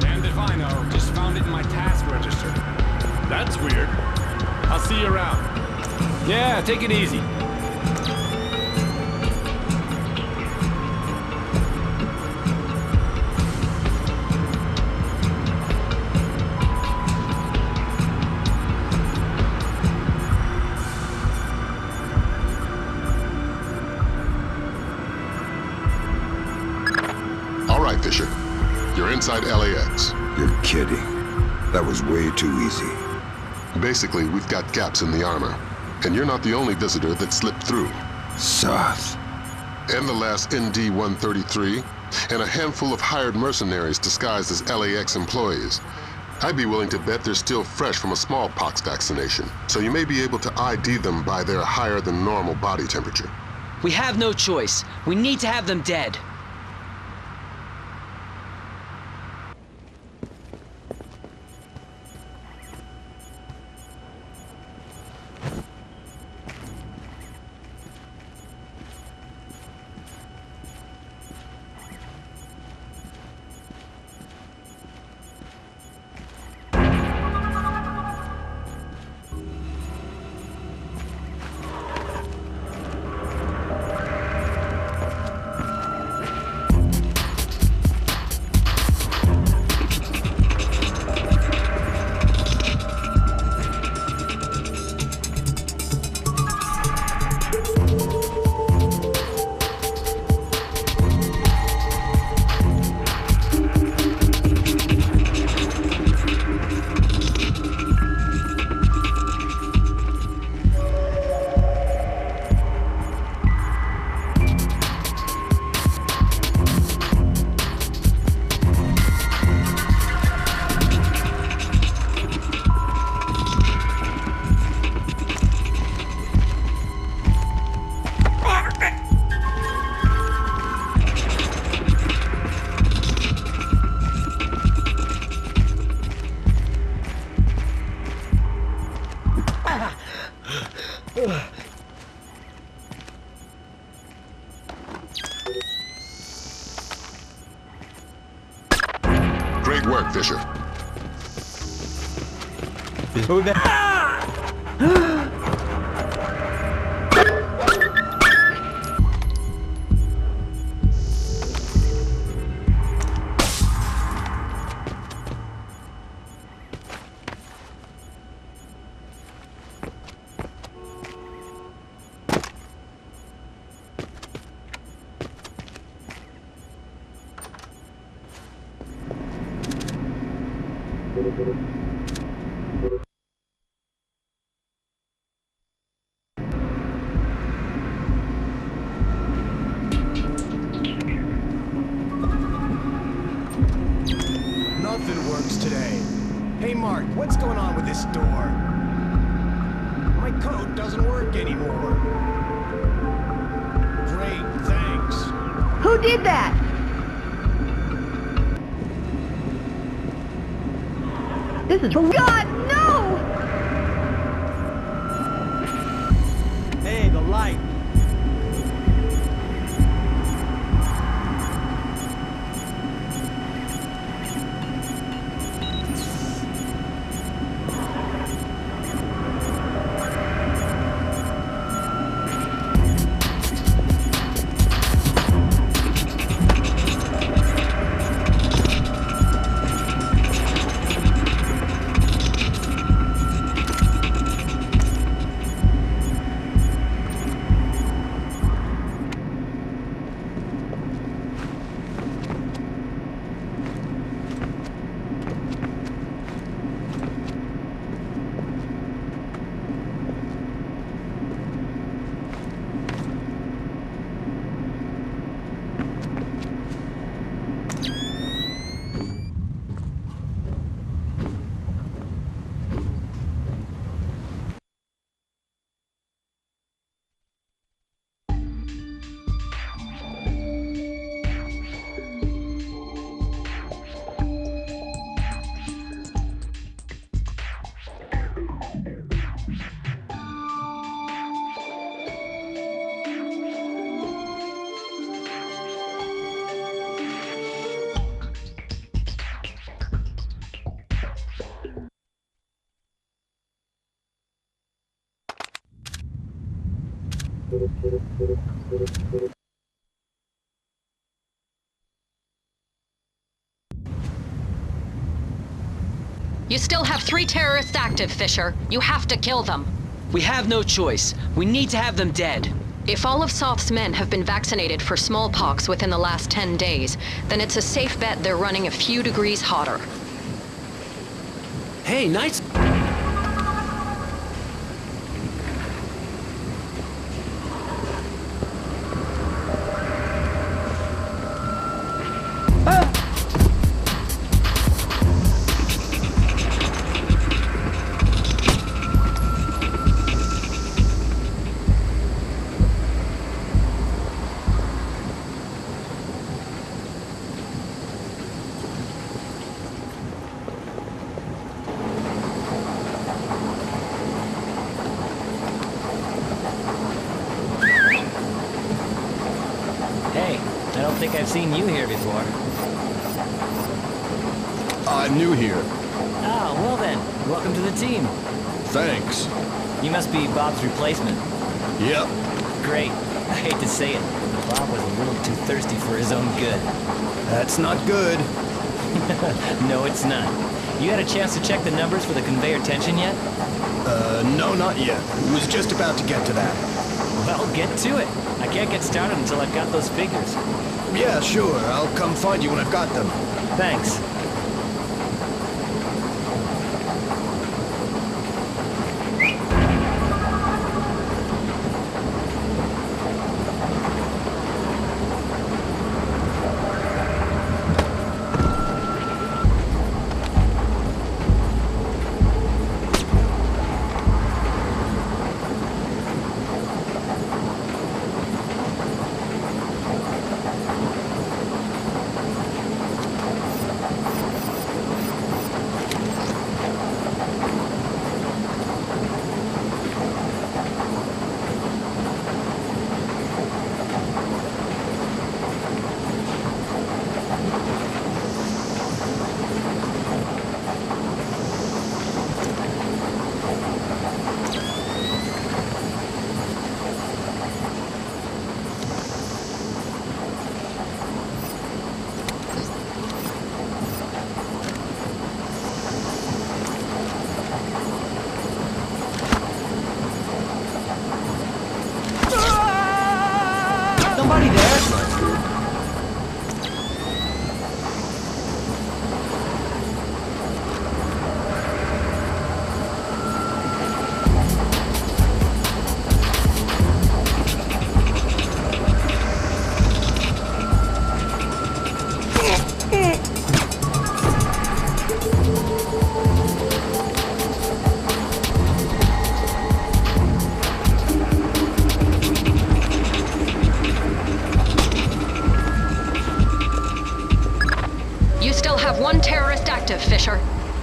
Damned if I know. Just found it in my task register. That's weird. I'll see you around. Yeah, take it easy. Fisher, you're inside LAX. You're kidding. That was way too easy. Basically, we've got gaps in the armor. And you're not the only visitor that slipped through. Soth. And the last ND-133, and a handful of hired mercenaries disguised as LAX employees. I'd be willing to bet they're still fresh from a smallpox vaccination, so you may be able to ID them by their higher than normal body temperature. We have no choice. We need to have them dead. Great work, Fisher. Nothing works today. Hey, Mark, what's going on with this door? My code doesn't work anymore. Great, thanks. Who did that? This is... God, no! Hey, the light. You still have 3 terrorists active, Fisher. You have to kill them. We have no choice. We need to have them dead. If all of Soth's men have been vaccinated for smallpox within the last 10 days, then it's a safe bet they're running a few degrees hotter. Hey, nice... I think I've seen you here before. I'm new here. Oh, well then, welcome to the team. Thanks. You must be Bob's replacement. Yep. Great. I hate to say it, but Bob was a little too thirsty for his own good. That's not good. No, it's not. You had a chance to check the numbers for the conveyor tension yet? No, not yet. Was just about to get to that. Well, get to it. I can't get started until I've got those figures. Yeah, sure. I'll come find you when I've got them. Thanks. one terrorist active, Fisher.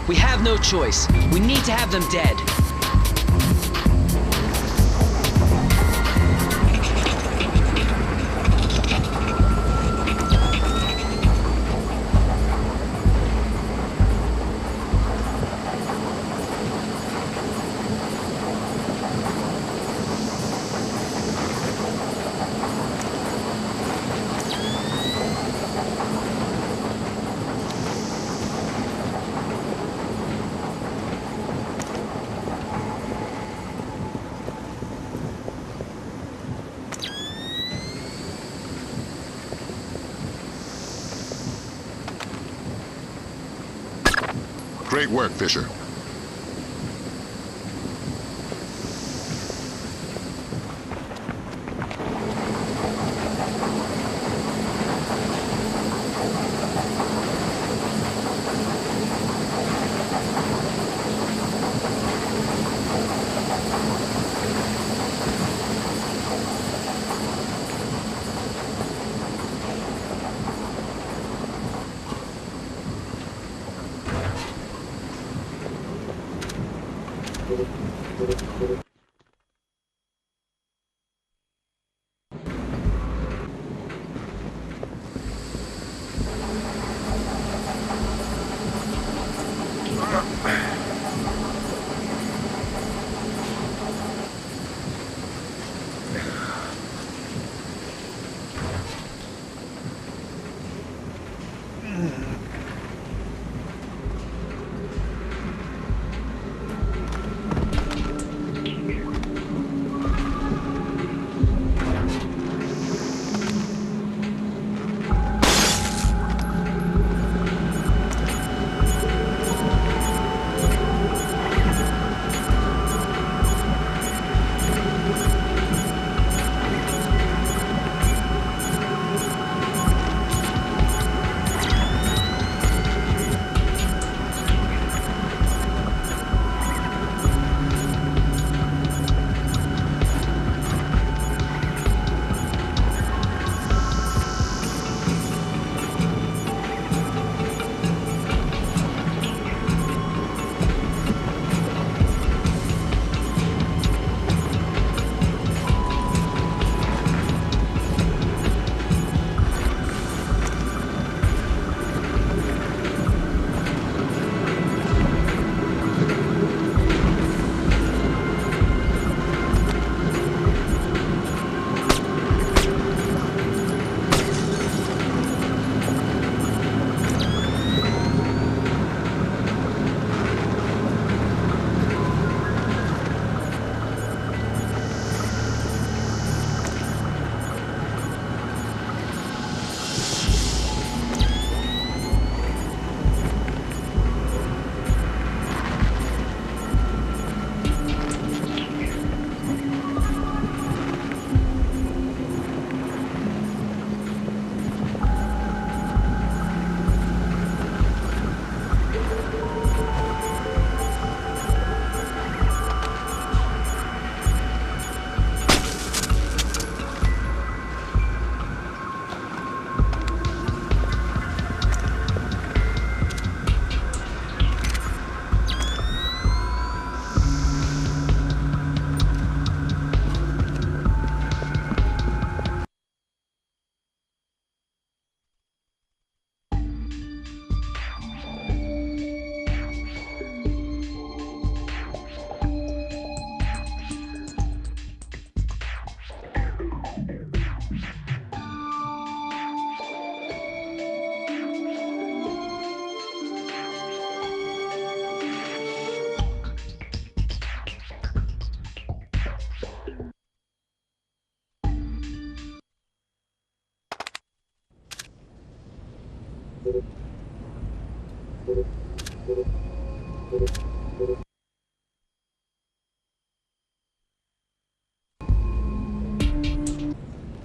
We have no choice. We need to have them dead. Great work, Fisher.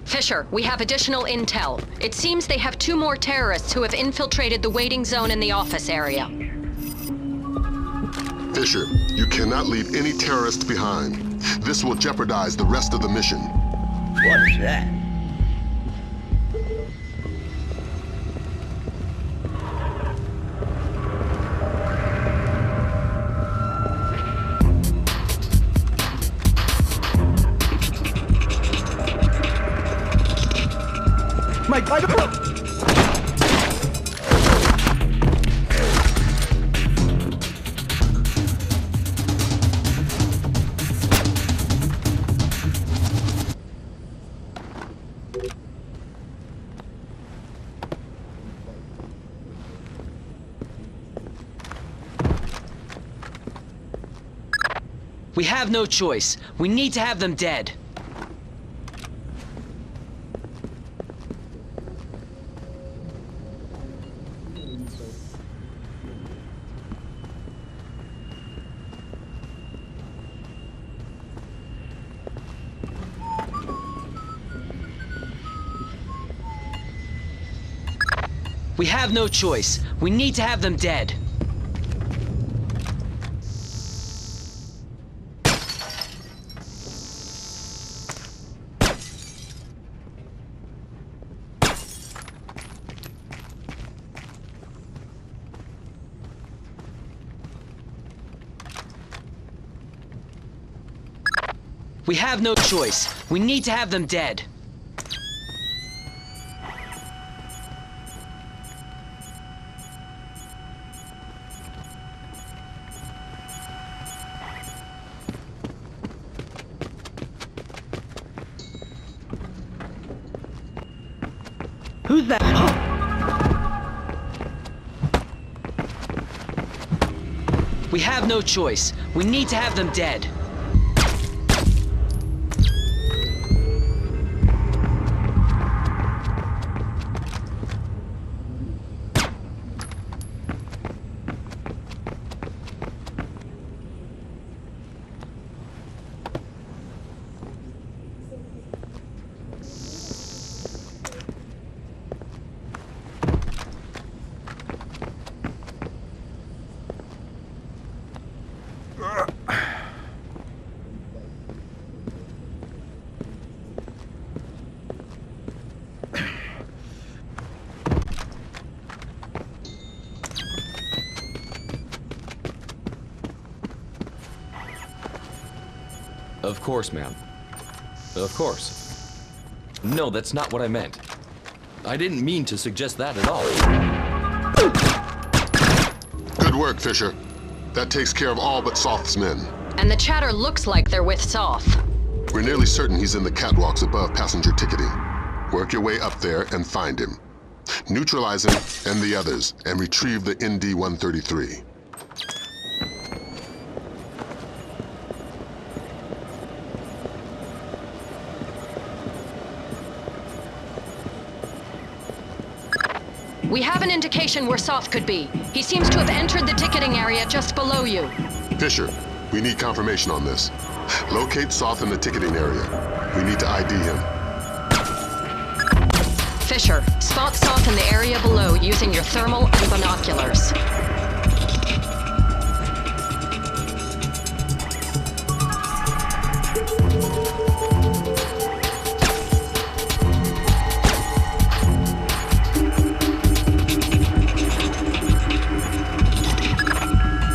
Fisher, we have additional intel. It seems they have 2 more terrorists who have infiltrated the waiting zone in the office area. Fisher, you cannot leave any terrorists behind. This will jeopardize the rest of the mission. What's that? Mike, I don't... We have no choice. We need to have them dead. We have no choice. We need to have them dead. We have no choice. We need to have them dead. Who's that? We have no choice. We need to have them dead. Of course, ma'am. Of course. No, that's not what I meant. I didn't mean to suggest that at all. Good work, Fisher. That takes care of all but Soth's men. And the chatter looks like they're with Soth. We're nearly certain he's in the catwalks above passenger ticketing. Work your way up there and find him. Neutralize him and the others, and retrieve the ND-133. We have an indication where Soth could be. He seems to have entered the ticketing area just below you. Fisher, we need confirmation on this. Locate Soth in the ticketing area. We need to ID him. Fisher, spot Soth in the area below using your thermal and binoculars.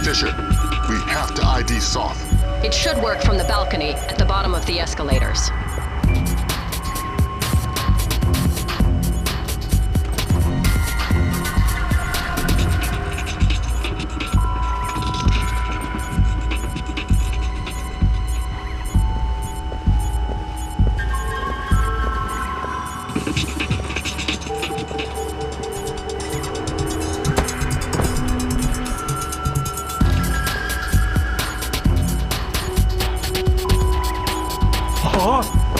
Fisher, we have to ID Soth. It should work from the balcony at the bottom of the escalators. Huh?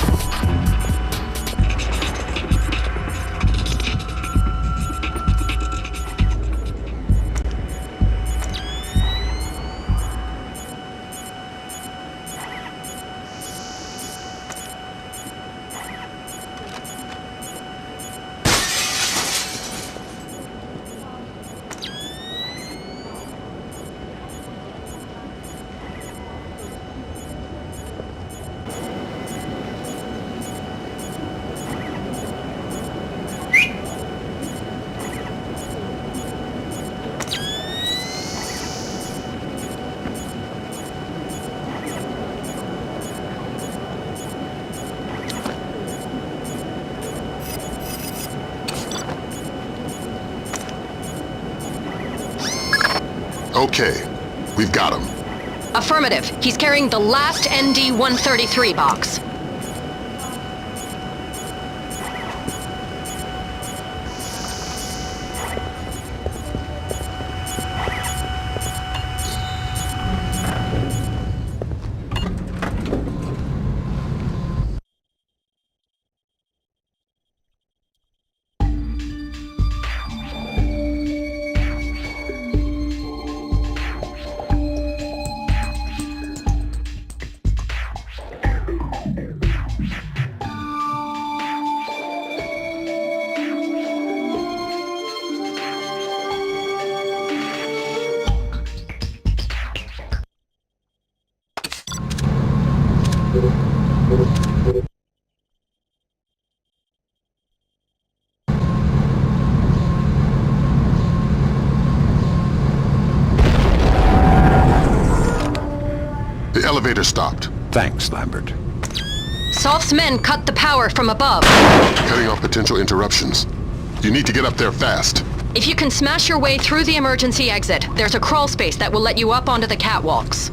Okay, we've got him. Affirmative. He's carrying the last ND-133 box. The elevator stopped. Thanks, Lambert. Soft's men cut the power from above. Cutting off potential interruptions. You need to get up there fast. If you can smash your way through the emergency exit, there's a crawl space that will let you up onto the catwalks.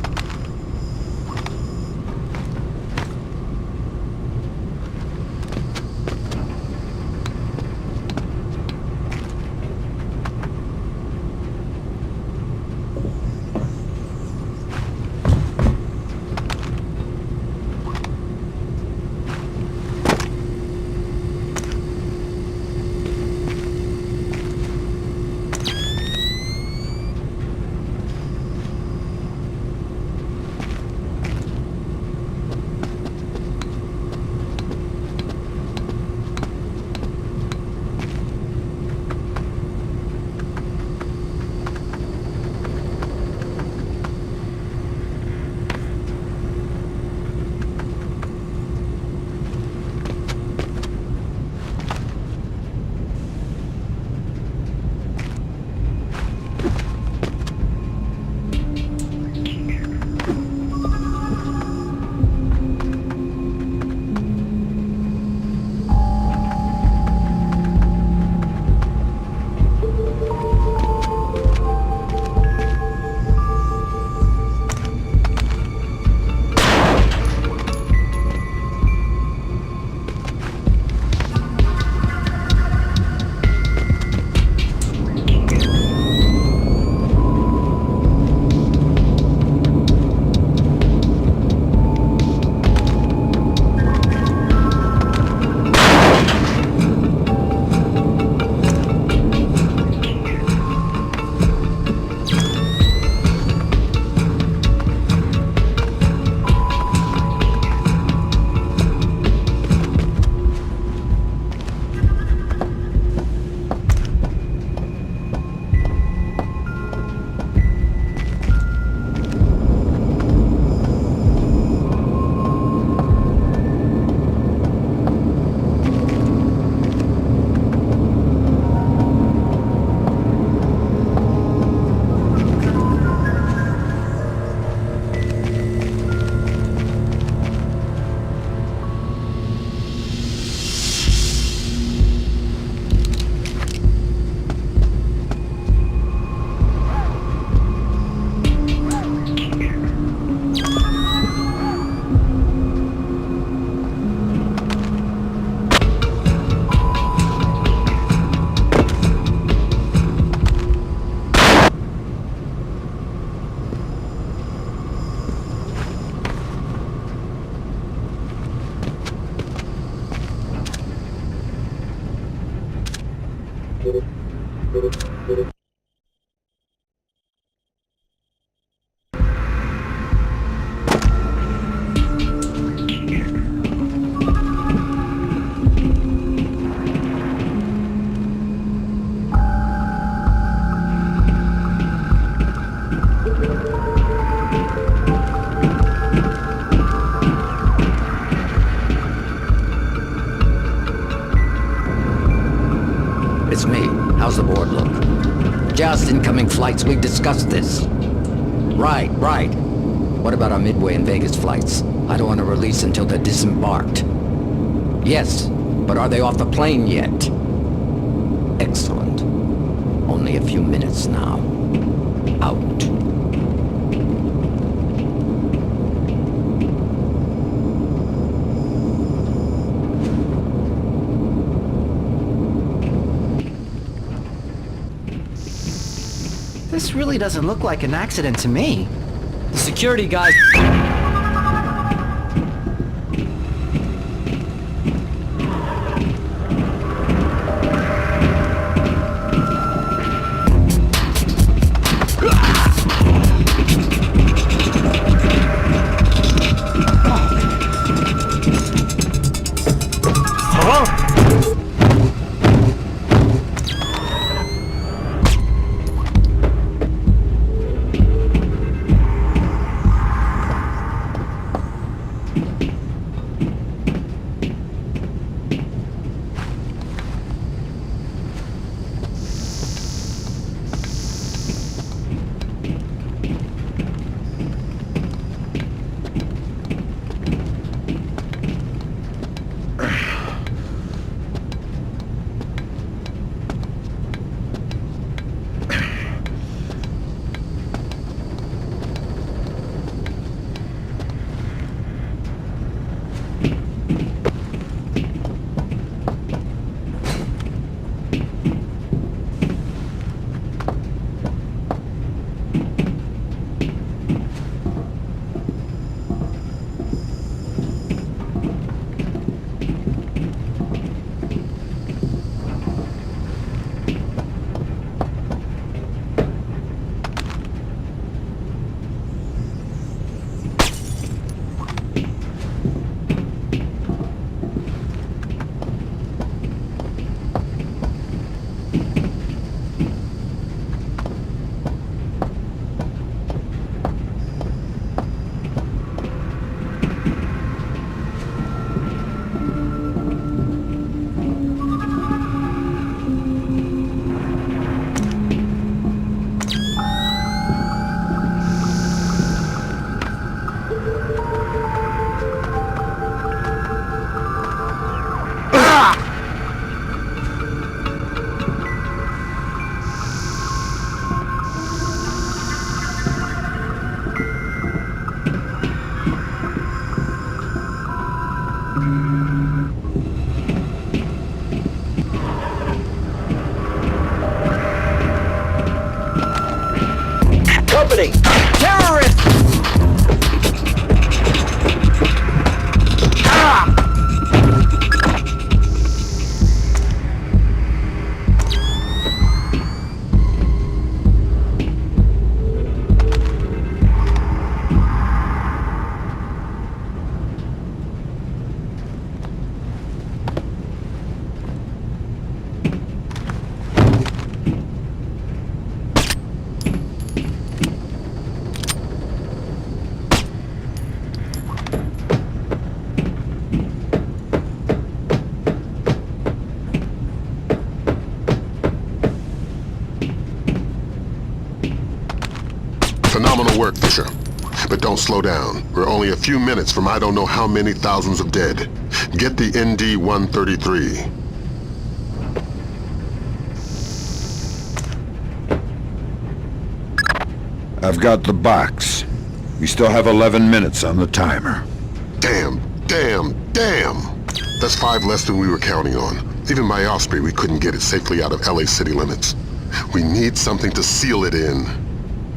It's me. How's the board look? Just incoming flights. We discussed this. Right. What about our Midway and Vegas flights? I don't want to release until they're disembarked. Yes, but are they off the plane yet? Excellent. Only a few minutes now. out. This really doesn't look like an accident to me. The security guys... Company! Terrorists! Phenomenal work, Fisher. But don't slow down. We're only a few minutes from I don't know how many thousands of dead. Get the ND-133. I've got the box. We still have 11 minutes on the timer. Damn. That's 5 less than we were counting on. Even by Osprey, we couldn't get it safely out of LA city limits. We need something to seal it in.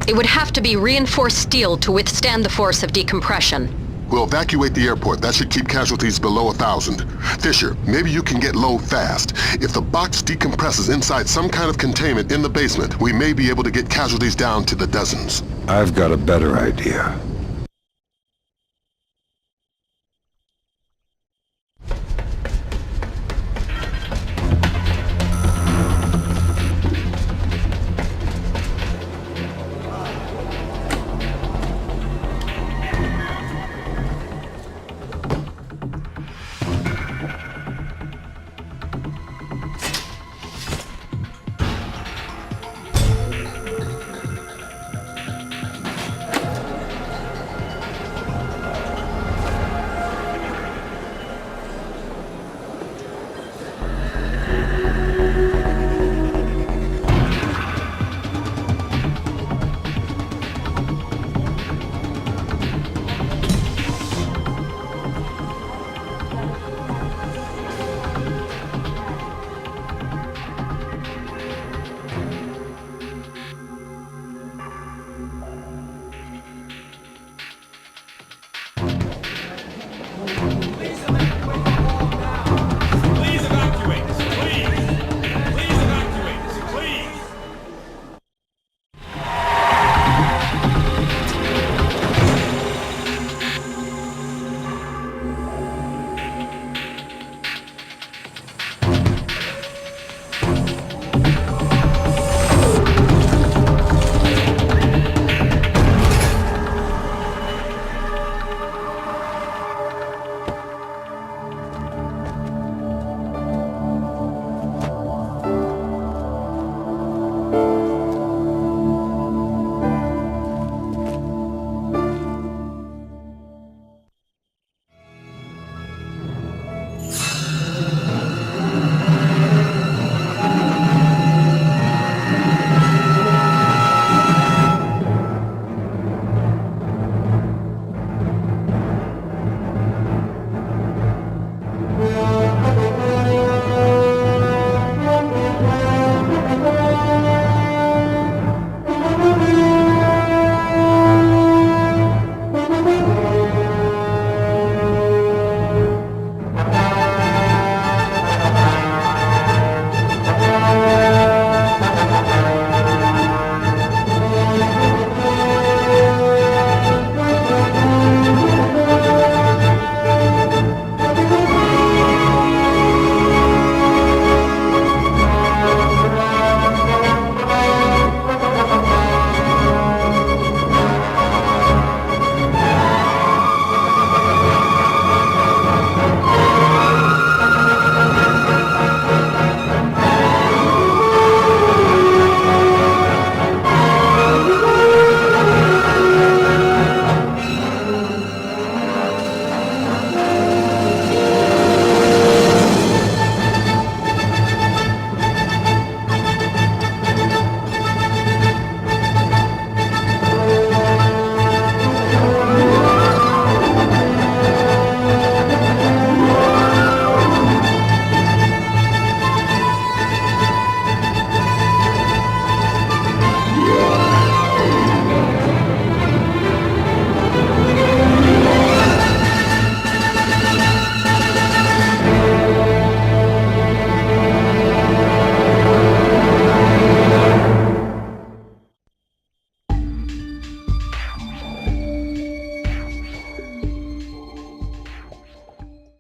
It would have to be reinforced steel to withstand the force of decompression. We'll evacuate the airport. That should keep casualties below 1,000. Fisher, maybe you can get low fast. If the box decompresses inside some kind of containment in the basement, we may be able to get casualties down to the dozens. I've got a better idea.